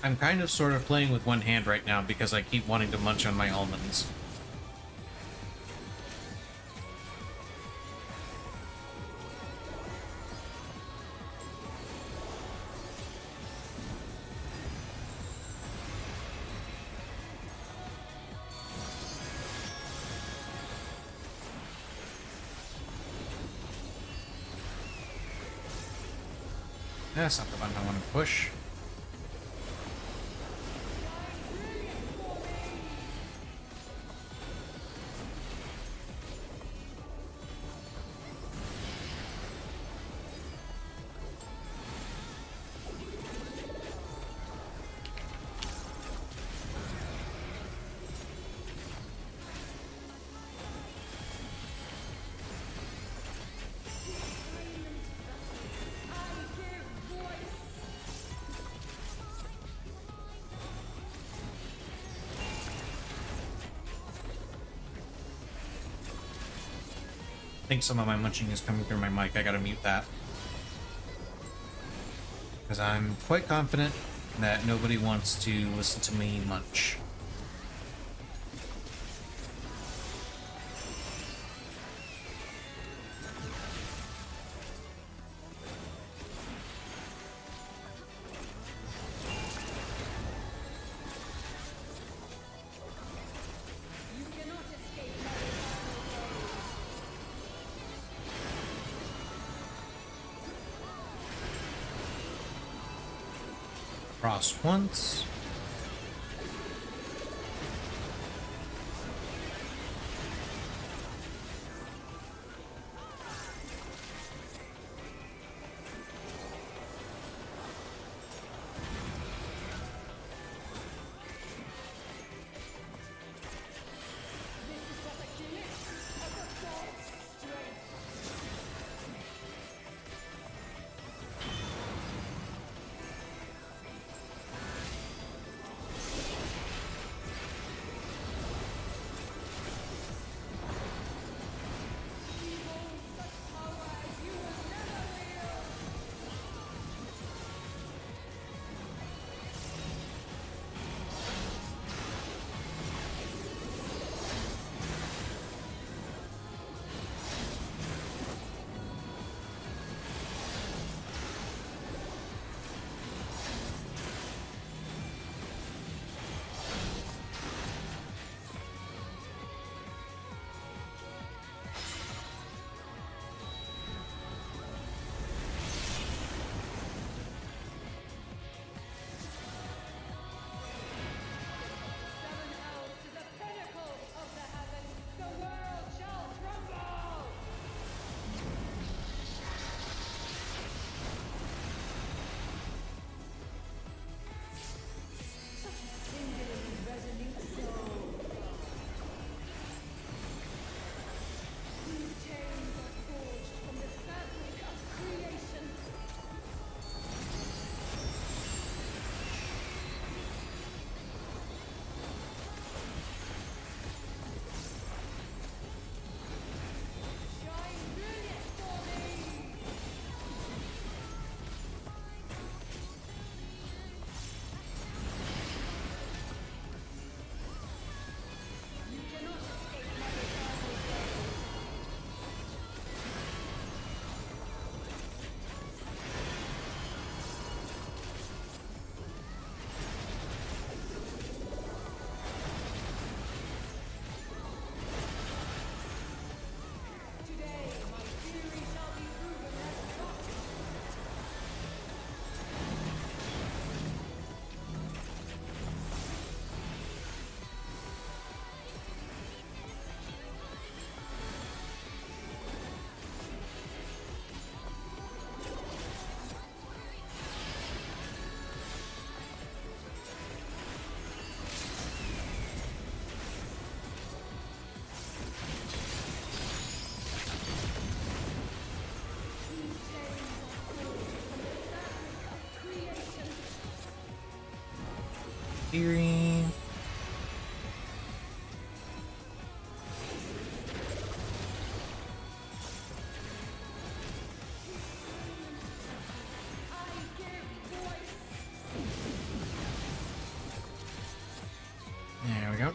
I'm kind of sort of playing with one hand right now because I keep wanting to munch on my almonds. That's not the button I want to push. I think some of my munching is coming through my mic. I gotta mute that. Because I'm quite confident that nobody wants to listen to me munch. Cross once. Theory. There we go.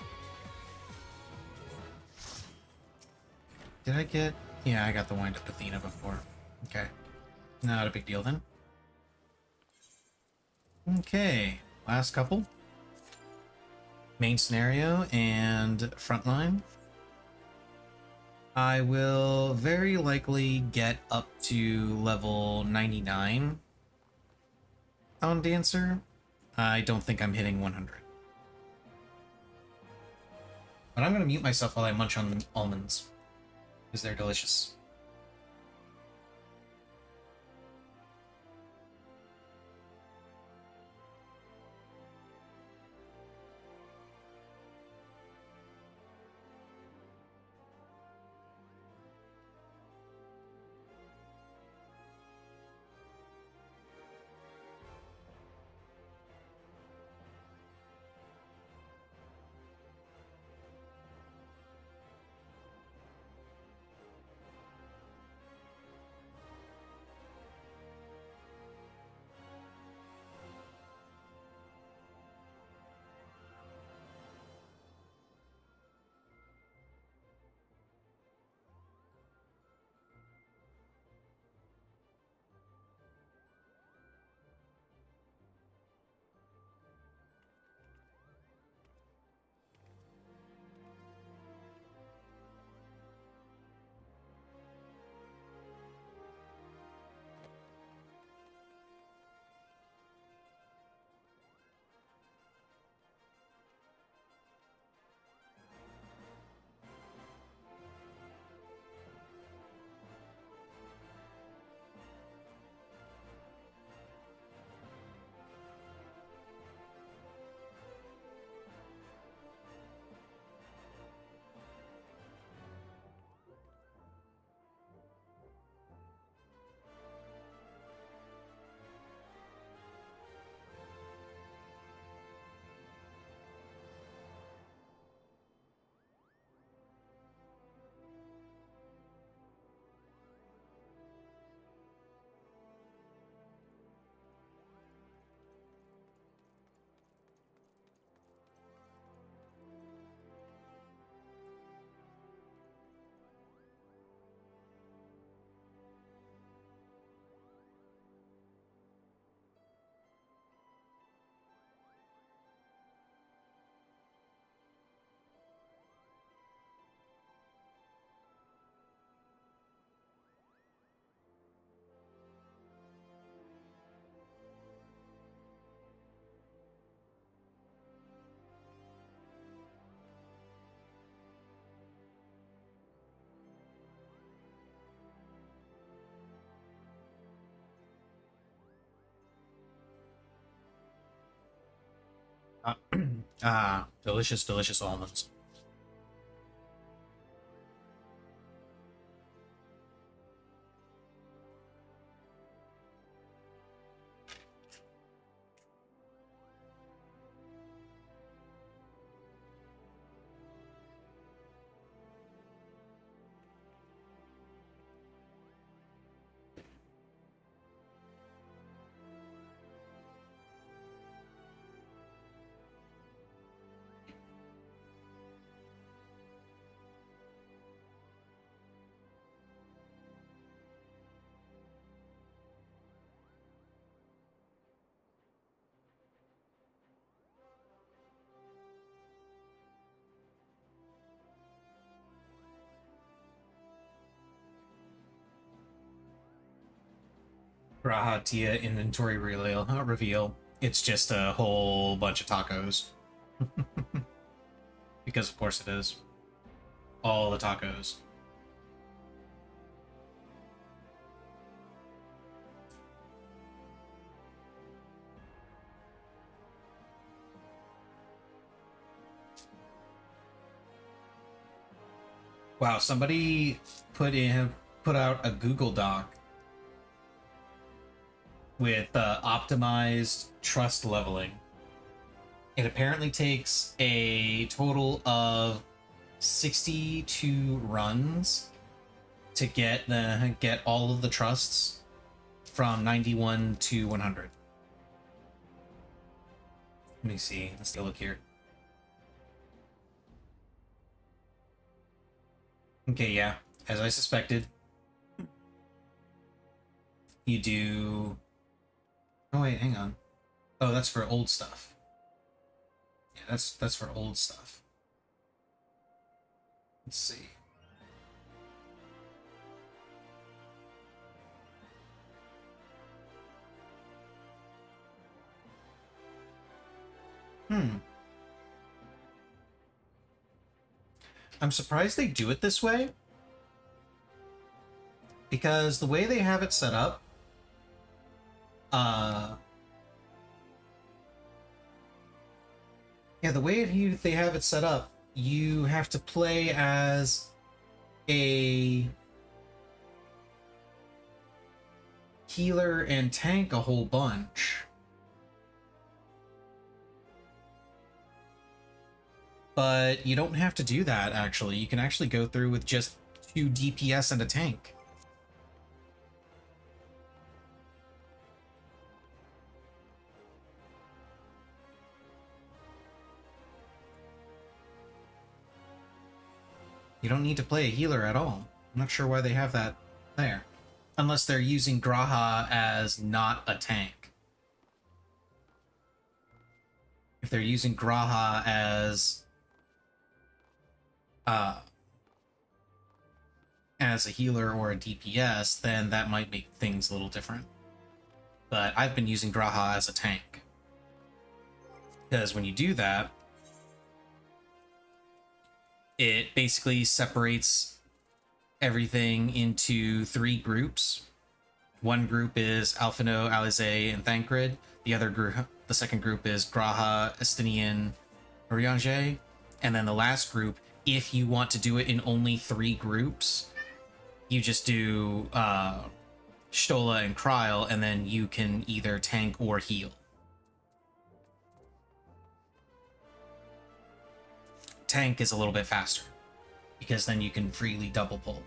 Did I get... Yeah, I got the wind up Athena before. Okay. Not a big deal then. Okay. Last couple. Main scenario and frontline. I will very likely get up to level 99 on Dancer. I don't think I'm hitting 100. But I'm going to mute myself while I munch on almonds, because they're delicious. Ah, delicious, delicious almonds. Graha Tia inventory reveal. It's just a whole bunch of tacos. Because of course it is. All the tacos. Wow, somebody put out a Google Doc with optimized trust leveling. It apparently takes a total of 62 runs to get all of the trusts from 91 to 100. Let me see. Let's take a look here. Okay, yeah. As I suspected. You do... Oh wait, hang on. Oh, that's for old stuff. Yeah, that's for old stuff. Let's see. I'm surprised they do it this way. Because the way they have it set up, yeah, the way they have it set up, you have to play as a healer and tank a whole bunch. But you don't have to do that, actually. You can actually go through with just 2 DPS and a tank. You don't need to play a healer at all. I'm not sure why they have that there. Unless they're using Graha as not a tank. If they're using Graha as a healer or a DPS, then that might make things a little different. But I've been using Graha as a tank. Because when you do that, it basically separates everything into 3 groups. One group is Alphino, Alize, and Thancred. The second group is Graha, Estinian, Urianger. And then the last group, if you want to do it in only 3 groups, you just do Stola and Kryl, and then you can either tank or heal. Tank is a little bit faster, because then you can freely double pull.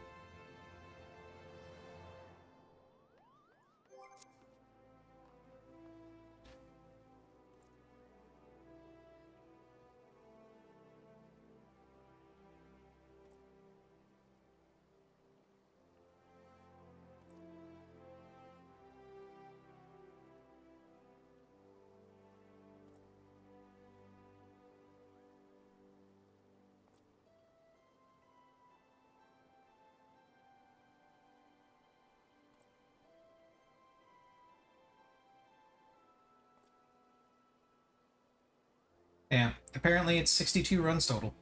Yeah, apparently it's 62 runs total.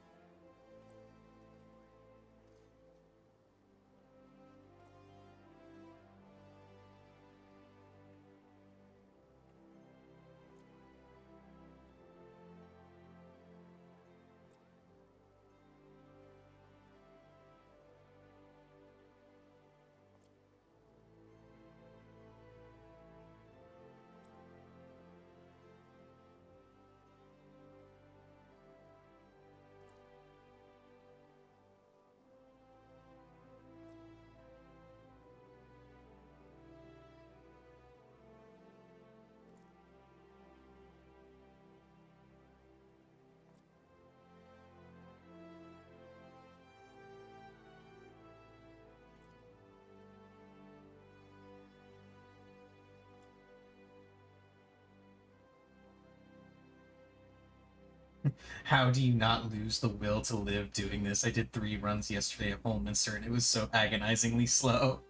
How do you not lose the will to live doing this? I did 3 runs yesterday at Holminster and it was so agonizingly slow.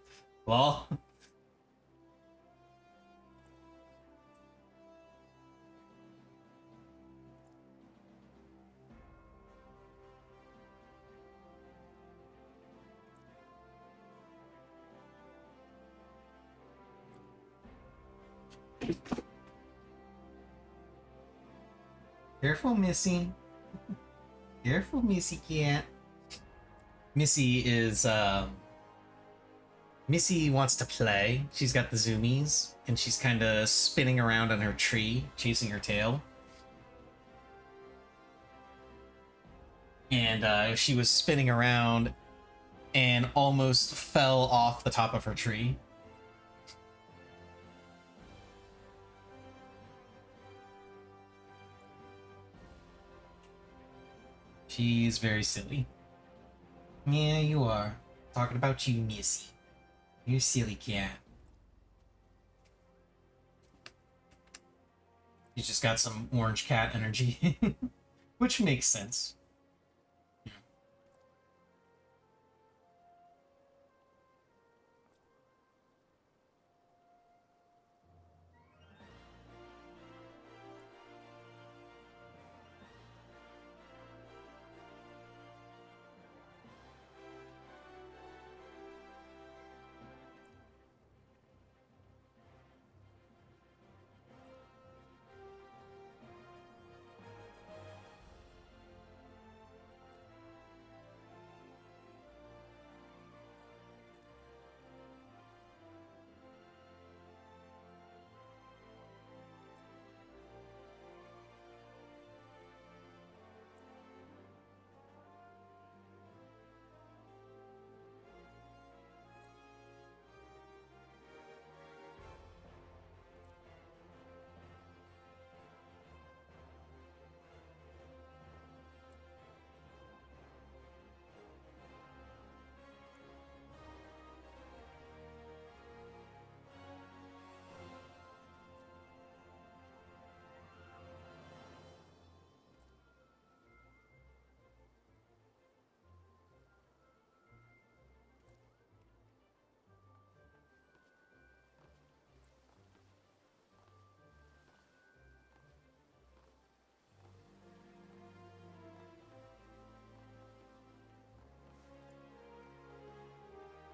Lol. Careful, Missy. Careful, Missy cat. Missy is, Missy wants to play. She's got the zoomies, and she's kind of spinning around on her tree, chasing her tail. And she was spinning around and almost fell off the top of her tree. She's very silly. Yeah, you are. Talking about you, Missy. You silly cat. You just got some orange cat energy. Which makes sense.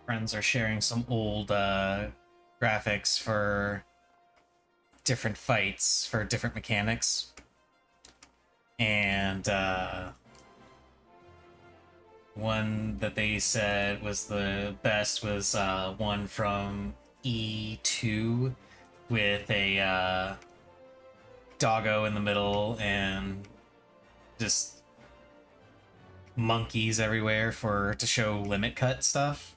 Friends are sharing some old graphics for different fights for different mechanics, and one that they said was the best was one from E2 with a doggo in the middle and just monkeys everywhere to show limit cut stuff.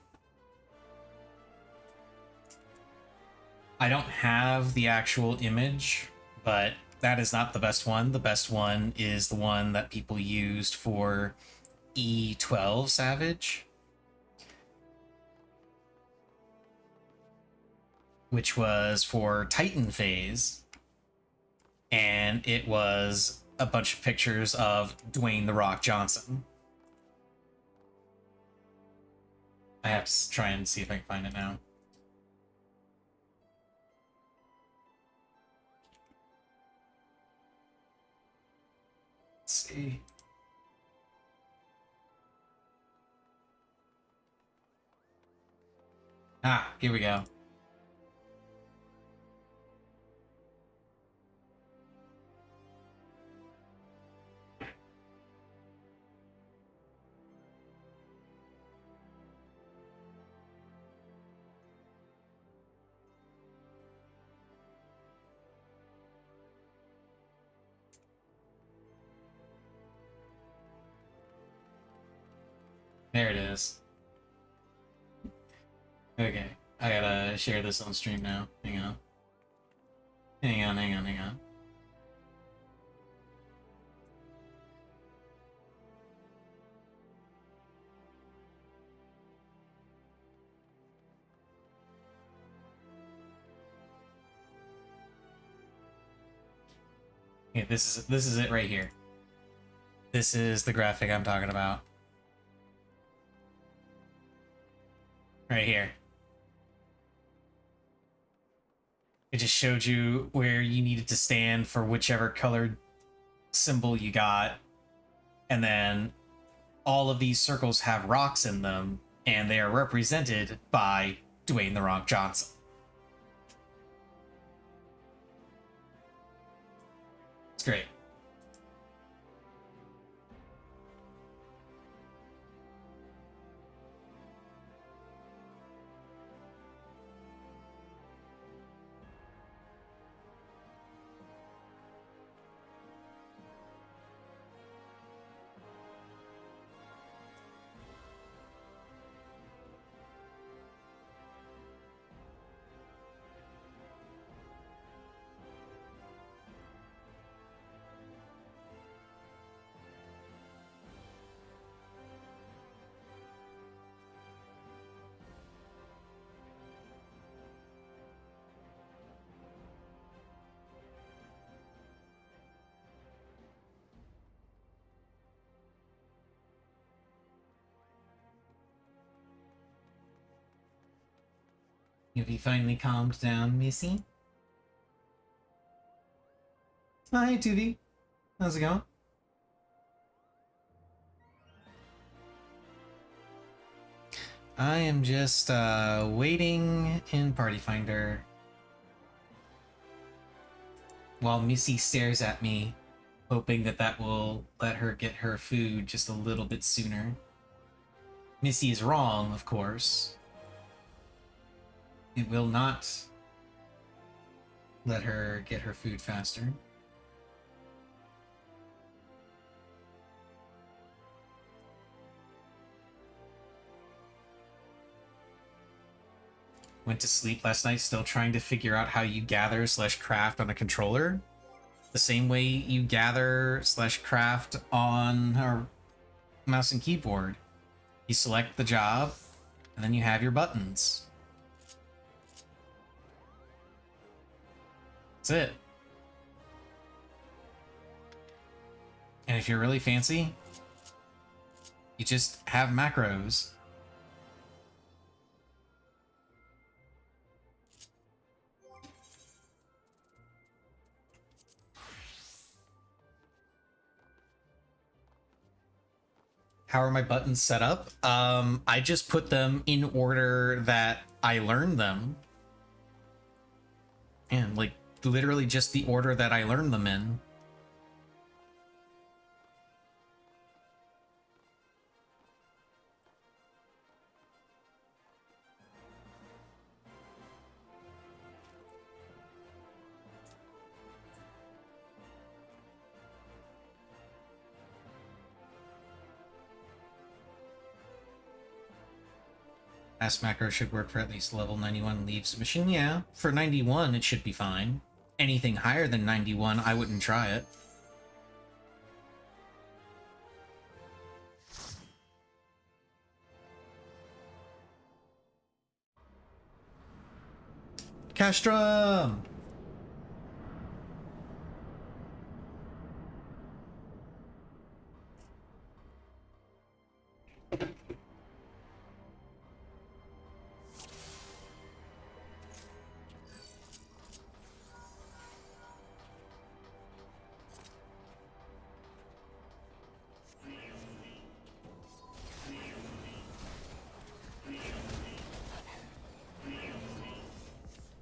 I don't have the actual image, but that is not the best one. The best one is the one that people used for E12 Savage, which was for Titan Phase, and it was a bunch of pictures of Dwayne "The Rock" Johnson. I have to try and see if I can find it now. Let's see. Ah, here we go. There it is. Okay, I gotta share this on stream now. Hang on. Hang on, hang on, hang on. Okay, this is it right here. This is the graphic I'm talking about. Right here. It just showed you where you needed to stand for whichever colored symbol you got. And then all of these circles have rocks in them, and they are represented by Dwayne "The Rock" Johnson. It's great. Have you finally calmed down, Missy? Hi, 2V. How's it going? I am just waiting in Party Finder while Missy stares at me, hoping that that will let her get her food just a little bit sooner. Missy is wrong, of course. It will not let her get her food faster. Went to sleep last night still trying to figure out how you gather / craft on a controller. The same way you gather / craft on a mouse and keyboard. You select the job, and then you have your buttons. That's it. And if you're really fancy, you just have macros. How are my buttons set up? I just put them in order that I learned them. And like literally just the order that I learned them in. Fast macro should work for at least level 91 leave submission. Yeah, for 91 it should be fine. Anything higher than 91, I wouldn't try it. Castrum!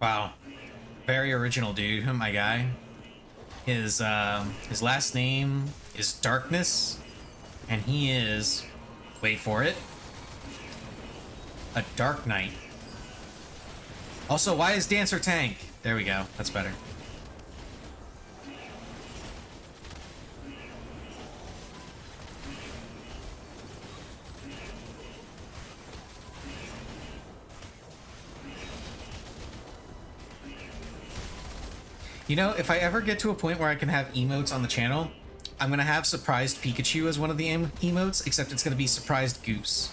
Wow. Very original, dude. My guy. His last name is Darkness, and he is, wait for it, a Dark Knight. Also, why is Dancer tank? There we go. That's better. You know, if I ever get to a point where I can have emotes on the channel, I'm going to have Surprised Pikachu as one of the emotes, except it's going to be Surprised Goose.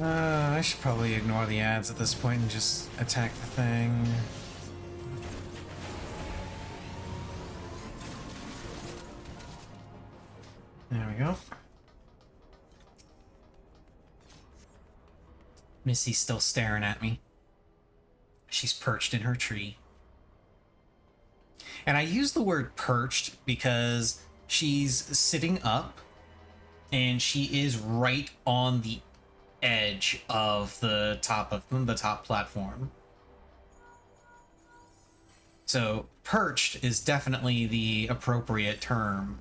I should probably ignore the ads at this point and just attack the thing. There we go. Missy's still staring at me. She's perched in her tree. And I use the word perched because she's sitting up and she is right on the edge of the top platform. So perched is definitely the appropriate term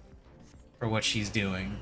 for what she's doing.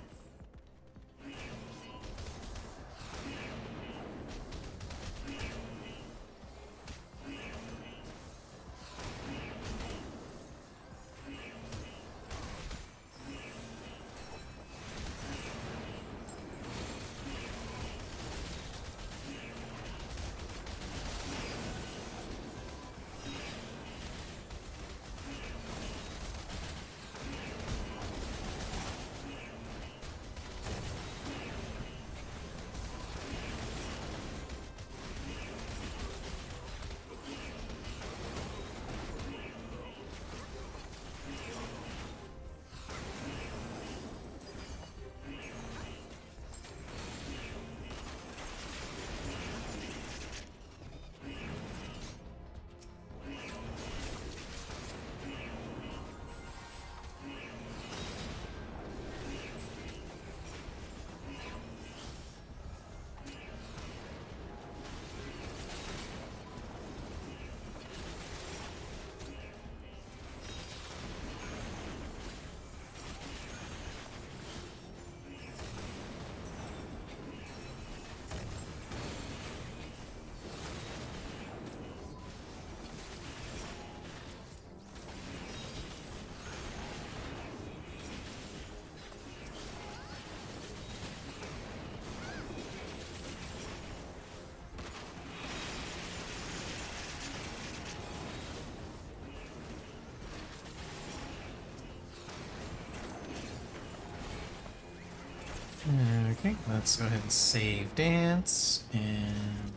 Okay, let's go ahead and save dance and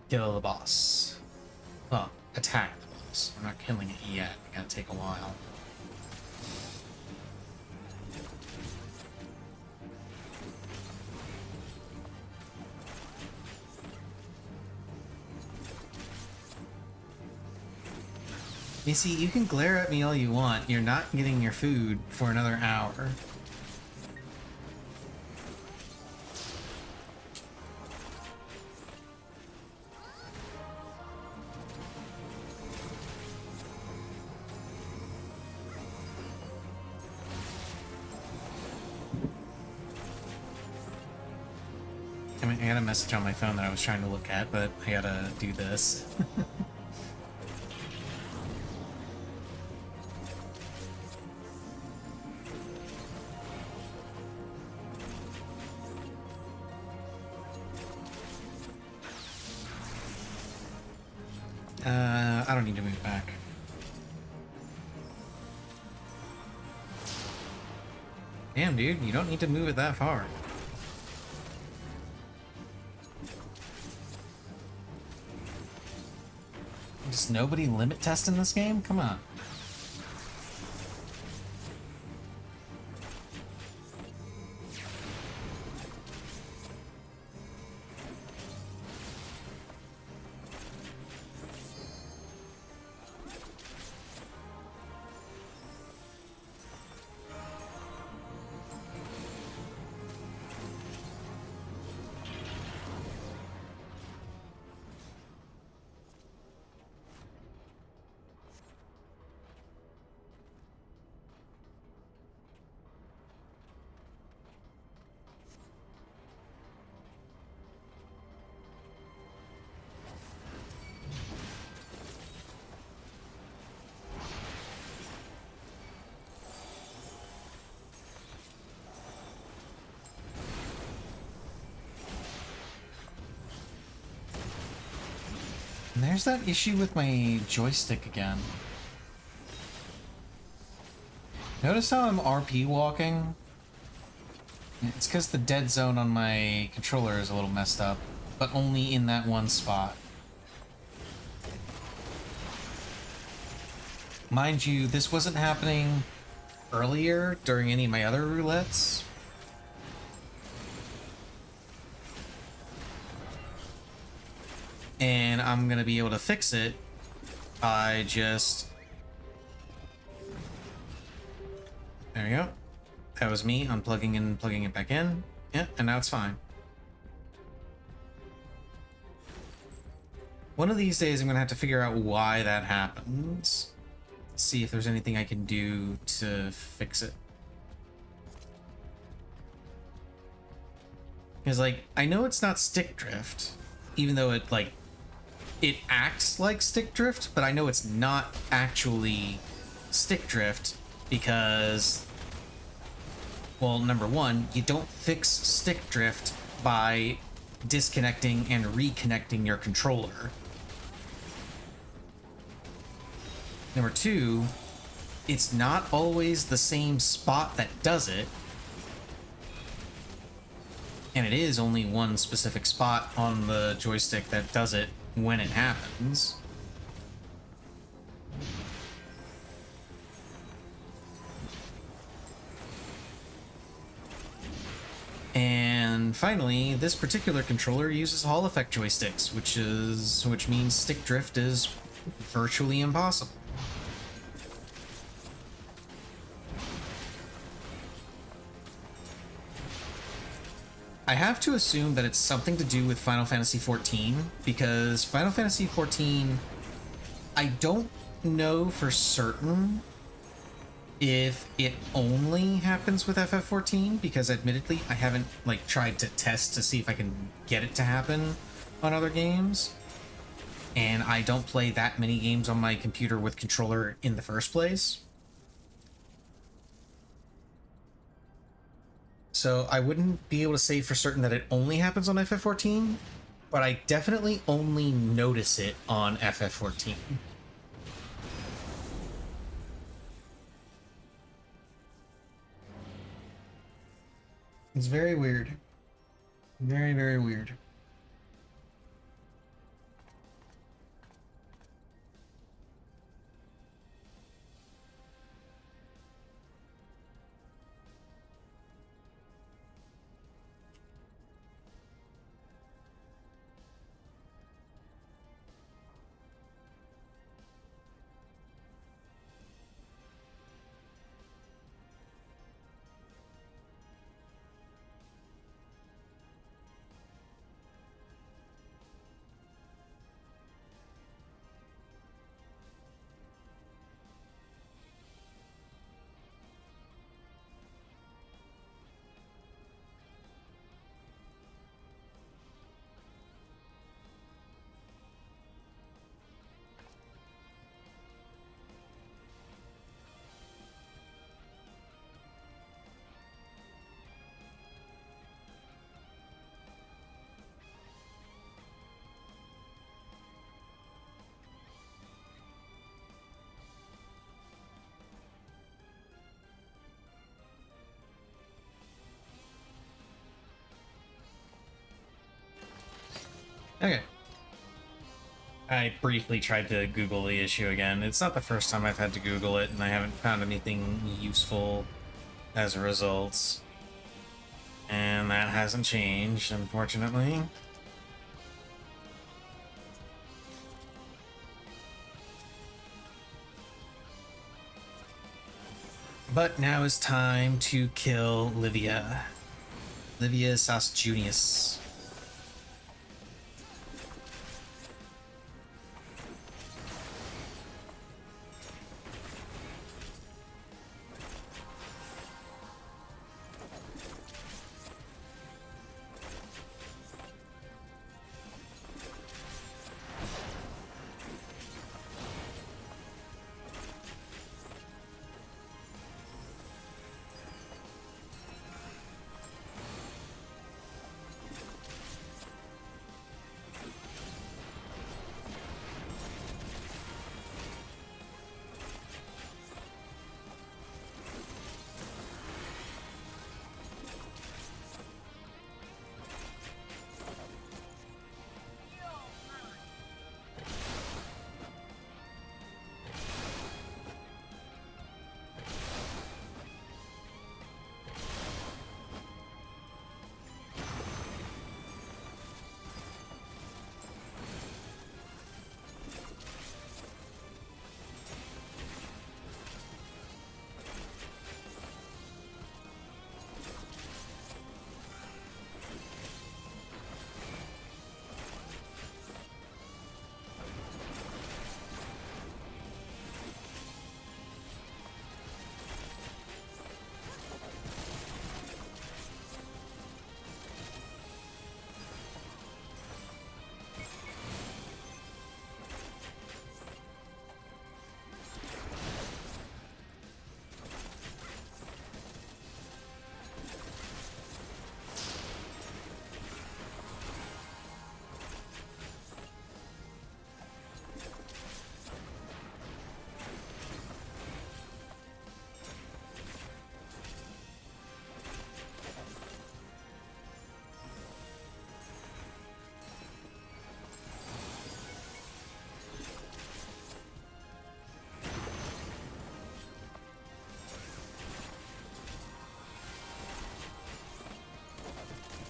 kill the boss. Well, attack the boss. I'm not killing it yet. It's gonna take a while. Missy, you can glare at me all you want. You're not getting your food for another hour. I got a message on my phone that I was trying to look at, but I gotta do this. I don't need to move back. Damn, dude, you don't need to move it that far. Just nobody limit testing this game? Come on. And there's that issue with my joystick again. Notice how I'm RP walking It's because the dead zone on my controller is a little messed up, but only in that one spot. Mind you, this wasn't happening earlier during any of my other roulettes. And I'm gonna be able to fix it by just... There we go. That was me unplugging and plugging it back in. Yeah, and now it's fine. One of these days I'm gonna have to figure out why that happens. See if there's anything I can do to fix it. Because, like, I know it's not stick drift, even though it, like, it acts like stick drift, but I know it's not actually stick drift because, well, number one, you don't fix stick drift by disconnecting and reconnecting your controller. Number two, it's not always the same spot that does it. And it is only one specific spot on the joystick that does it when it happens. And finally, this particular controller uses Hall effect joysticks, which means stick drift is virtually impossible. I have to assume that it's something to do with Final Fantasy XIV, because Final Fantasy XIV, I don't know for certain if it only happens with FF14, because admittedly I haven't like tried to test to see if I can get it to happen on other games, and I don't play that many games on my computer with controller in the first place. So I wouldn't be able to say for certain that it only happens on FF14, but I definitely only notice it on FF14. It's very weird. Very, very weird. Okay. I briefly tried to Google the issue again. It's not the first time I've had to Google it, and I haven't found anything useful as a result. And that hasn't changed, unfortunately. But now is time to kill Livia. Livia Sasjunius.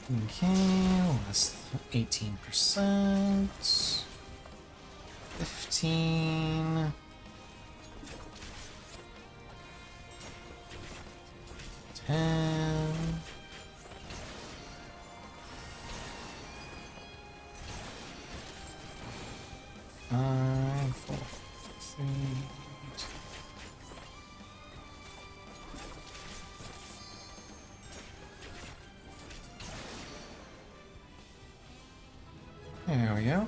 Okay, less 18%. 15. 10. 5, 4, 3, 2. There we go.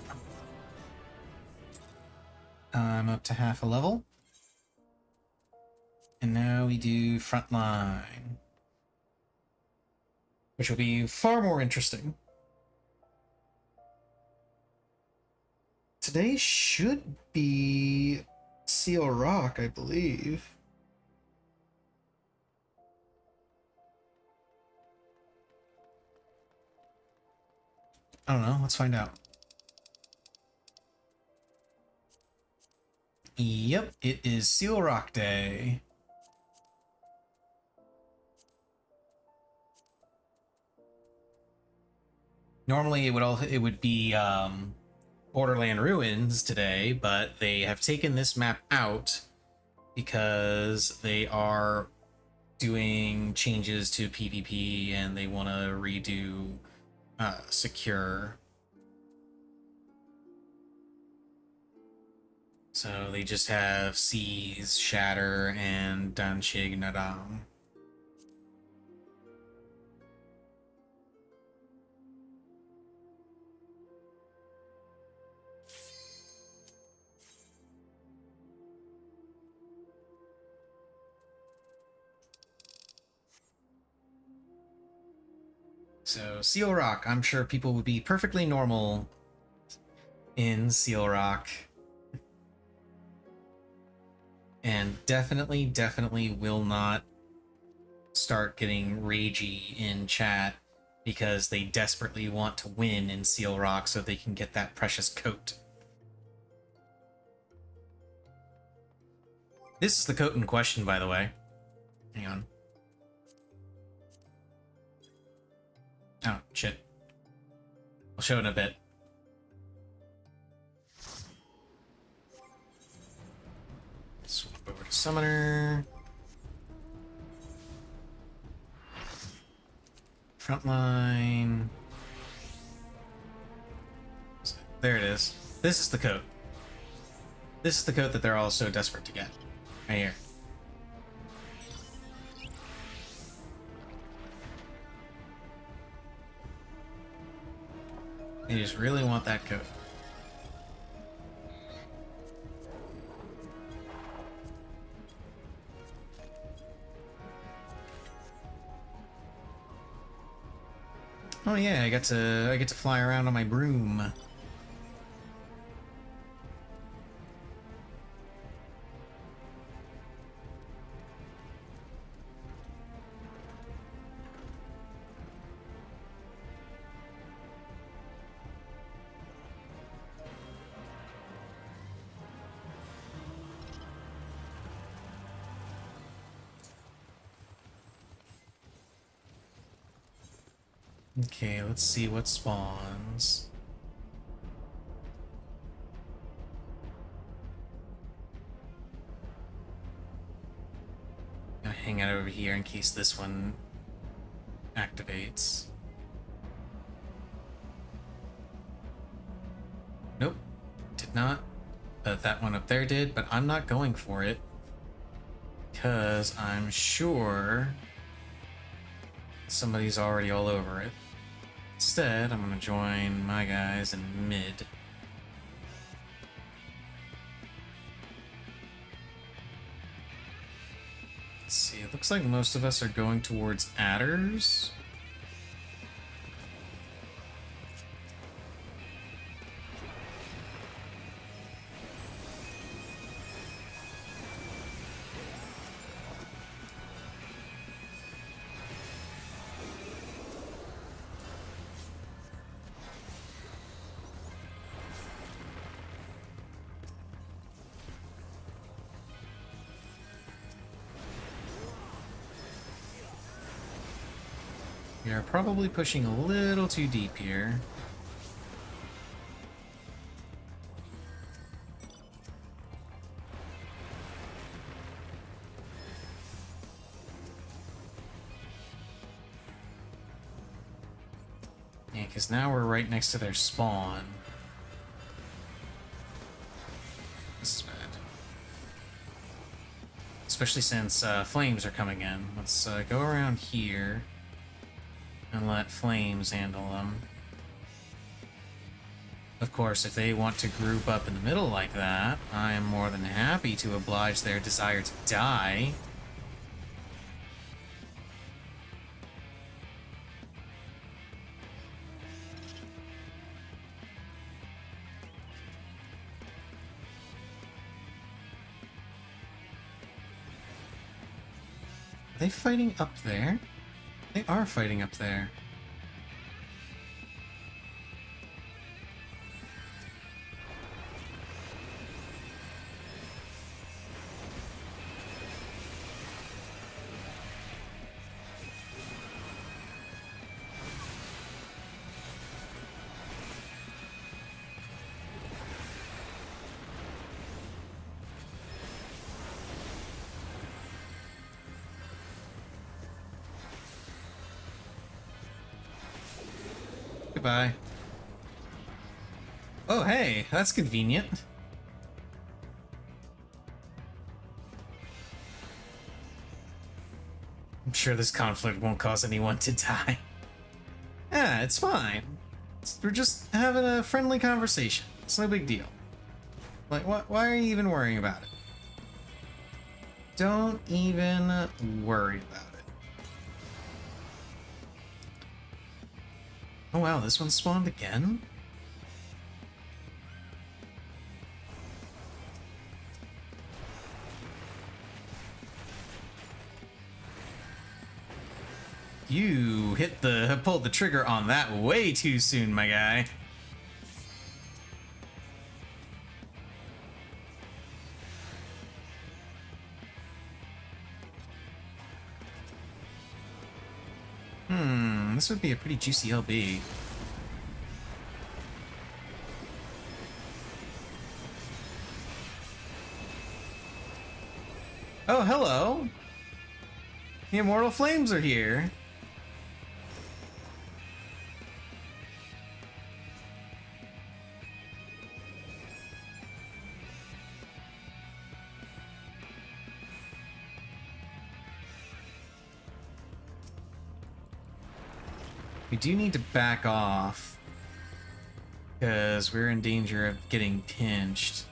I'm up to half a level. And now we do frontline, which will be far more interesting. Today should be Seal Rock, I believe. I don't know, let's find out. Yep, it is Seal Rock Day. Normally it would be Borderland Ruins today, but they have taken this map out because they are doing changes to PvP and they want to redo Secure. So they just have Seize, Shatter, and Danchig Nadam. So Seal Rock, I'm sure people would be perfectly normal in Seal Rock. And definitely will not start getting ragey in chat because they desperately want to win in Seal Rock so they can get that precious coat. This is the coat in question, by the way. Hang on. Oh, shit. I'll show it in a bit. Swap over to Summoner. Frontline. There it is. This is the coat. This is the coat that they're all so desperate to get. Right here. They just really want that coat. Oh yeah, I get to fly around on my broom. Okay, let's see what spawns. Gonna hang out over here in case this one activates. Nope, did not. That one up there did, but I'm not going for it because I'm sure somebody's already all over it. Instead, I'm gonna join my guys in mid. Let's see, it looks like most of us are going towards adders. We are probably pushing a little too deep here. Yeah, because now we're right next to their spawn. This is bad. Especially since flames are coming in. Let's go around here and let flames handle them. Of course, if they want to group up in the middle like that, I am more than happy to oblige their desire to die. Are they fighting up there? They are fighting up there. Goodbye. Oh, hey, that's convenient. I'm sure this conflict won't cause anyone to die. Yeah, it's fine. We're just having a friendly conversation. It's no big deal. Like, why are you even worrying about it? Don't even worry about it. Oh wow, this one spawned again? You pulled the trigger on that way too soon, my guy. This would be a pretty juicy LB. Oh, hello! The Immortal Flames are here! We do need to back off, because we're in danger of getting pinched.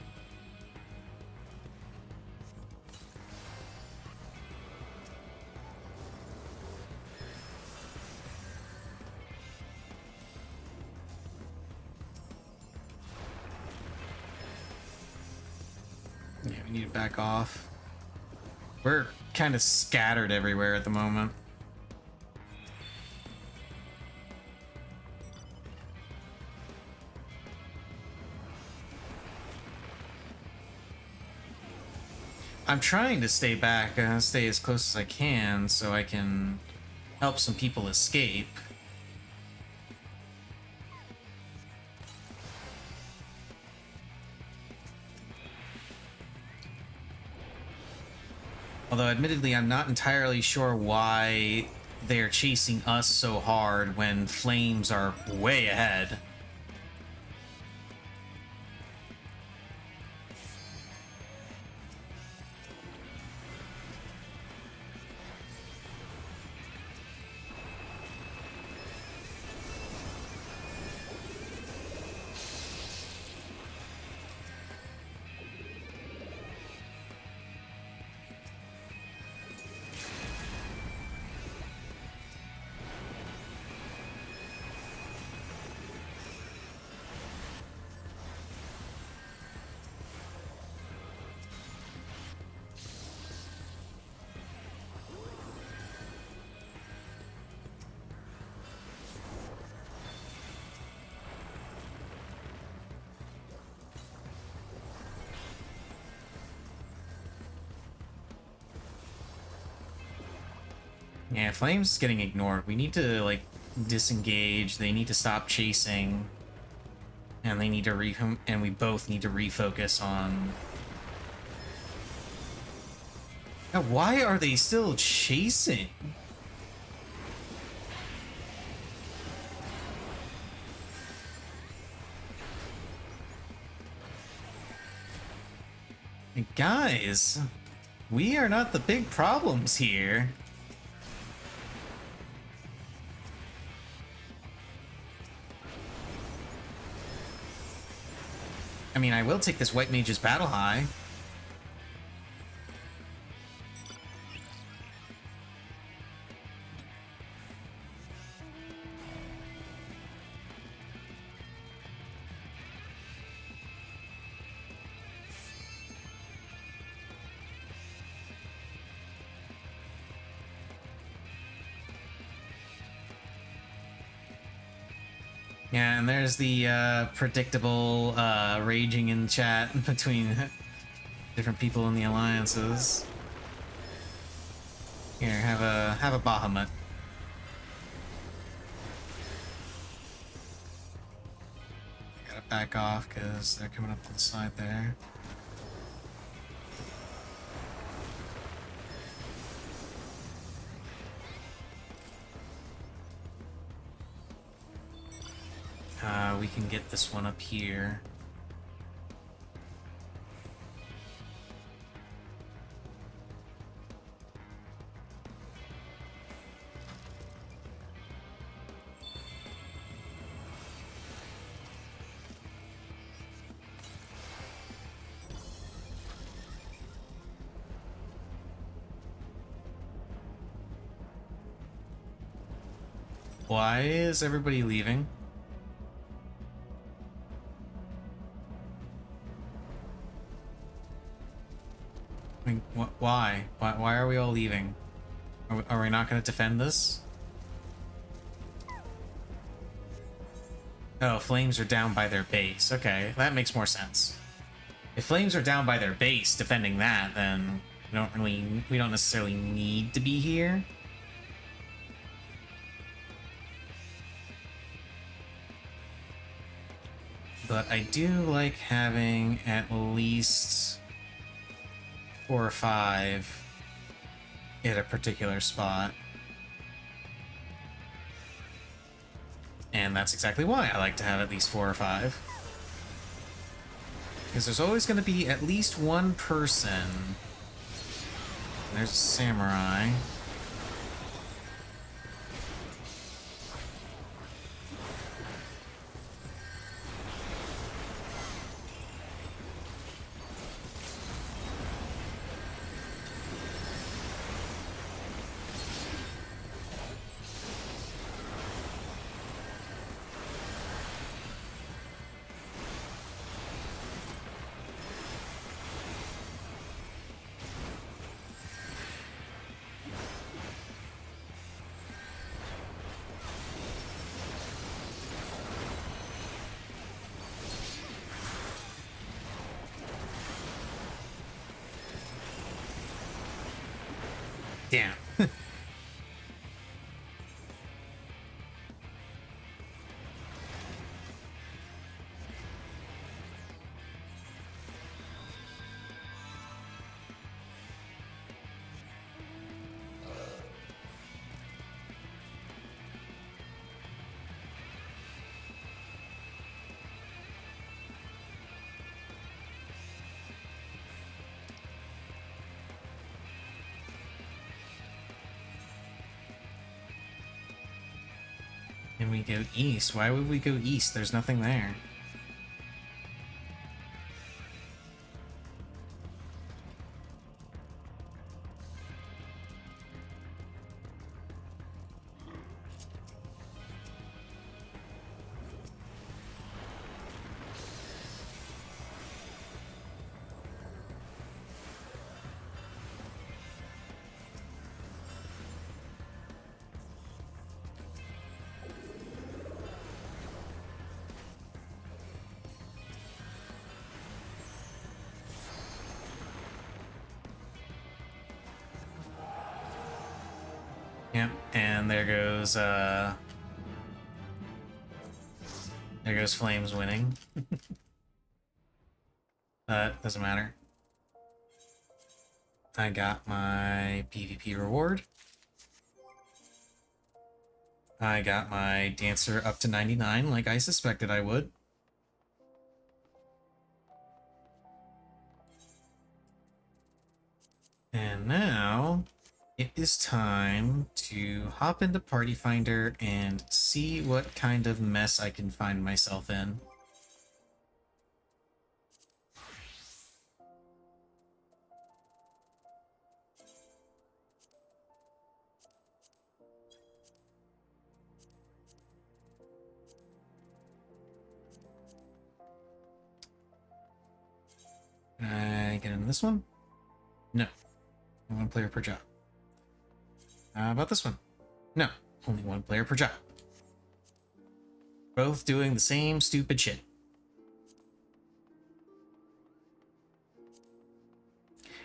Yeah, we need to back off. We're kind of scattered everywhere at the moment. I'm trying to stay back, stay as close as I can, so I can help some people escape. Although, admittedly, I'm not entirely sure why they're chasing us so hard when flames are way ahead. Yeah, Flame's getting ignored. We need to, like, disengage. They need to stop chasing. And they need to and we both need to refocus on... Now, why are they still chasing? Hey, guys, we are not the big problems here. I mean, I will take this White Mage's Battle High. Yeah, and there's the predictable raging in chat between different people in the alliances. Here, have a Bahamut. Gotta back off because they're coming up on the side there. We can get this one up here. Why is everybody leaving? I mean, why? Why are we all leaving? Are we not going to defend this? Oh, Flames are down by their base. Okay, that makes more sense. If Flames are down by their base defending that, then we don't necessarily need to be here. But I do like having at least 4 or 5 at a particular spot. And that's exactly why I like to have at least 4 or 5. Because there's always going to be at least one person. There's a samurai. Damn. And we go east. Why would we go east? There's nothing there. Yep, and there goes Flames winning. Doesn't matter. I got my PvP reward. I got my Dancer up to 99, like I suspected I would. And now it is time to hop into Party Finder and see what kind of mess I can find myself in. Can I get into this one? No. One player per job. How about this one? No. Only one player per job. Both doing the same stupid shit.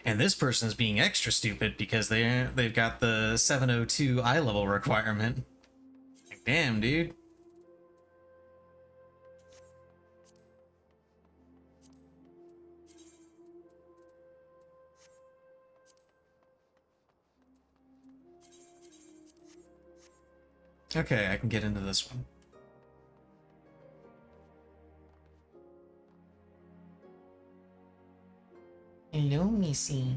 And this person is being extra stupid because they've got the 702 eye level requirement. Like, damn, dude. Okay, I can get into this one. Hello, Missy.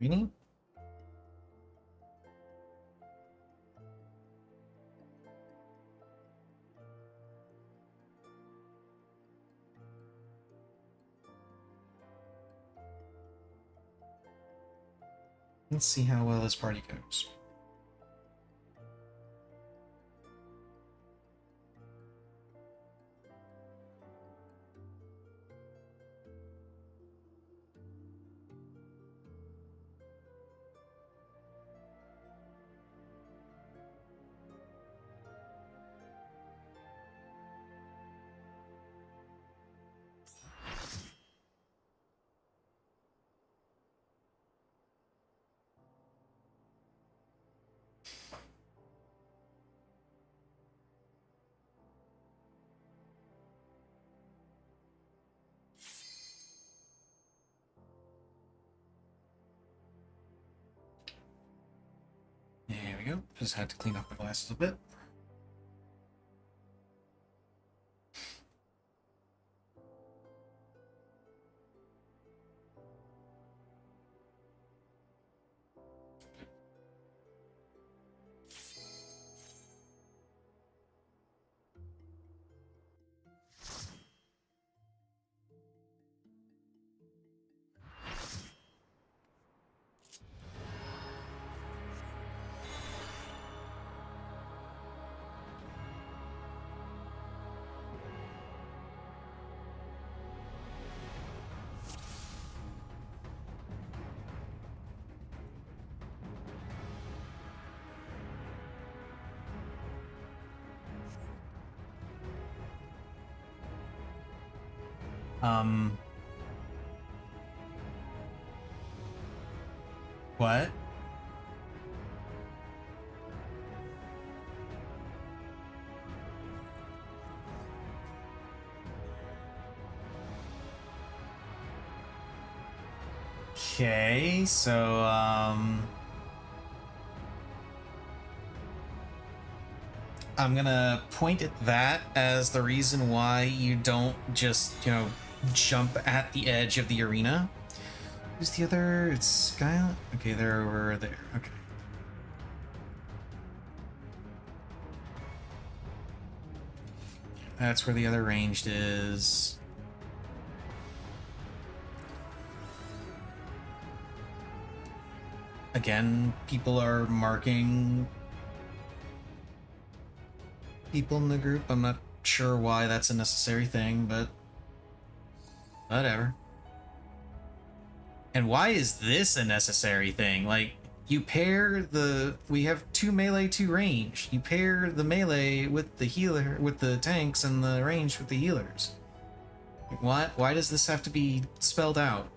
Really? Let's see how well this party goes. There we go. Just had to clean up my glasses a bit. What? Okay, so, I'm gonna point at that as the reason why you don't just, jump at the edge of the arena. Who's the other? It's Skyline? Okay, they're over there. Okay. That's where the other ranged is. Again, people are marking people in the group. I'm not sure why that's a necessary thing, but whatever. And why is this a necessary thing? Like, you pair we have 2 melee, 2 range. You pair the melee with the healer, with the tanks, and the range with the healers. Like, why does this have to be spelled out?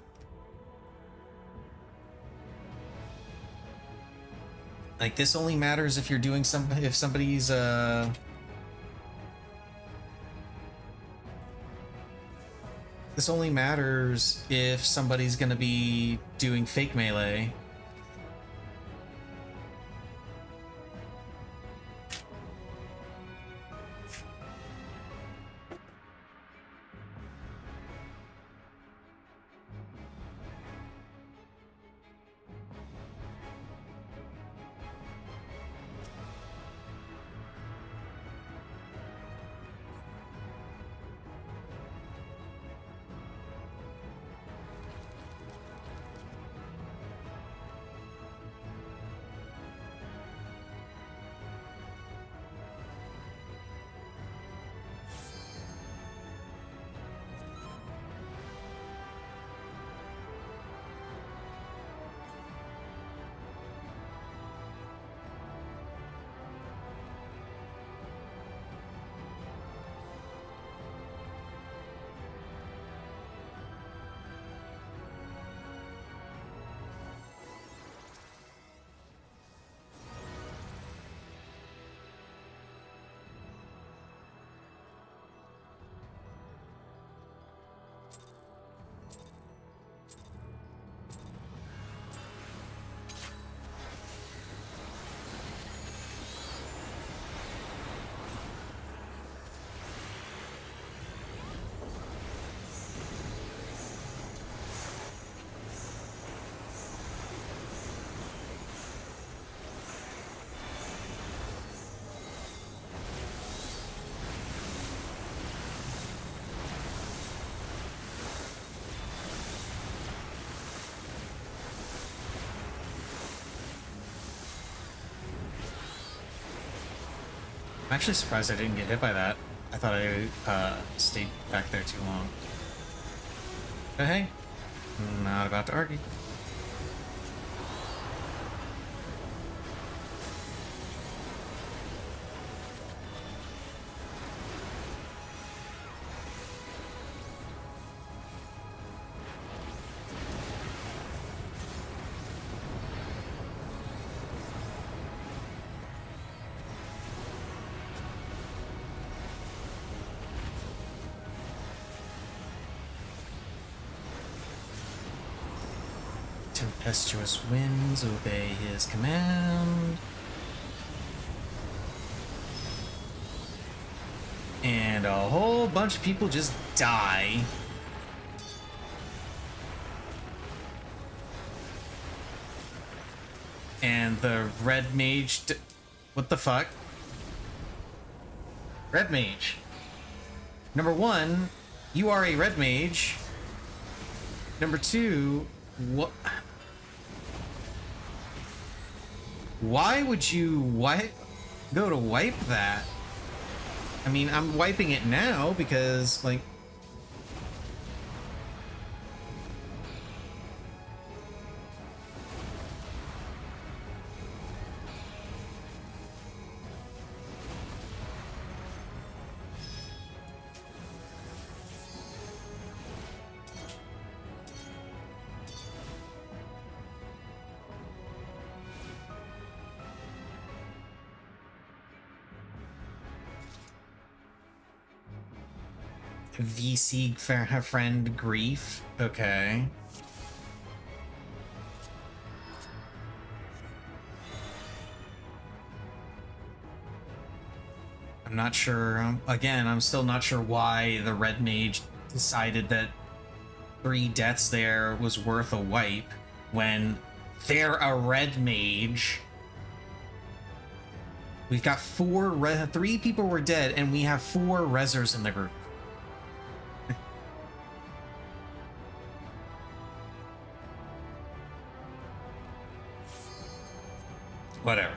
Like, this only matters if you're doing if somebody's this only matters if somebody's gonna be doing fake melee. I'm actually surprised I didn't get hit by that. I thought I stayed back there too long. But hey, not about to argue. Tempestuous winds obey his command. And a whole bunch of people just die. And the red mage... What the fuck? Red mage. Number one, you are a red mage. Number two, what... Why would you go to wipe that? I mean, I'm wiping it now because, like... VC friend grief. Okay. I'm not sure. Again, I'm still not sure why the red mage decided that 3 deaths there was worth a wipe when they're a red mage. We've got 3 people were dead, and we have 4 rezzers in the group. Whatever.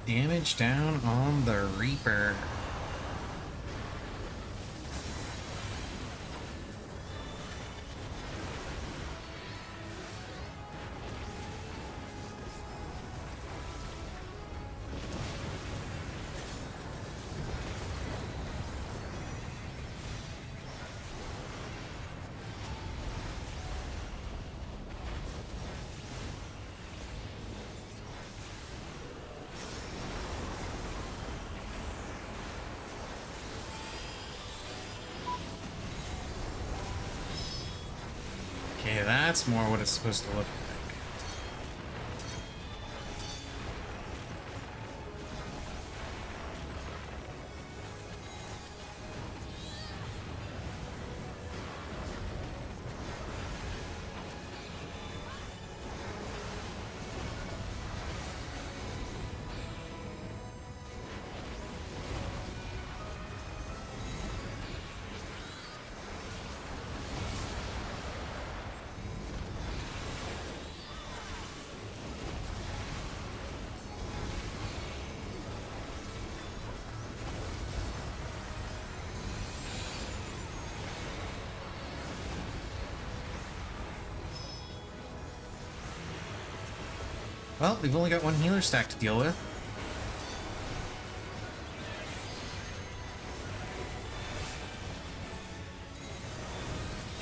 Damage down on the Reaper. Okay, that's more what it's supposed to look like. Well, we've only got 1 healer stack to deal with.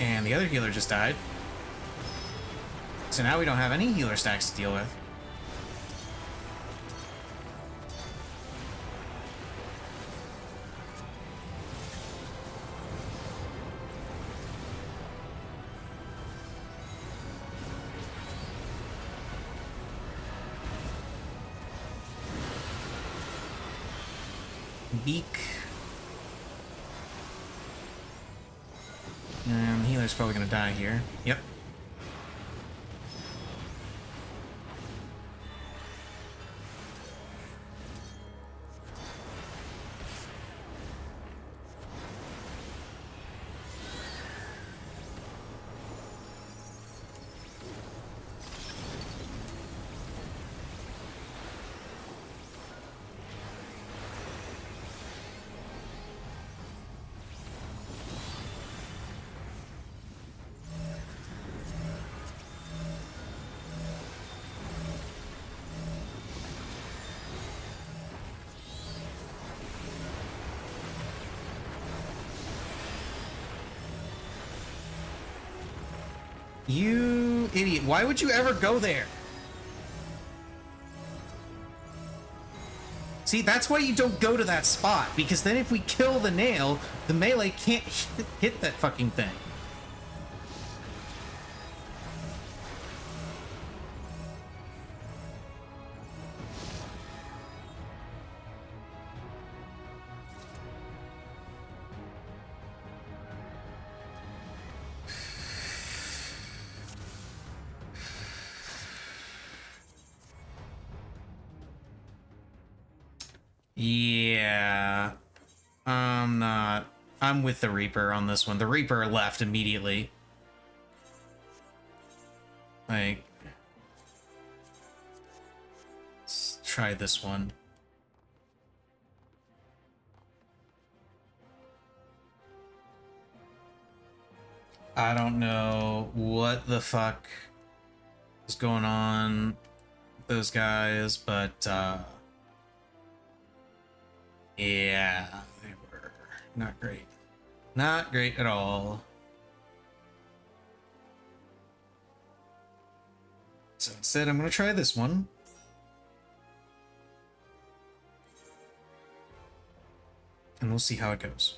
And the other healer just died. So now we don't have any healer stacks to deal with. Beak. And the healer's probably gonna die here. Yep. You idiot. Why would you ever go there? See, that's why you don't go to that spot, because then if we kill the nail, the melee can't hit that fucking thing. Yeah. I'm not. I'm with the Reaper on this one. The Reaper left immediately. Like, let's try this one. I don't know what the fuck is going on with those guys, but yeah, they were not great. Not great at all. So instead, I'm going to try this one. And we'll see how it goes.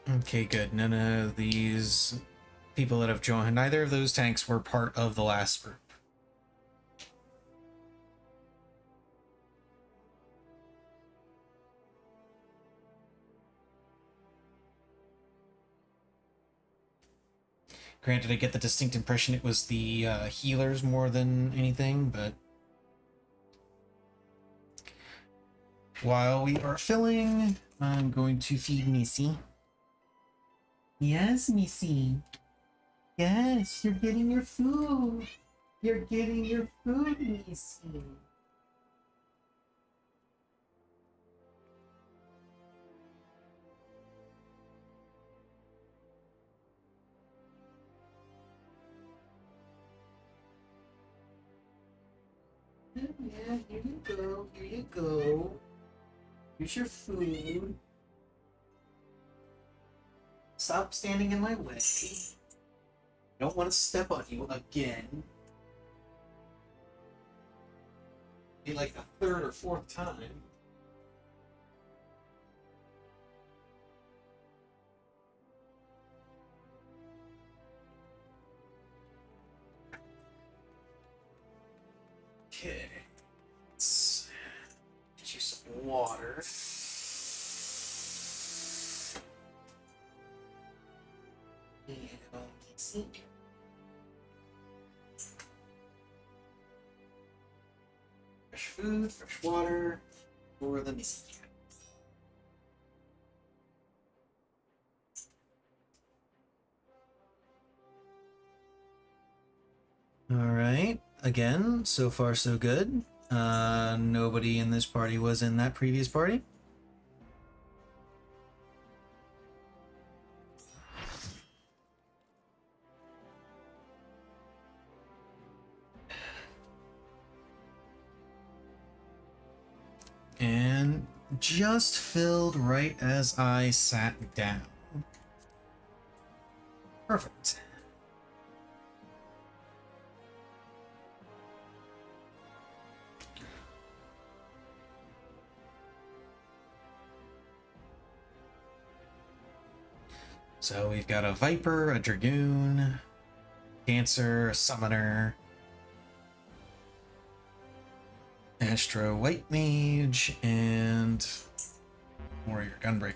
Okay, good. None of these people that have joined, neither of those tanks were part of the last group. Granted, I get the distinct impression it was the healers more than anything, but while we are filling, I'm going to feed Missy. Yes, Missy. Yes, you're getting your food. You're getting your food, Missy. Yeah, here you go. Here you go. Here's your food. Stop standing in my way. I don't want to step on you again. Be like the third or fourth time. Okay. Let's get you some water. Fresh food, fresh water for the Missy cat. Alright, again, so far so good. Nobody in this party was in that previous party. And just filled right as I sat down. Perfect. So we've got a Viper, a Dragoon, Dancer, a Summoner, Astro White Mage, and Warrior Gunbreaker.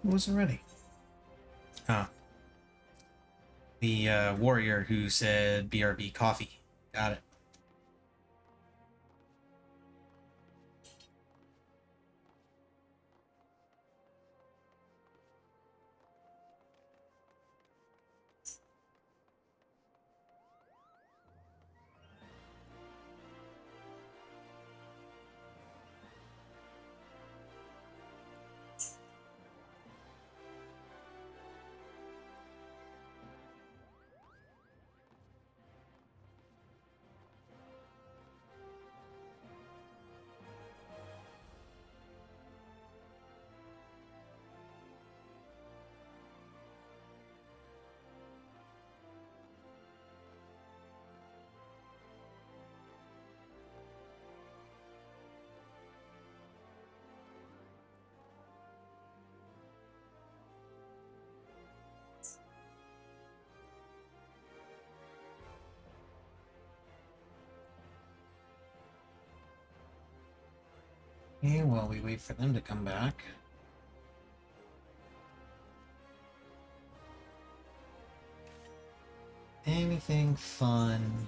Who wasn't ready? Ah. The warrior who said BRB coffee. Got it. Okay, while we wait for them to come back. Anything fun?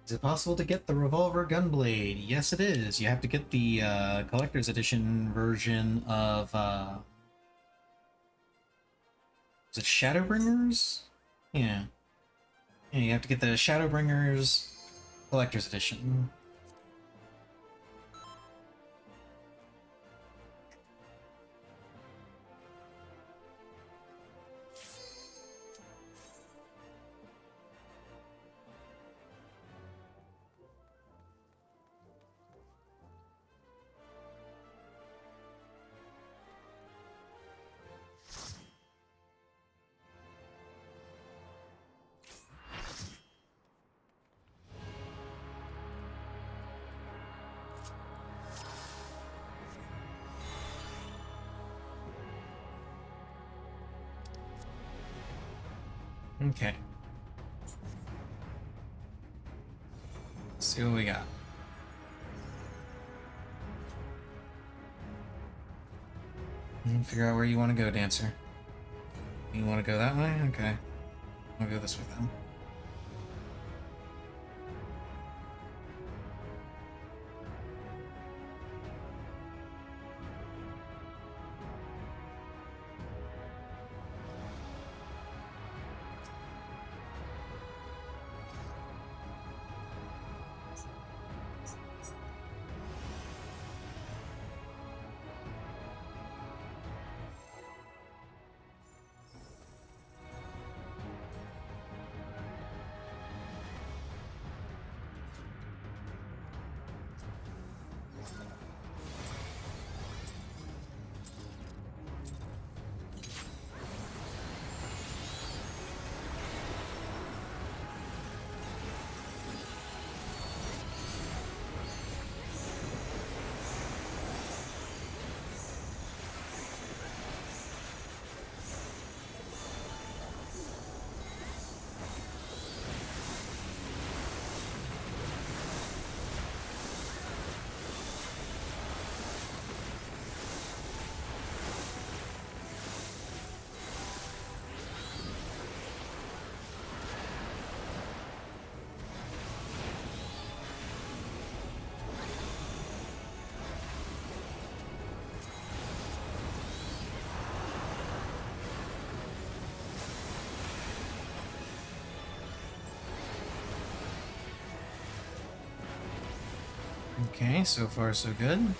Is it possible to get the Revolver Gunblade? Yes, it is. You have to get the collector's edition version of is it Shadowbringers? Yeah. Yeah, you have to get the Shadowbringers collector's edition. Okay. Let's see what we got. Figure out where you want to go, Dancer. You want to go that way? Okay. I'll go this way then. Okay, so far so good.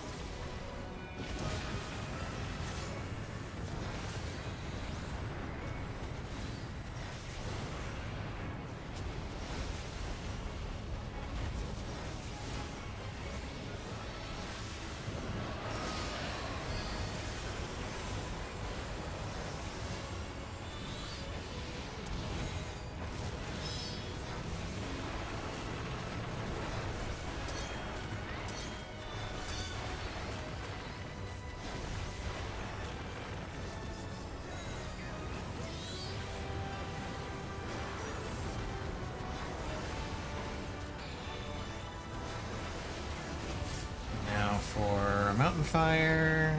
fire.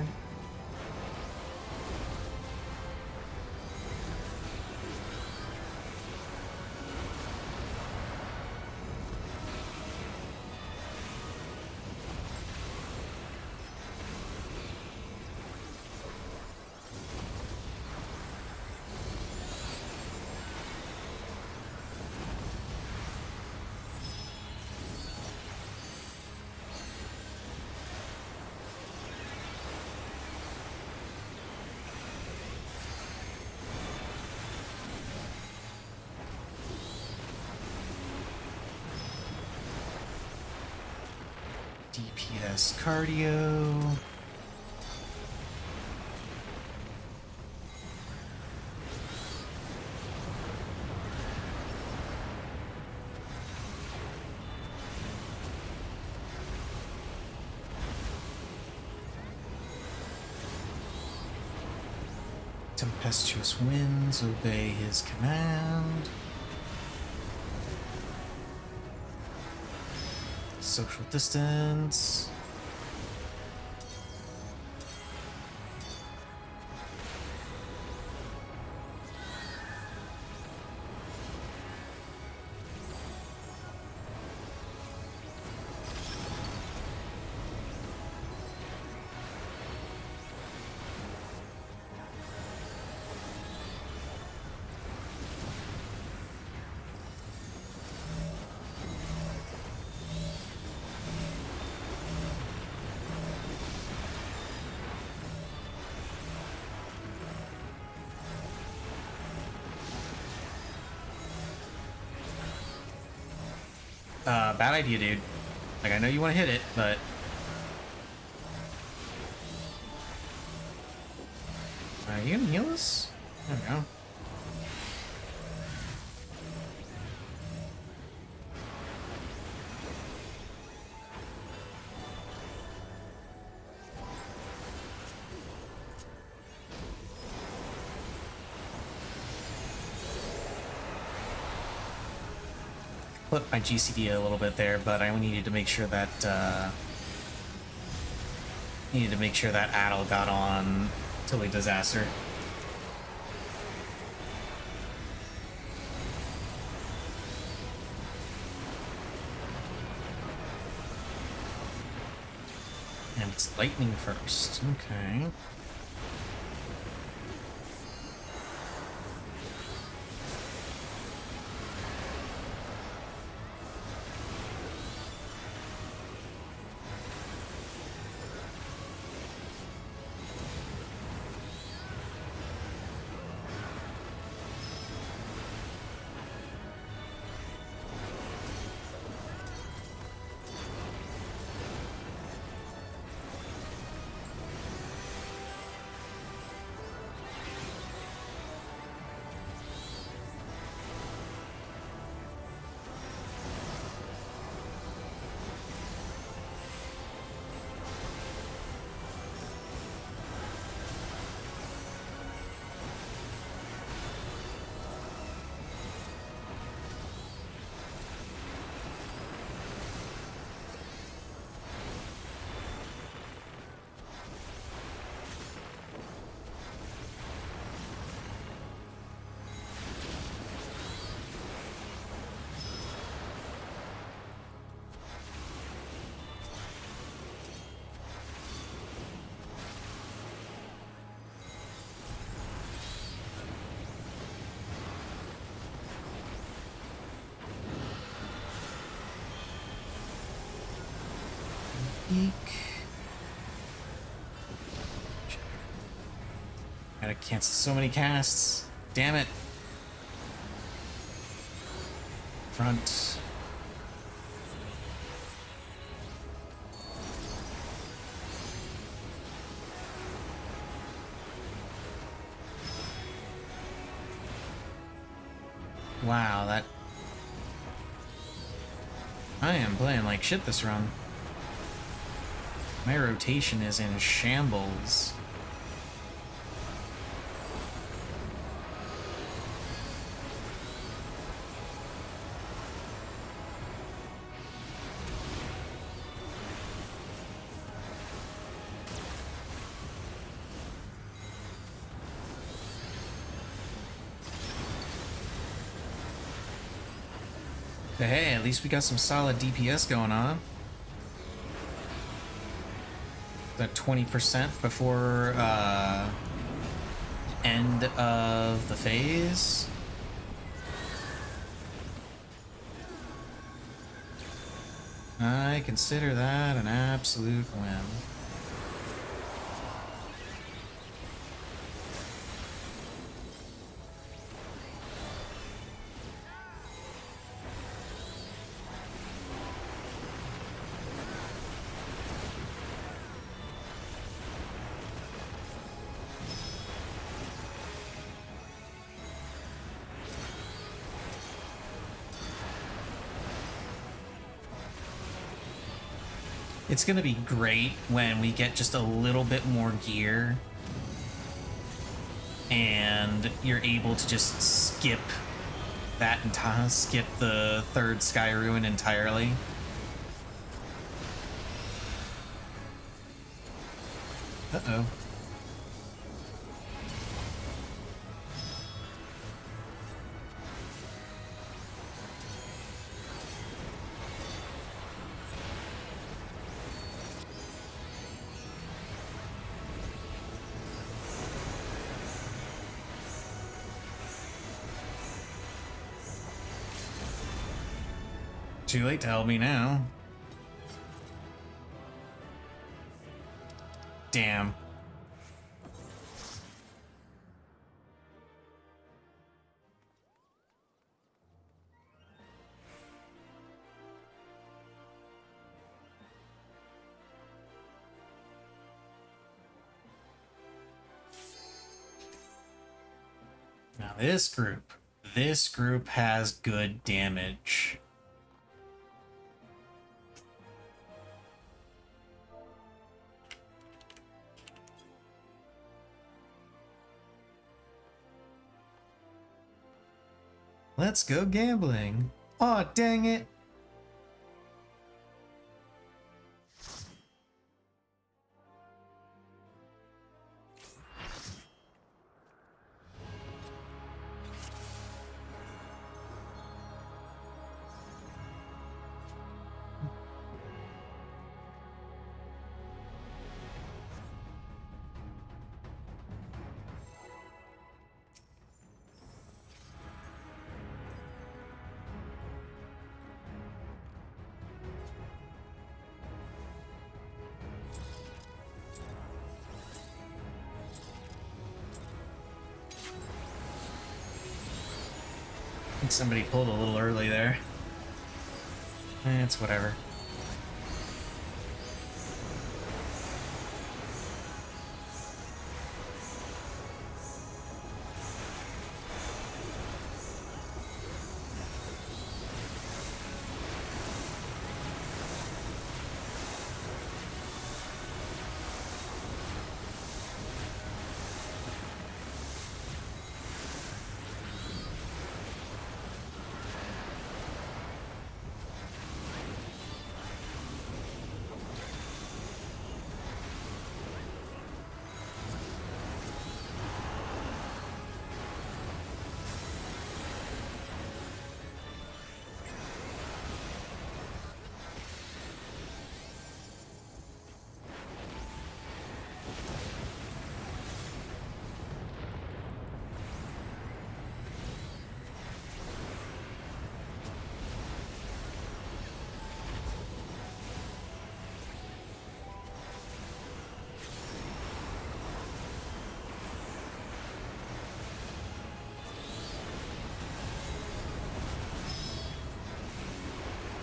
DPS cardio. Tempestuous winds obey his command. Social distance. Bad idea, dude. Like, I know you want to hit it, but... Are you gonna heal us? There we go. Put my GCD a little bit there, but I needed to make sure that Adel got on Totally Disaster. And it's lightning first. Okay. Gotta cancel so many casts. Damn it. Front. Wow, that... I am playing like shit this run. My rotation is in shambles. But hey, at least we got some solid DPS going on. That 20% before end of the phase. I consider that an absolute win. It's gonna be great when we get just a little bit more gear and you're able to just skip skip the third Sky Ruin entirely. Uh-oh. Too late to help me now. Damn. Now this group has good damage. Let's go gambling. Aw, dang it. I think somebody pulled a little early there. It's whatever.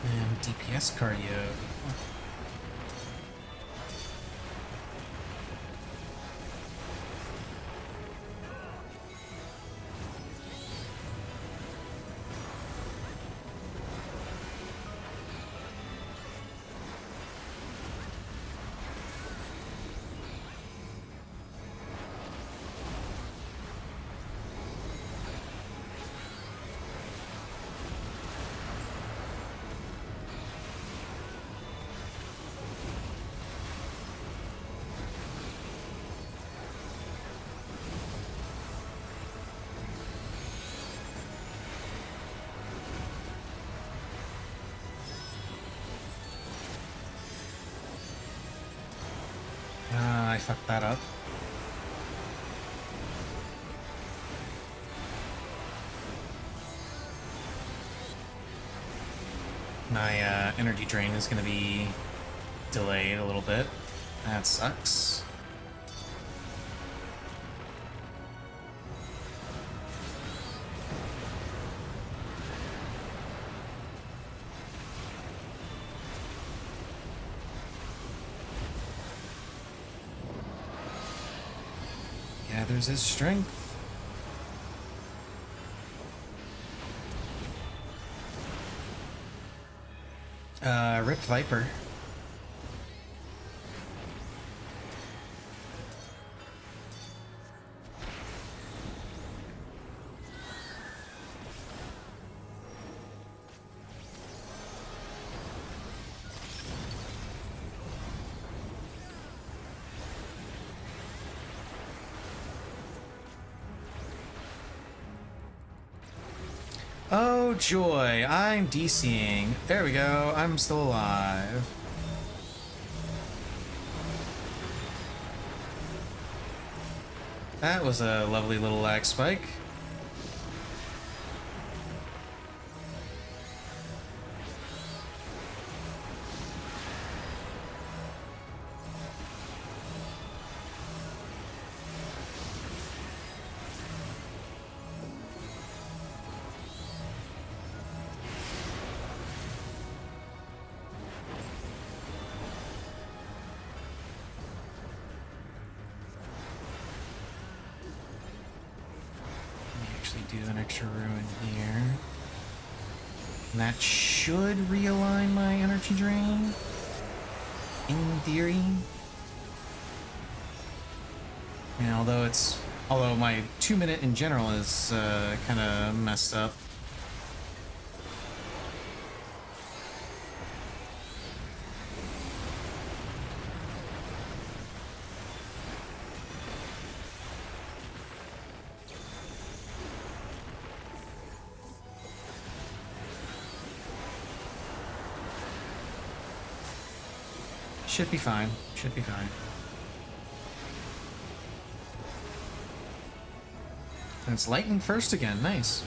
And DPS cardio. fucked that up. My energy drain is going to be delayed a little bit. That sucks. Gathers his strength. Rip Viper. Oh joy, I'm DCing. There we go, I'm still alive. That was a lovely little lag spike. Do an extra ruin here. And that should realign my energy drain. In theory. And although my 2-minute in general is kind of messed up. Should be fine. Should be fine. And it's lightning first again. Nice.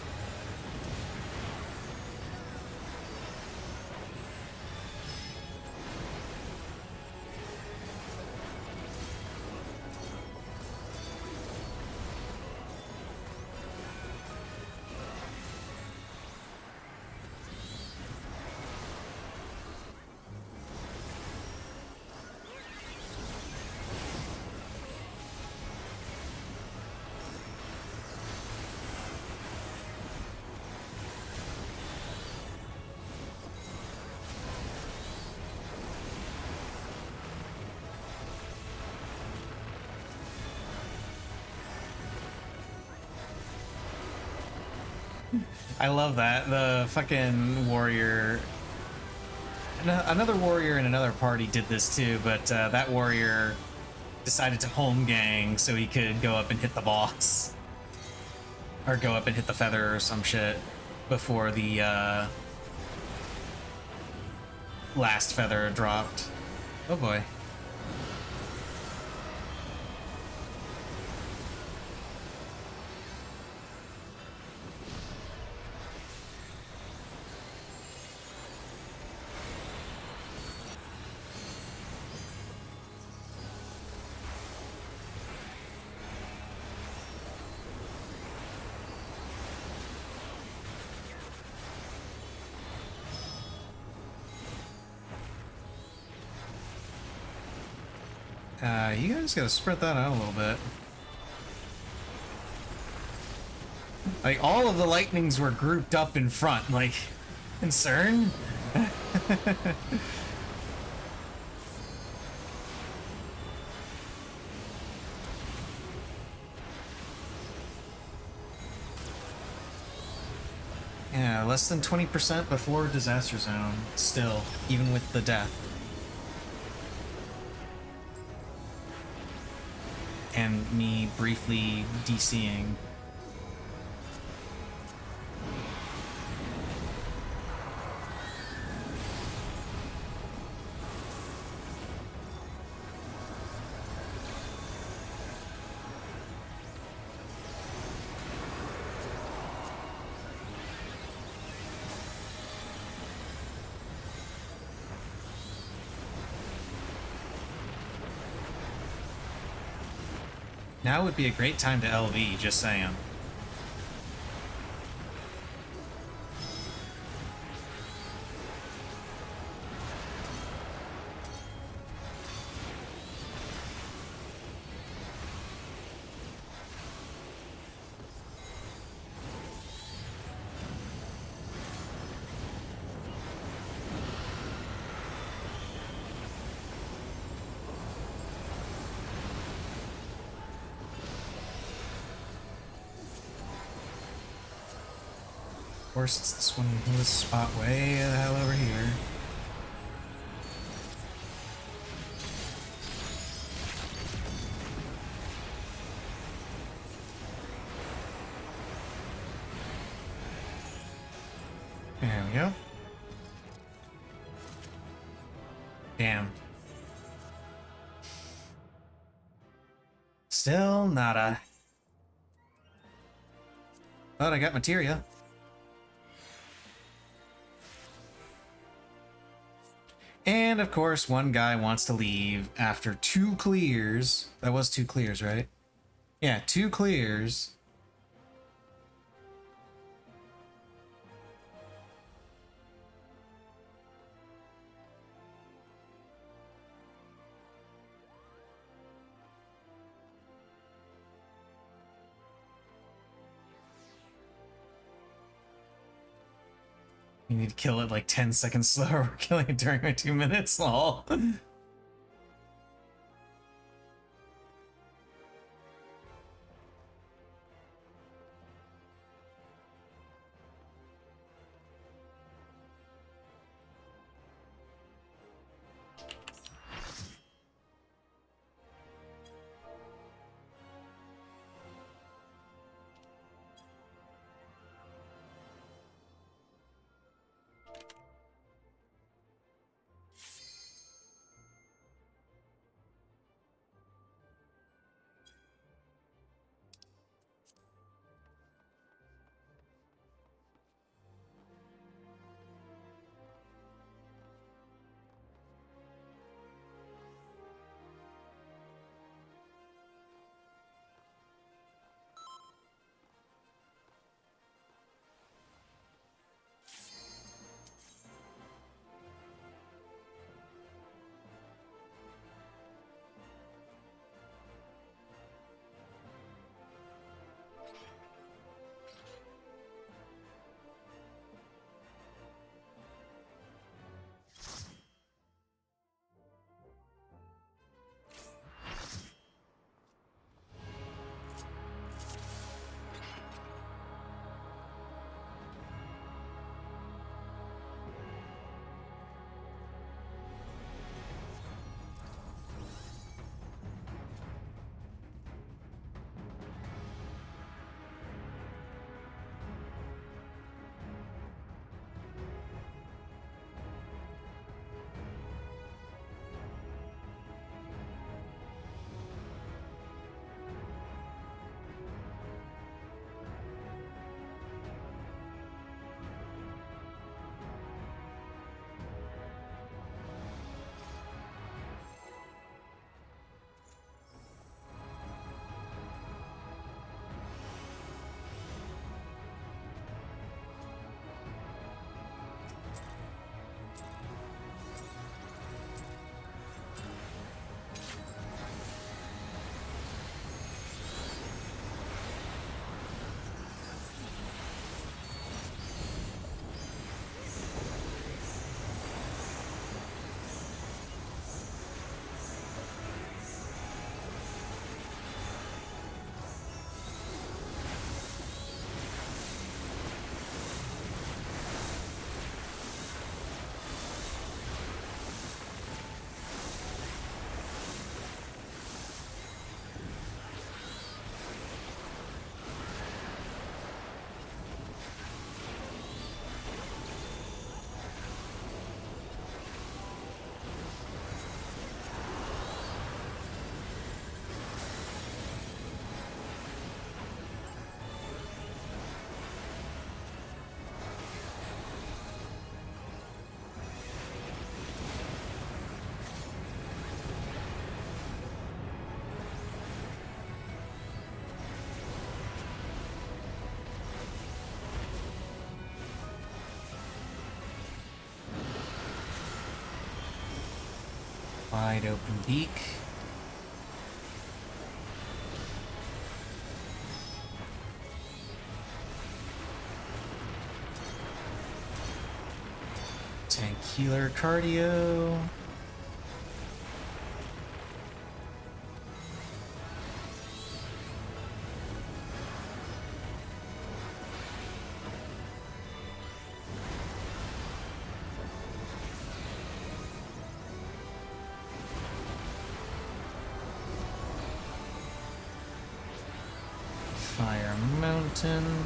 I love that. The fucking warrior... Another warrior in another party did this too, but that warrior decided to home gang so he could go up and hit the boss. Or go up and hit the feather or some shit before the last feather dropped. Oh boy. You guys gotta spread that out a little bit. Like, all of the lightnings were grouped up in front, like, concern? Yeah, less than 20% before disaster zone, still, even with the death. And me briefly DCing. Now would be a great time to LV, just saying. Of course, it's this one, this spot way the hell over here. There we go. Damn. Still nada. But I got materia. And of course, one guy wants to leave after 2 clears. That was 2 clears, right? Yeah, 2 clears. You need to kill it like 10 seconds slower. We're killing it during my 2 minutes. Lol. wide open beak. Tank healer cardio. Fire Mountain.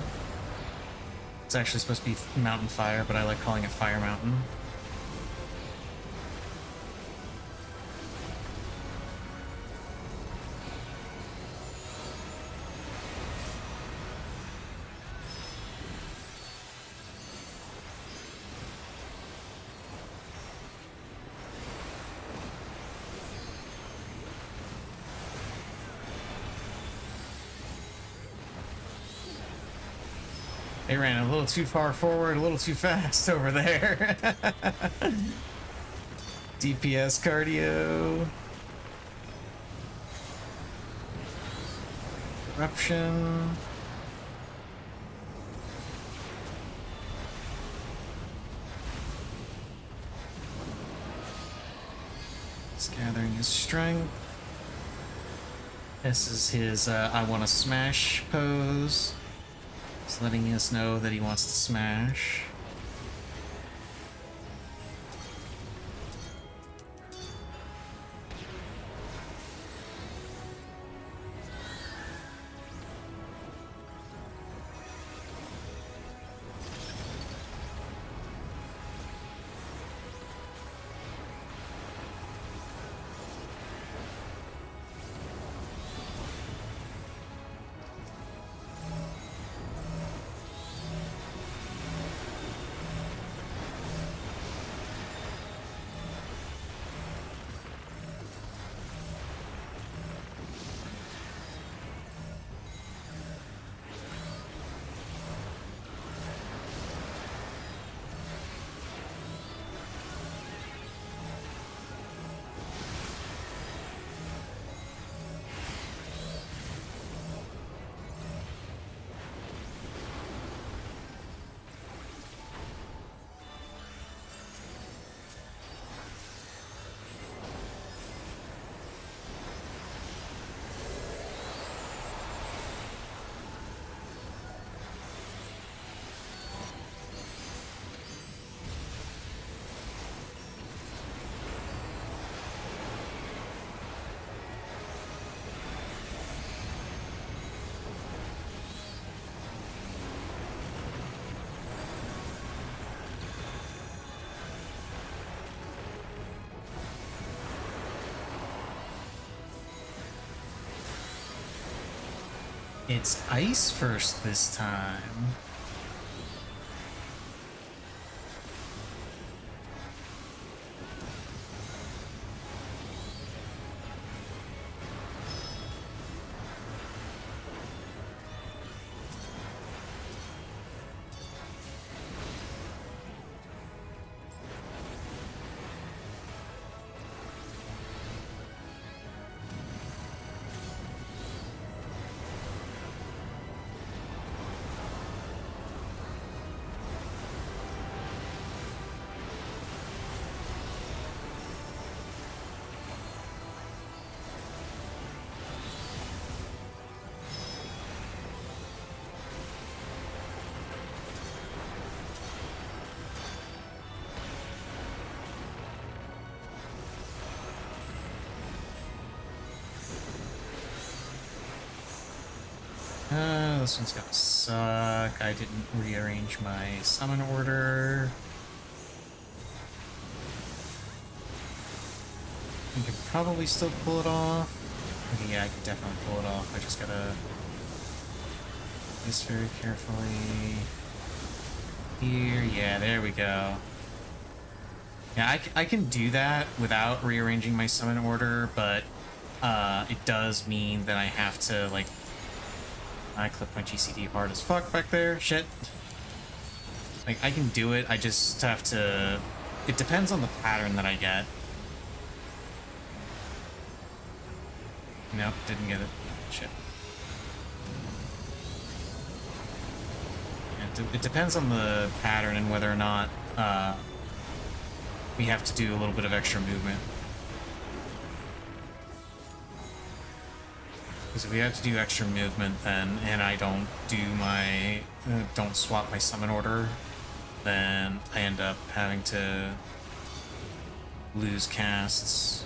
It's actually supposed to be Mountain Fire, but I like calling it Fire Mountain. They ran a little too far forward, a little too fast over there. DPS cardio. Eruption. He's gathering his strength. This is his I want to smash pose. He's letting us know that he wants to smash. It's ice first this time. This one's gonna suck. I didn't rearrange my summon order. I can probably still pull it off. Okay, yeah, I can definitely pull it off. I just gotta do this very carefully. Here, yeah, there we go. Yeah, I can do that without rearranging my summon order, but it does mean that I have to, like, I clipped my GCD hard as fuck back there. Shit. Like, I can do it, I just have to... It depends on the pattern that I get. Nope, didn't get it. Shit. It depends on the pattern and whether or not we have to do a little bit of extra movement. Because if we have to do extra movement, then and I don't do my don't swap my summon order, then I end up having to lose casts.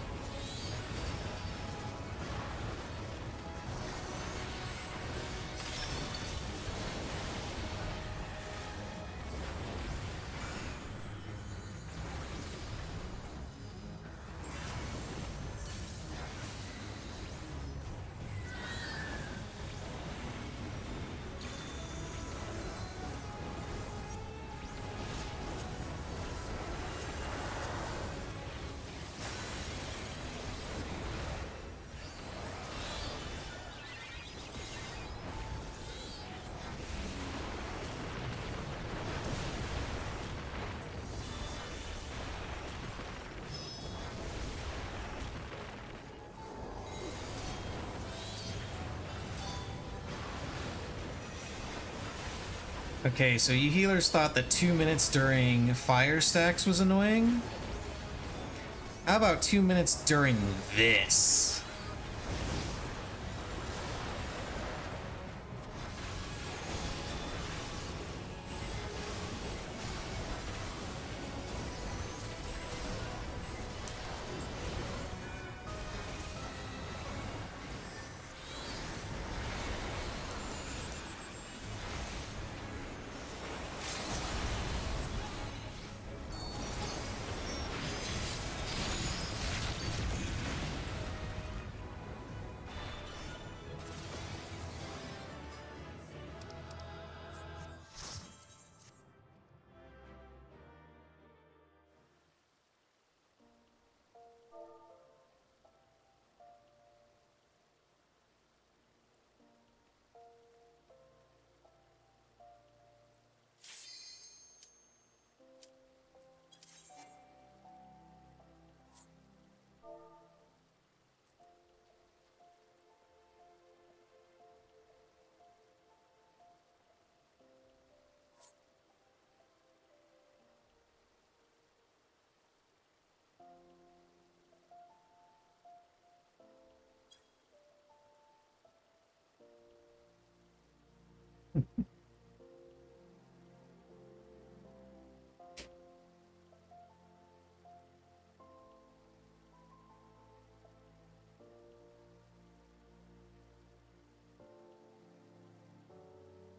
Okay, so you healers thought that 2 minutes during fire stacks was annoying? How about 2 minutes during this?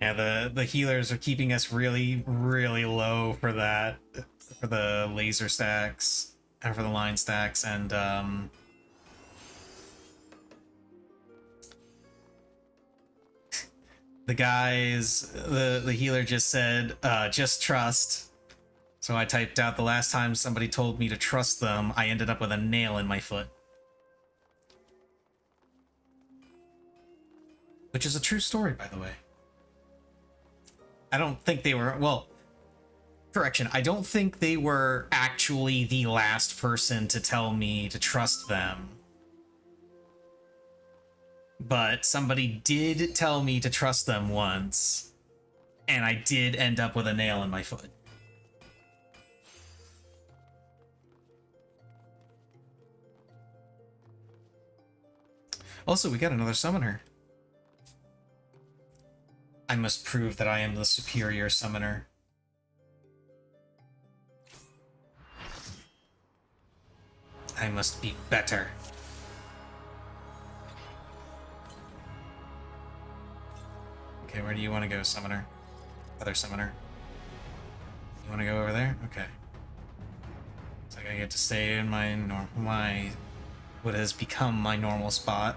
Yeah, the healers are keeping us really, really low for that, for the laser stacks, and for the line stacks, and the guys, the healer just said, just trust. So I typed out the last time somebody told me to trust them, I ended up with a nail in my foot. Which is a true story, by the way. I don't think they were, well, correction, I don't think they were actually the last person to tell me to trust them. But somebody did tell me to trust them once, and I did end up with a nail in my foot. Also, we got another summoner. I must prove that I am the superior summoner. I must be better. Okay, where do you want to go, summoner? Other summoner. You want to go over there? Okay. So I get to stay in my what has become my normal spot.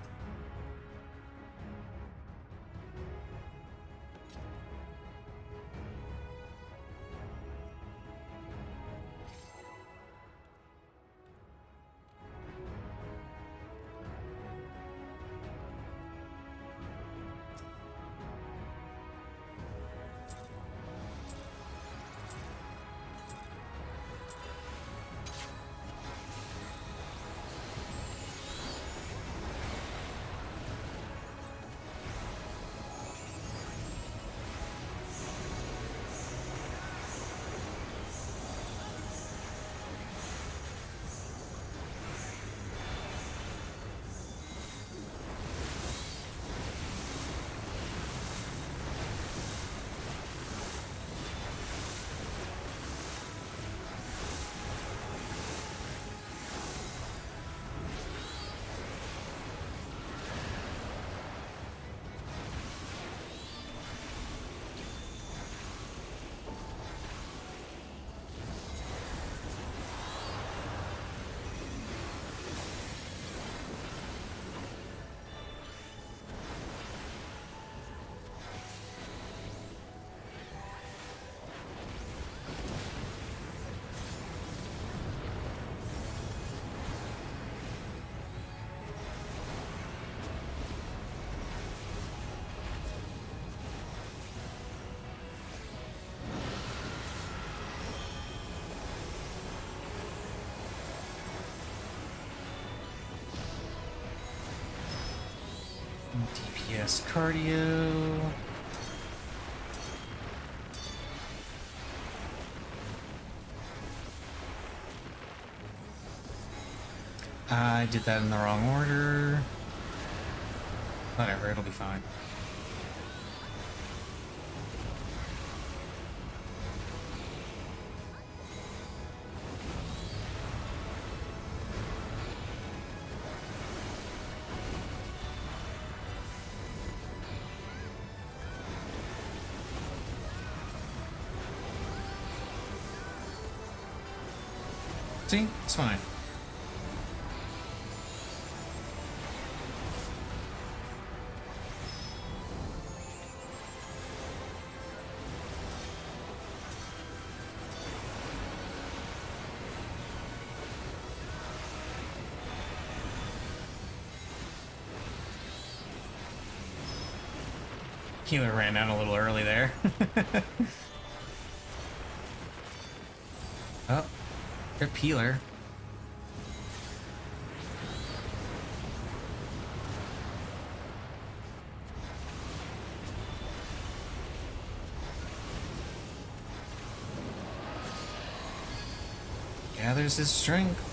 guess cardio. I did that in the wrong order. Whatever, it'll be fine. See? It's fine. Healer ran out a little early there. Oh, good healer. Gathers his strength.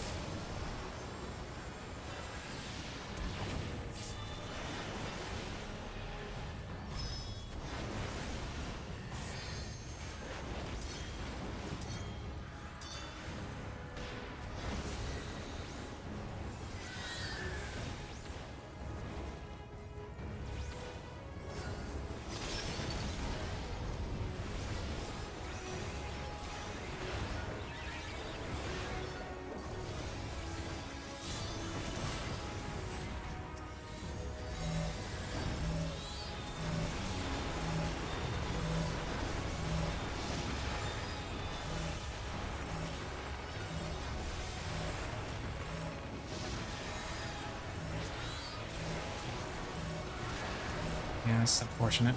Yeah, that's unfortunate.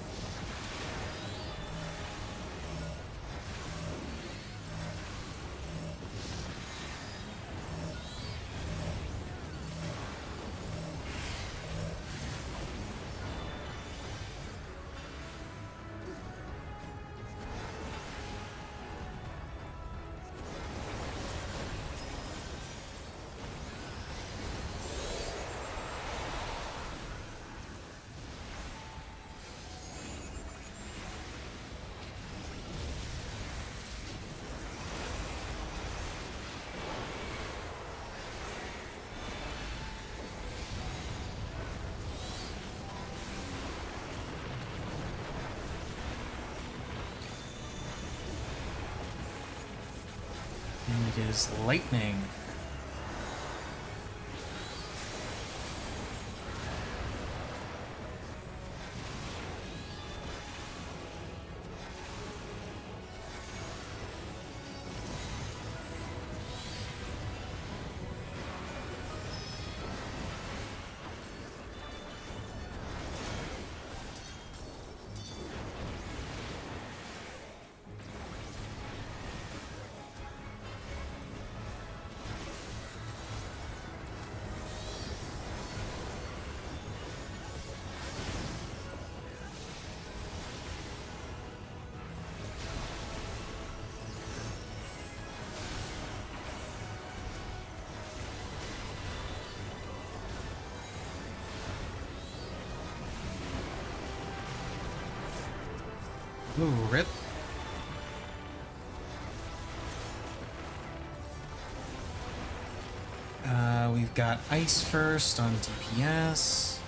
And it is lightning. Ooh, rip. We've got ice first on DPS.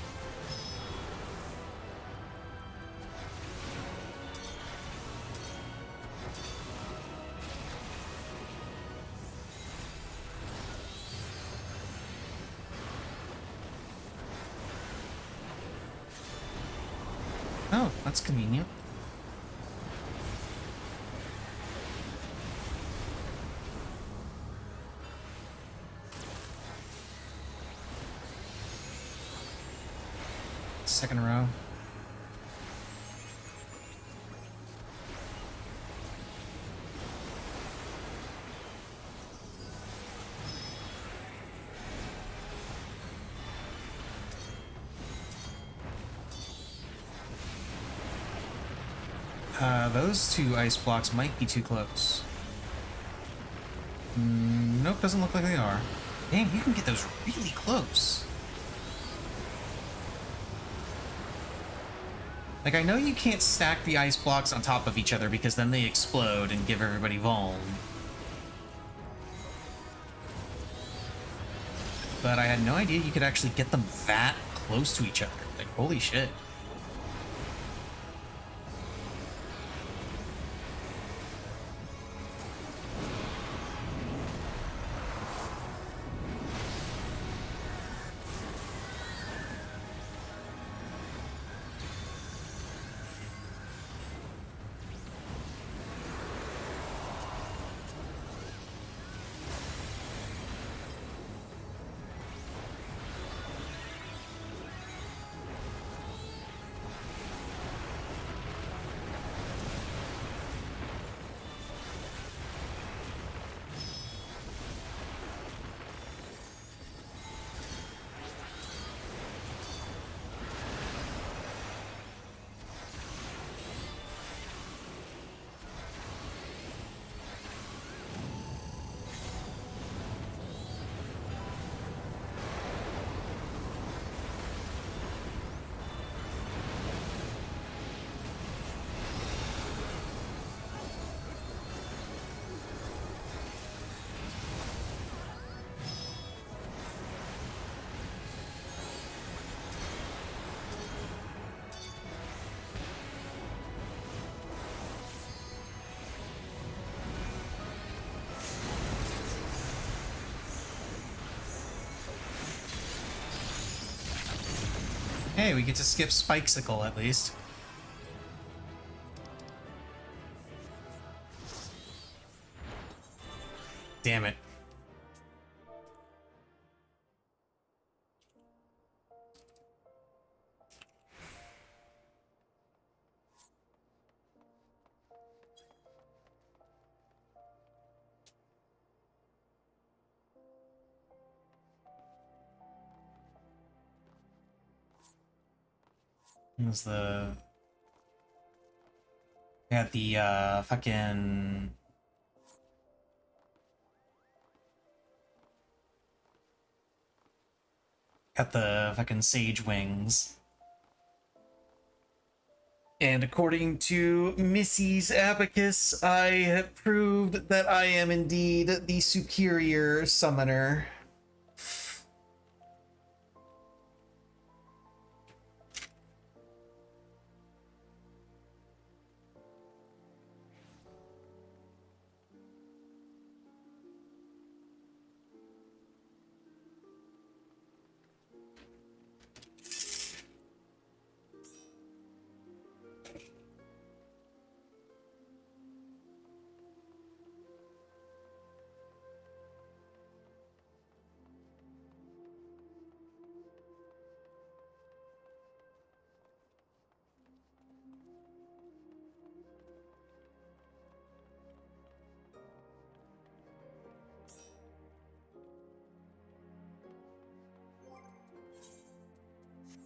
Oh, that's convenient. Second row. Those two ice blocks might be too close. Nope, doesn't look like they are. Damn, you can get those really close. Like, I know you can't stack the ice blocks on top of each other because then they explode and give everybody vuln. But I had no idea you could actually get them that close to each other. Like, holy shit. Hey, we get to skip Spikesicle at least. Damn it. What was the... Got the, fucking... Got the fucking Sage Wings. And according to Missy's Abacus, I have proved that I am indeed the superior summoner.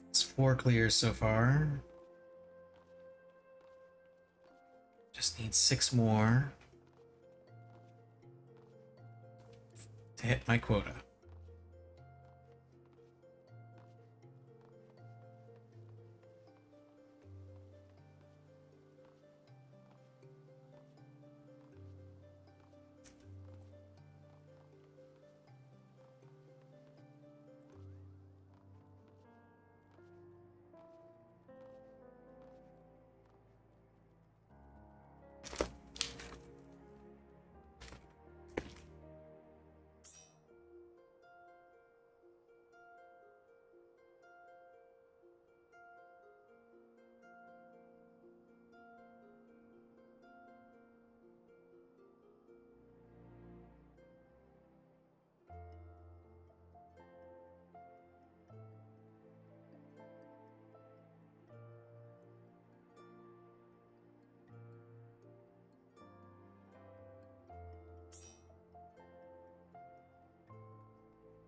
It's 4 clears so far. Just need 6 more to hit my quota.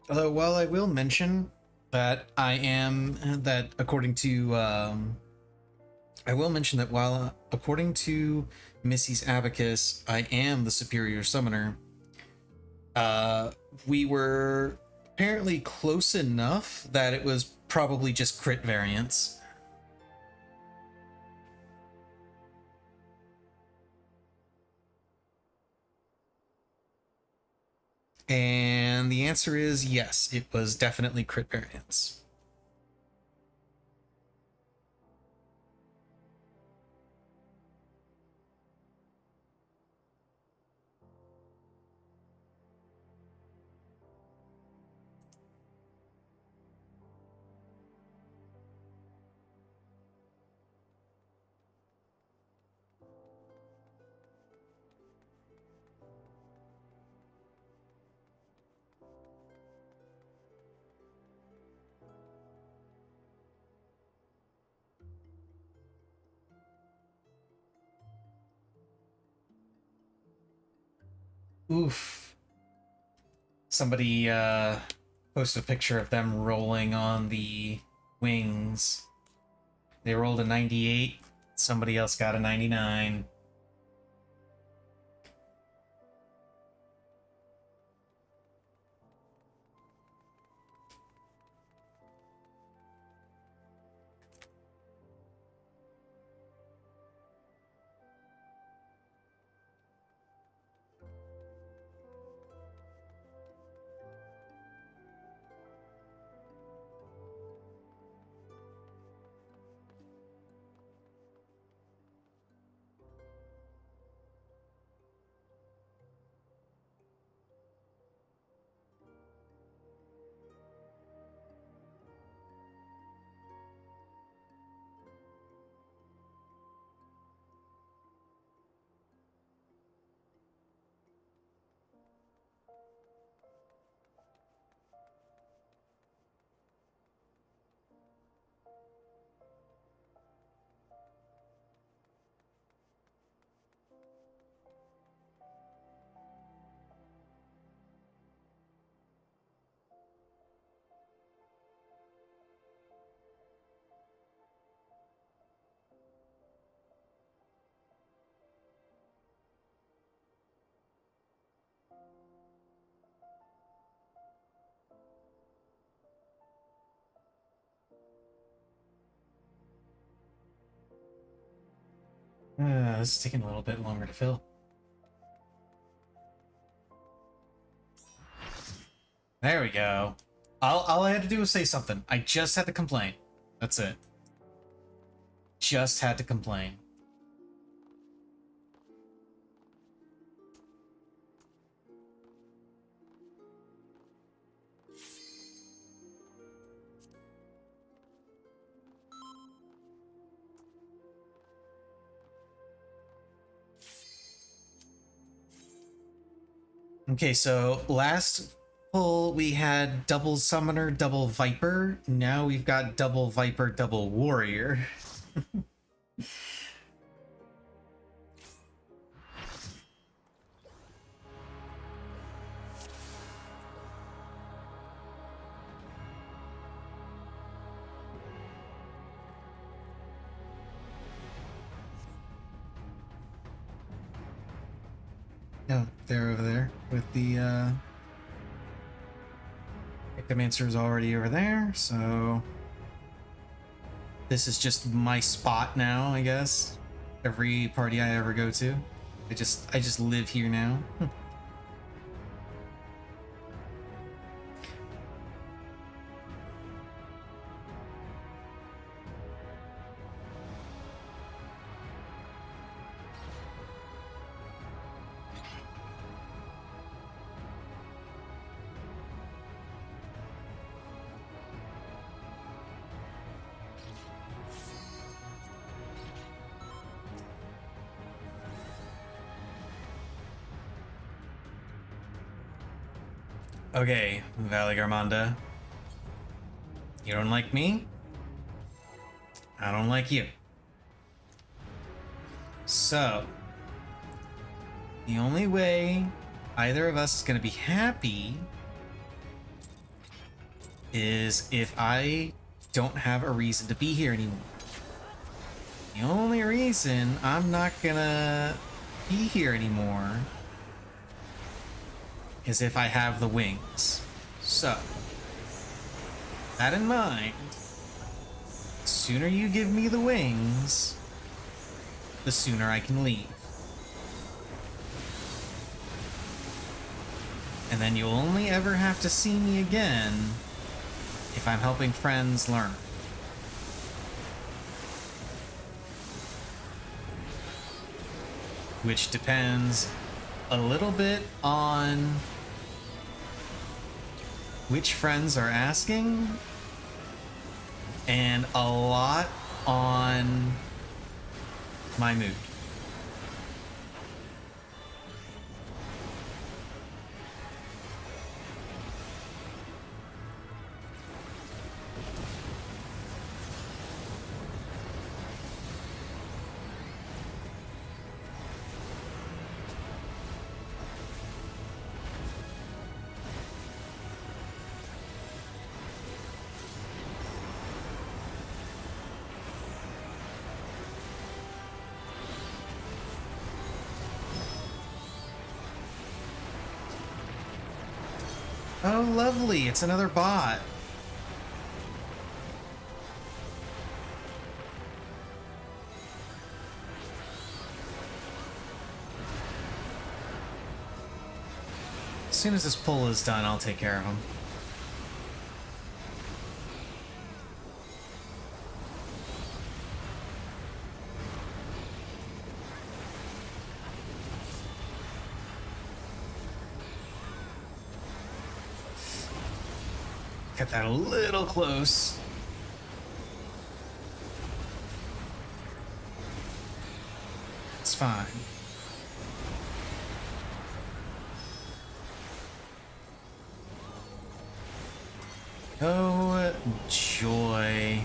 Although, while I will mention that according to I will mention that while, according to Missy's Abacus, I am the superior summoner, we were apparently close enough that it was probably just crit variance. And the answer is yes, it was definitely crit variance. Oof. Somebody posted a picture of them rolling on the wings. They rolled a 98. Somebody else got a 99. This is taking a little bit longer to fill. There we go. All I had to do was say something. I just had to complain. That's it. Just had to complain. Okay, so last pull we had double summoner, double viper. Now we've got double viper, double warrior. Yeah, they're over there with the Ectomancer is already over there, so this is just my spot now, I guess. Every party I ever go to, I just live here now. Okay, Valley Garmanda. You don't like me? I don't like you. So, the only way either of us is going to be happy is if I don't have a reason to be here anymore. The only reason I'm not gonna be here anymore is if I have the wings. So, that in mind, the sooner you give me the wings, the sooner I can leave. And then you'll only ever have to see me again if I'm helping friends learn. Which depends a little bit on which friends are asking, and a lot on my mood. Oh, lovely. It's another bot. As soon as this pull is done, I'll take care of him. Got that a little close. It's fine. Oh, joy.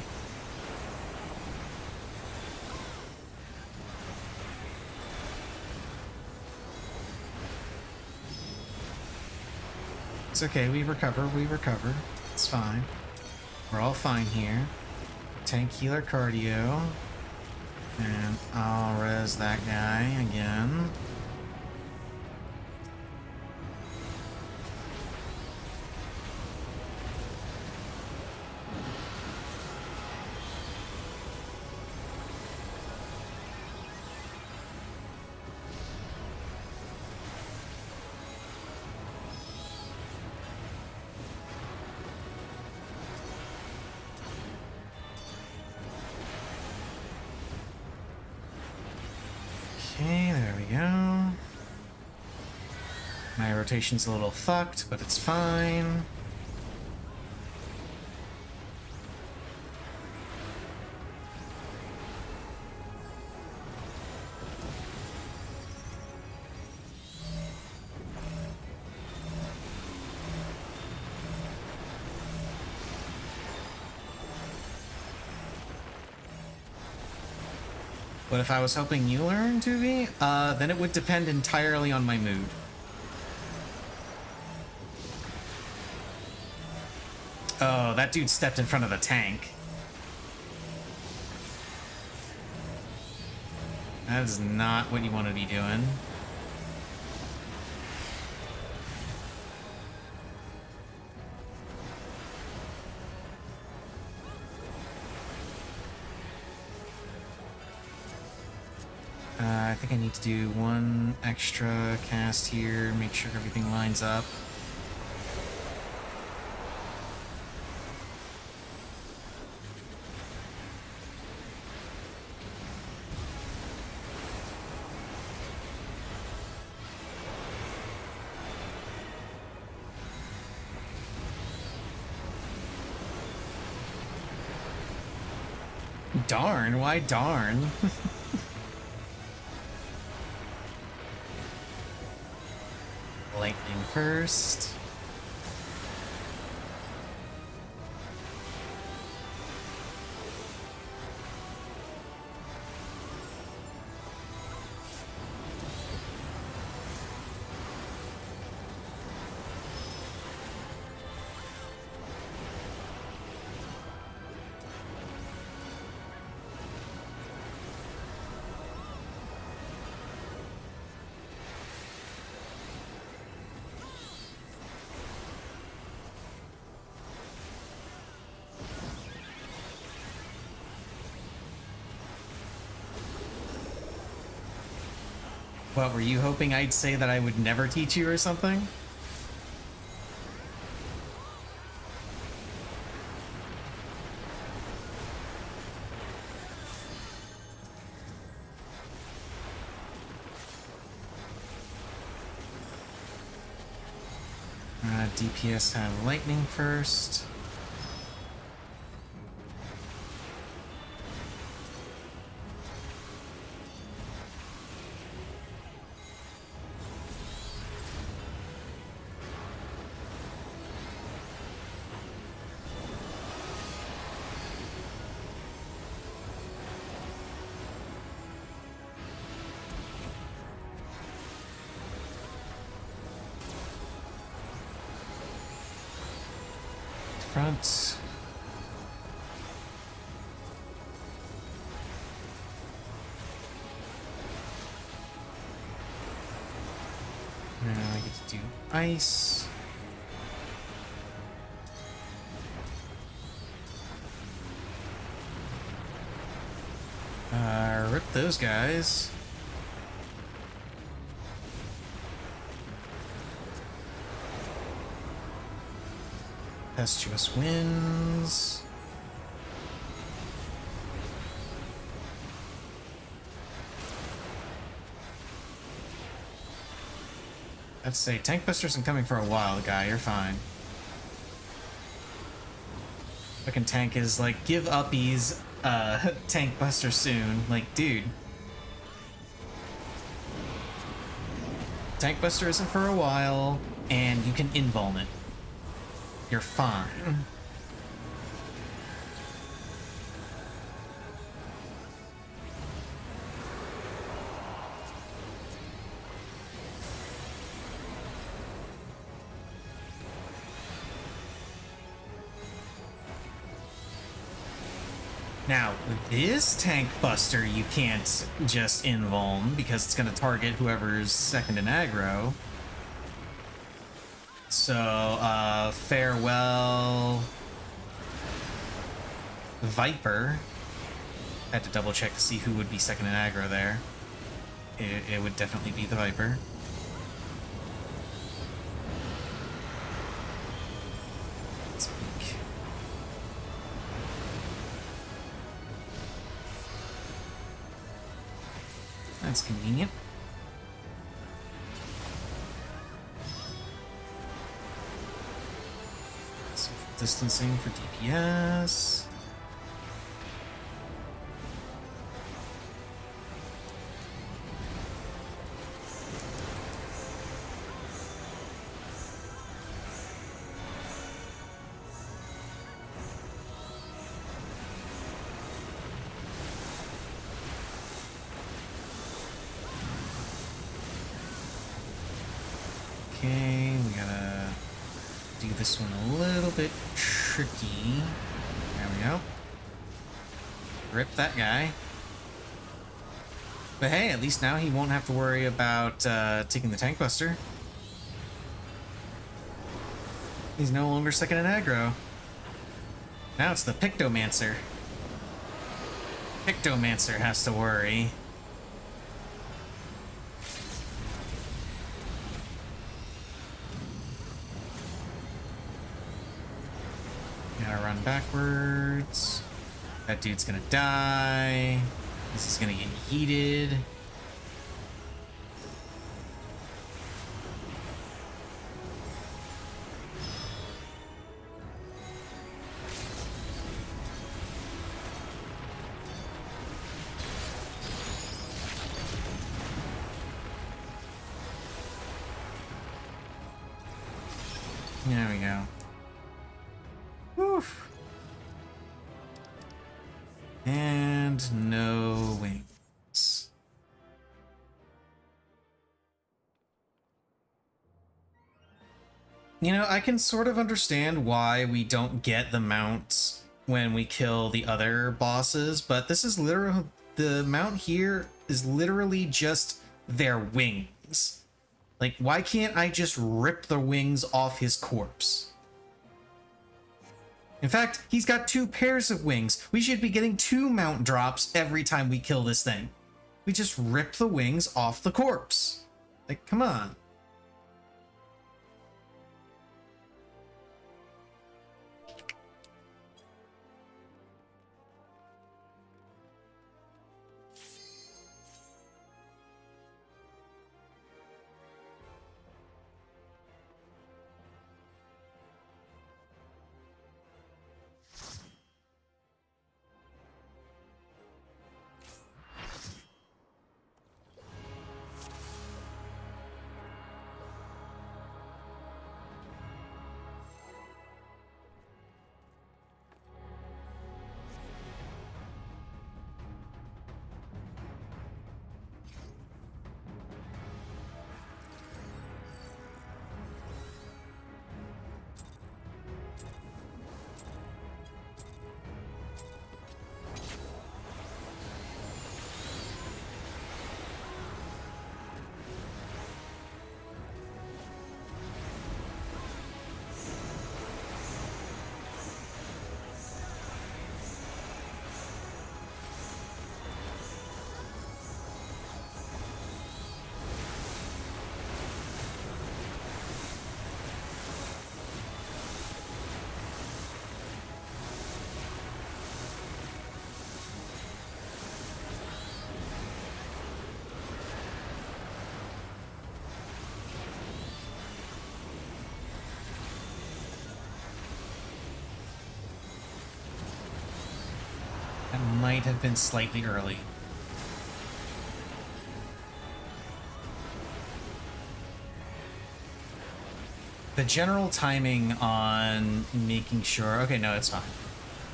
It's okay, we recover. It's fine. We're all fine here. Tank healer cardio. And I'll res that guy again. Okay, there we go. My rotation's a little fucked, but it's fine. But if I was helping you learn 2V, then it would depend entirely on my mood. Oh, that dude stepped in front of the tank. That is not what you want to be doing. I think I need to do one extra cast here, make sure everything lines up. Darn, why darn? Lightning first. What, were you hoping I'd say that I would never teach you or something? DPS have lightning first. Front. Now I get to do ice. Rip those guys. Tempestuous winds. I'd say tank busters been coming for a while, guy. You're fine. Fucking tank is like, give uppies tank buster soon. Like, dude. Tank buster isn't for a while, and you can invuln it. You're fine. Now, this tank buster you can't just invuln because it's going to target whoever's second in aggro. So, farewell, Viper. Had to double check to see who would be second in aggro there. It would definitely be the Viper. Speak. That's convenient. Distancing for DPS. Okay, we gotta do this one a little bit tricky. There we go. Rip that guy. But hey, at least now he won't have to worry about taking the tank buster. He's no longer second in aggro. Now it's the Pictomancer. Pictomancer has to worry. Gotta run backwards. That dude's gonna die. This is gonna get heated. There we go. Woof. And no wings. You know, I can sort of understand why we don't get the mounts when we kill the other bosses, but this is literally, the mount here is literally just their wings. Like, why can't I just rip the wings off his corpse? In fact, he's got 2 pairs of wings. We should be getting 2 mount drops every time we kill this thing. We just rip the wings off the corpse. Like, come on. That might have been slightly early. The general timing on making sure... Okay, no, it's fine.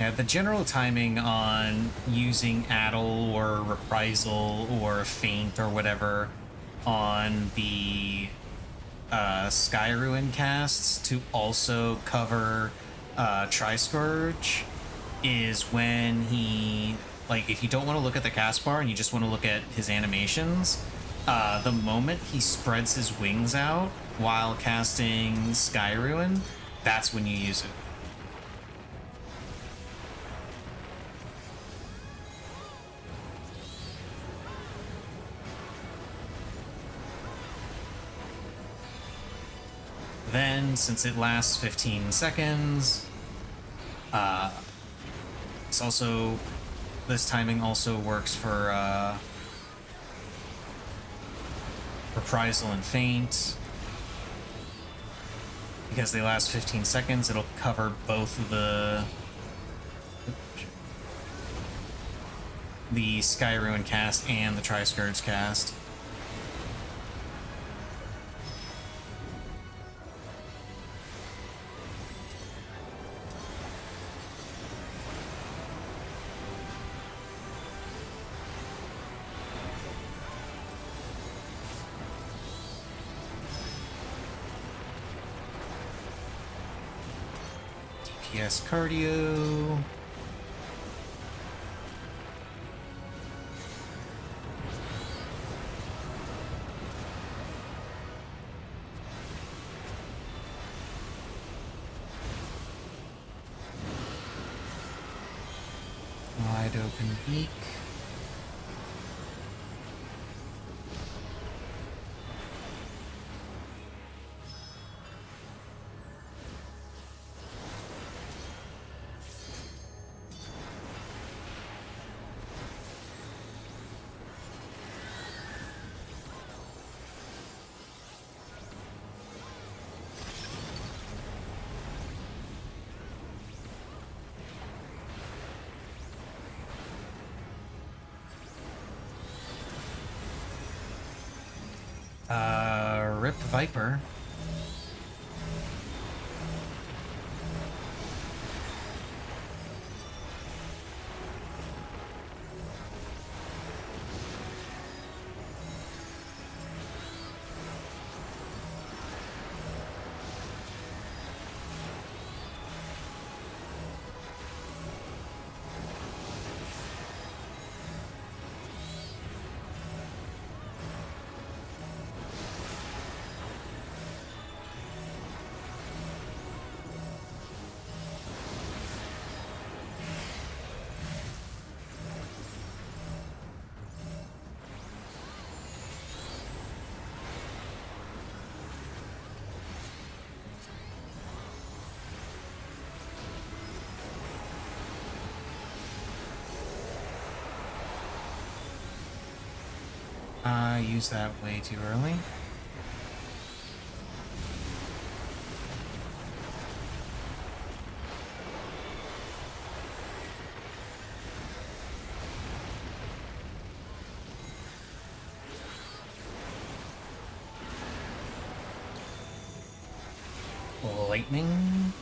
Yeah, the general timing on using Addle or Reprisal or Feint or whatever on the Sky Ruin casts to also cover Tri-Scourge is when he... Like, if you don't want to look at the cast bar and you just want to look at his animations, the moment he spreads his wings out while casting Sky Ruin, that's when you use it. Then, since it lasts 15 seconds, it's also... This timing also works for Reprisal and Feint. Because they last 15 seconds, it'll cover both of the Sky Ruin cast and the Tri-Scourge cast. DPS cardio. Wide open beak. Rip Viper. I used that way too early. Lightning.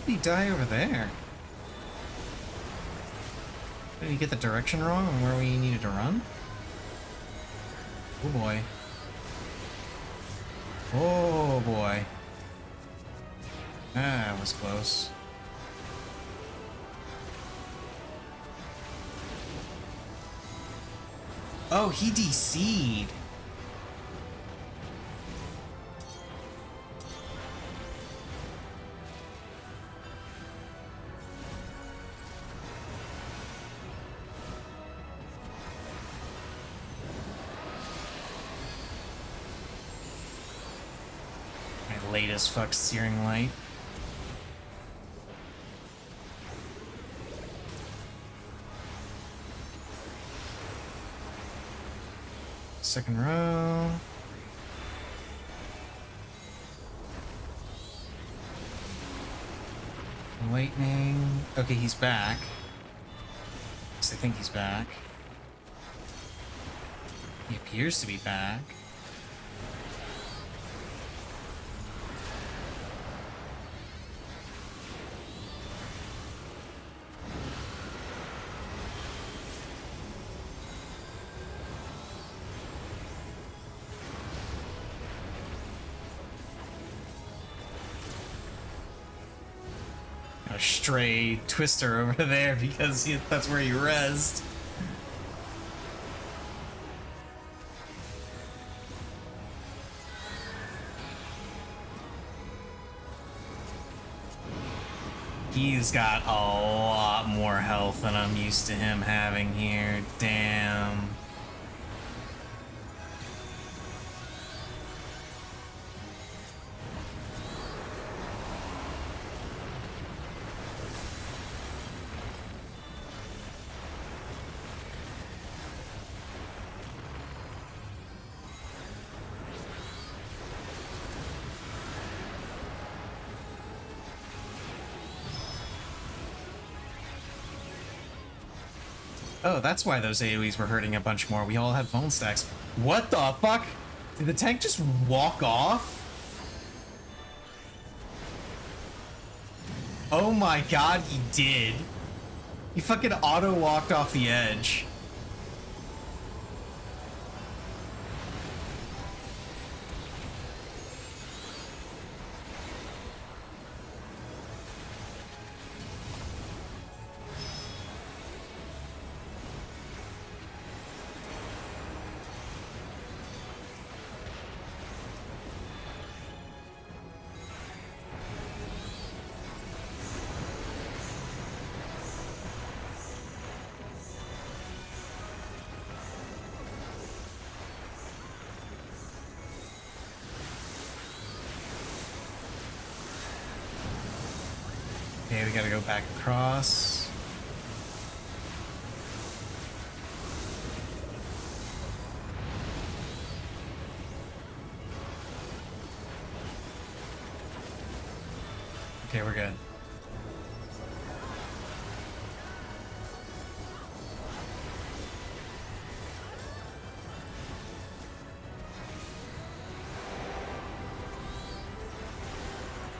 He die over there? Did he get the direction wrong on where we needed to run? Oh boy. Oh boy. Ah, that was close. Oh, he DC'd. Late as fuck searing light. Second row. Lightning. Okay, he's back. At least I think he's back. He appears to be back. A stray twister over there because that's where he rezzed. He's got a lot more health than I'm used to him having here. Damn. Oh, that's why those AoEs were hurting a bunch more. We all had phone stacks. What the fuck? Did the tank just walk off? Oh my god, he did. He fucking auto-walked off the edge. Okay, we gotta go back across. Okay, we're good.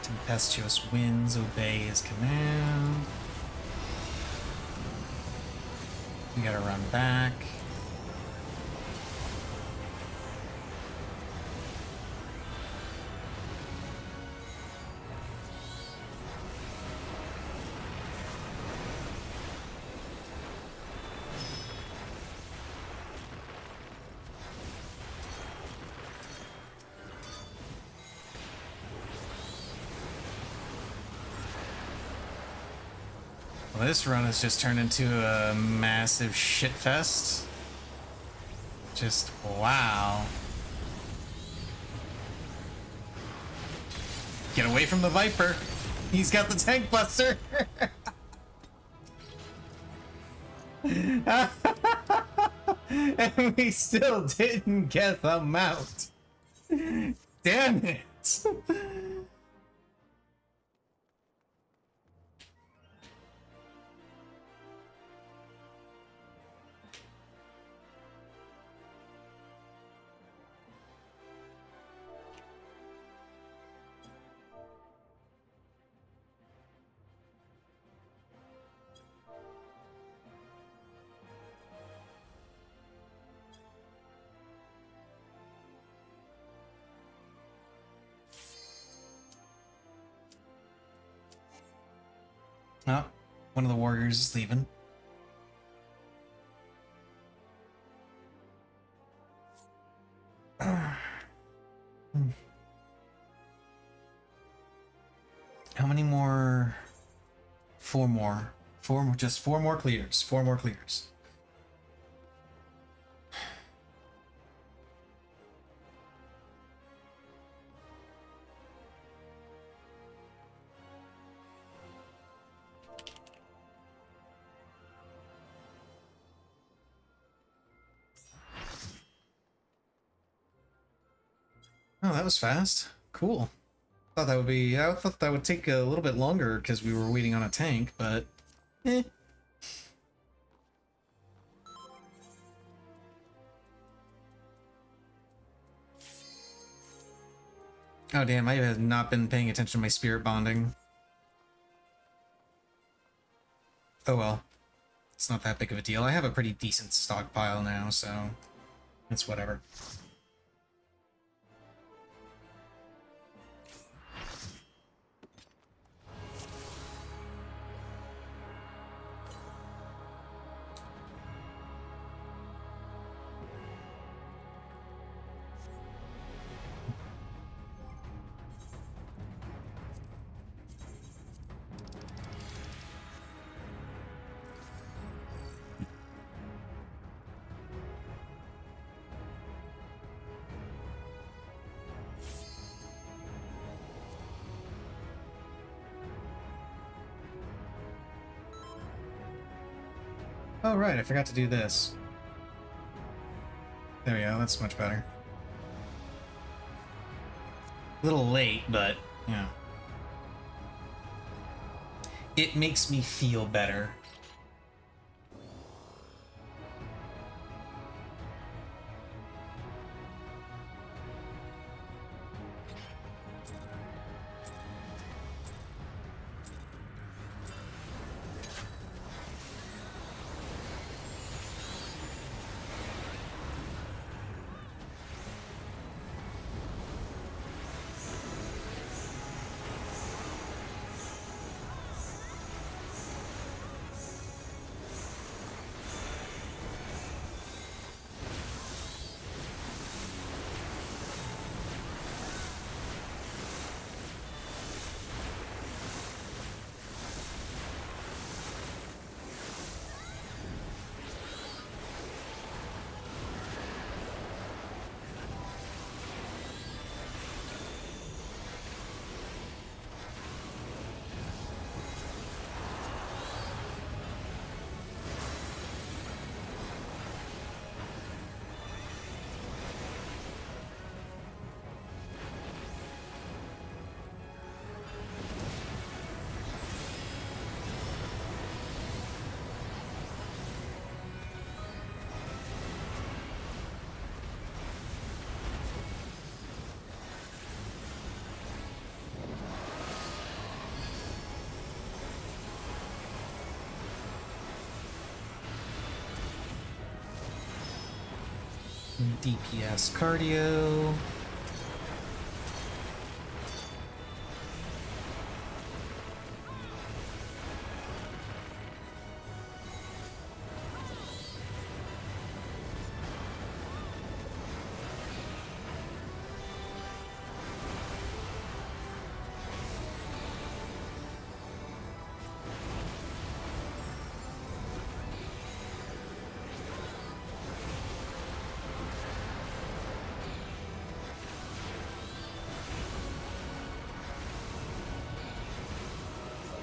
Tempestuous winds obey his command. We gotta run back. Well, this run has just turned into a massive shit fest. Just wow. Get away from the Viper. He's got the tank buster. And we still didn't get the mount. Damn it. Oh, one of the warriors is leaving. How many more? Four more. Four more. Just four more clears. Four more clears. Oh, that was fast. Cool. I thought that would take a little bit longer because we were waiting on a tank, but eh. Oh damn, I have not been paying attention to my spirit bonding. Oh well. It's not that big of a deal. I have a pretty decent stockpile now, so it's whatever. Oh right, I forgot to do this. There we go, that's much better. A little late, but, yeah. It makes me feel better. DPS cardio.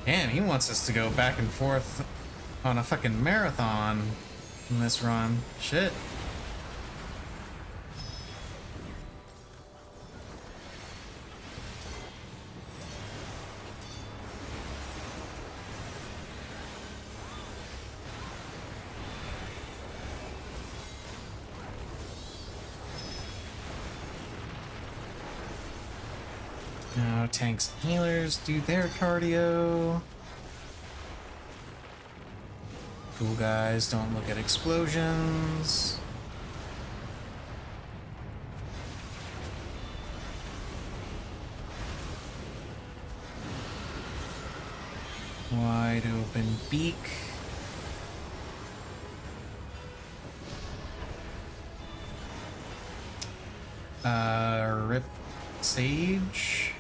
Damn, he wants us to go back and forth on a fucking marathon in this run. Shit. Now tanks and healers do their cardio. Cool guys don't look at explosions. Wide open beak. Rip Sage.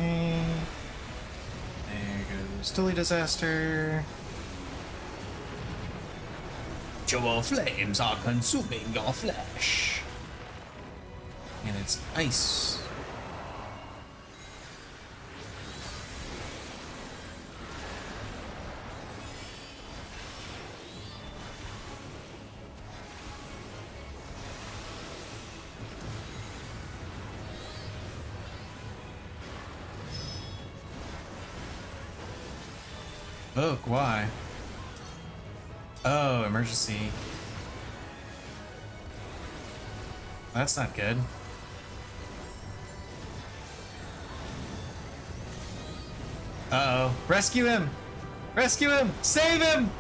Okay. There goes Tully Disaster. Your flames are consuming your flesh. And it's ice. Oh, why? Oh, emergency. That's not good. Uh-oh. Rescue him! Rescue him! Save him!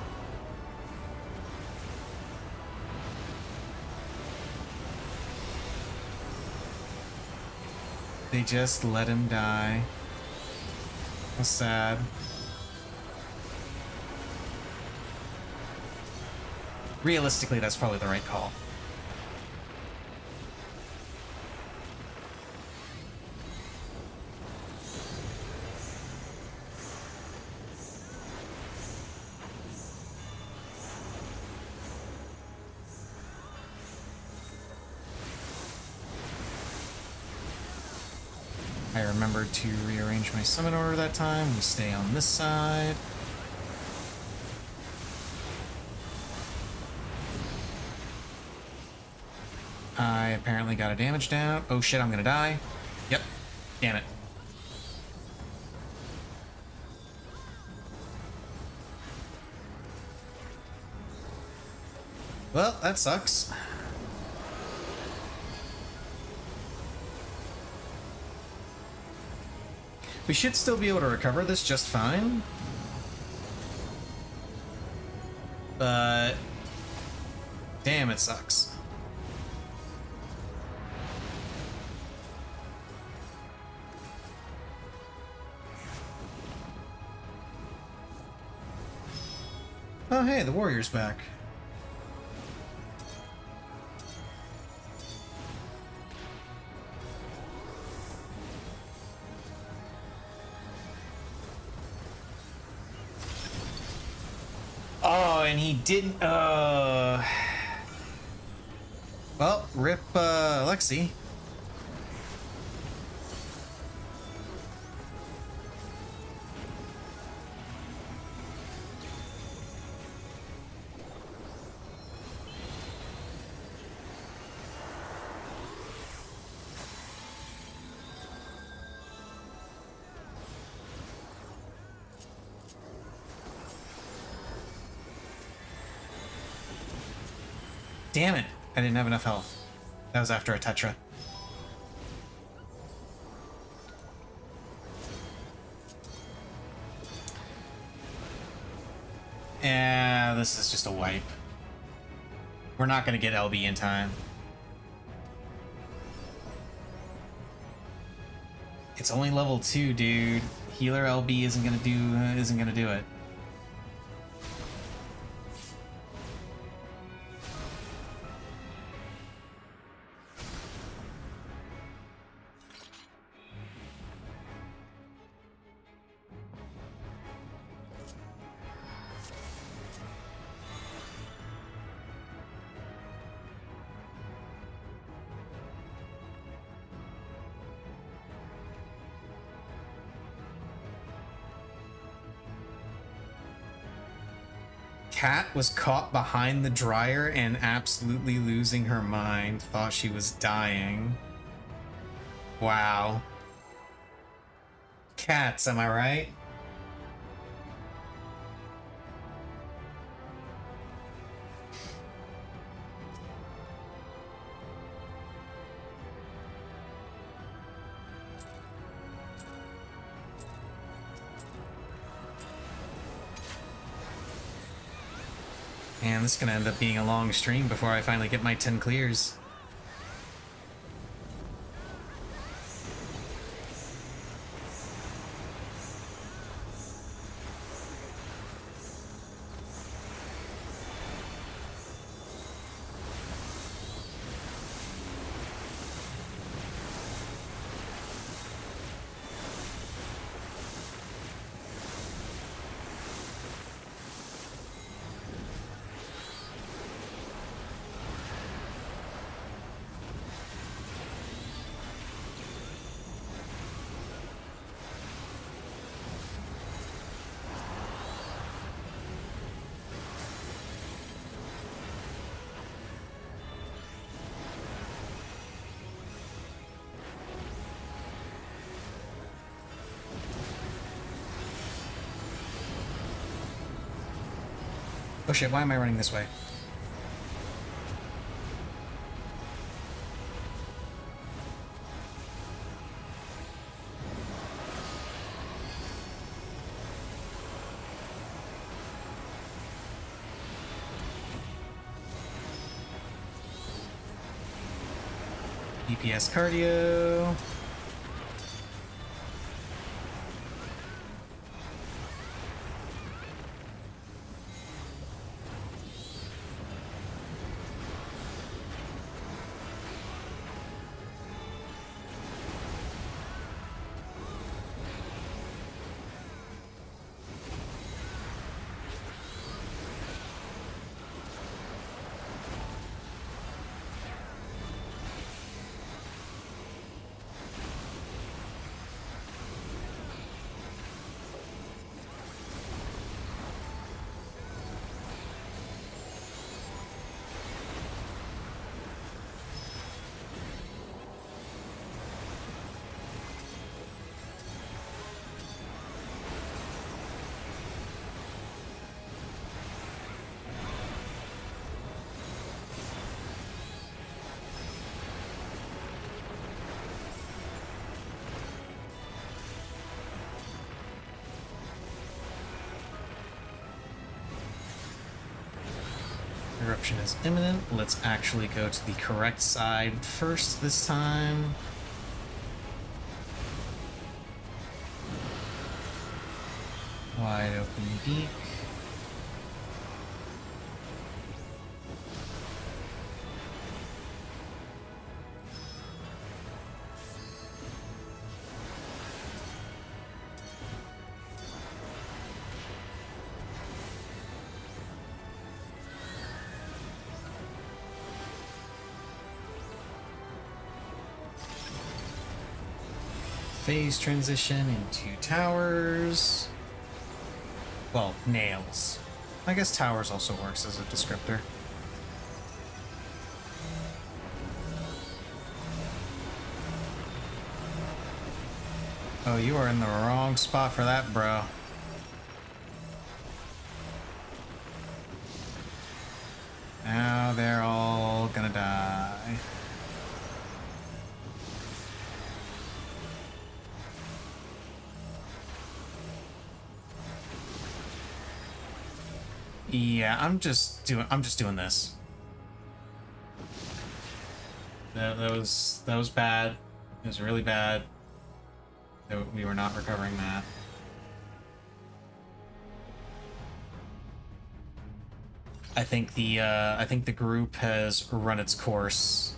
They just let him die. How sad. Realistically, that's probably the right call. I remembered to rearrange my summon order that time. We stay on this side. I apparently got a damage down. Oh shit, I'm gonna die. Yep. Damn it. Well, that sucks. We should still be able to recover this just fine. But damn, it sucks. Oh hey, the warrior's back. Oh, and he didn't. Well, rip Lexi. Damn it! I didn't have enough health. That was after a Tetra. Yeah, this is just a wipe. We're not gonna get LB in time. It's only level 2, dude. Healer LB isn't gonna do it. Cat was caught behind the dryer and absolutely losing her mind. Thought she was dying. Wow. Cats, am I right? Man, this is gonna end up being a long stream before I finally get my 10 clears. Oh shit, why am I running this way? DPS cardio. Eruption is imminent. Let's actually go to the correct side first this time. Wide open beak. Phase transition into towers. Well, nails. I guess towers also works as a descriptor. Oh, you are in the wrong spot for that, bro. Now they're all Yeah, I'm just doing this. That was bad. It was really bad. We were not recovering that. I think the group has run its course.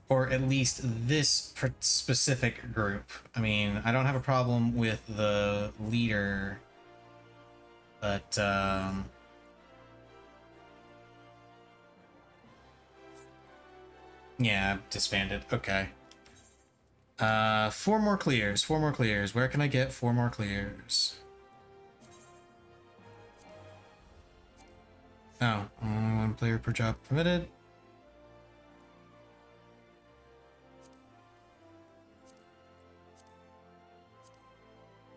Or at least this specific group. I mean, I don't have a problem with the leader, but yeah, disbanded. Okay. 4 more clears. 4 more clears. Where can I get 4 more clears? Oh, only 1 player per job permitted.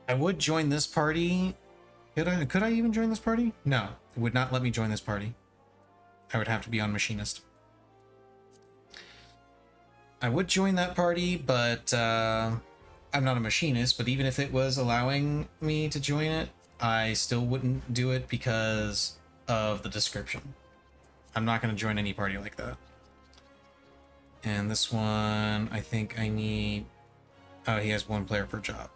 I would join this party. Could I even join this party? No, it would not let me join this party. I would have to be on Machinist. I would join that party, but I'm not a Machinist, but even if it was allowing me to join it, I still wouldn't do it because of the description. I'm not going to join any party like that. And this one, I think I need... Oh, he has 1 player per job.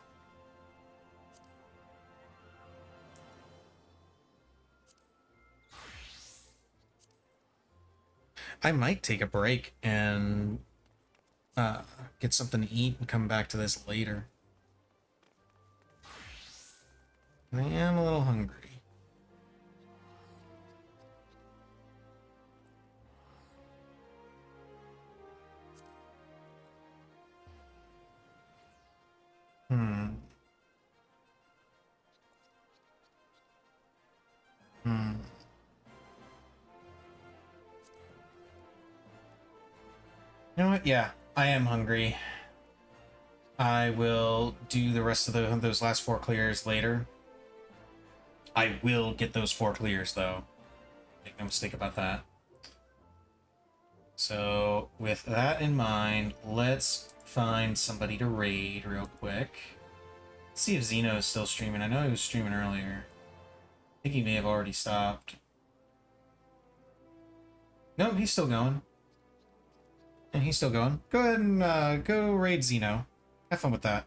I might take a break and get something to eat and come back to this later. I am a little hungry. Hmm. You know what? Yeah, I am hungry. I will do the rest of those last 4 clears later. I will get those 4 clears, though. Make no mistake about that. So, with that in mind, let's find somebody to raid real quick. Let's see if Zeno is still streaming. I know he was streaming earlier. I think he may have already stopped. Nope, he's still going. And he's still going. Go ahead and go raid Zeno. Have fun with that.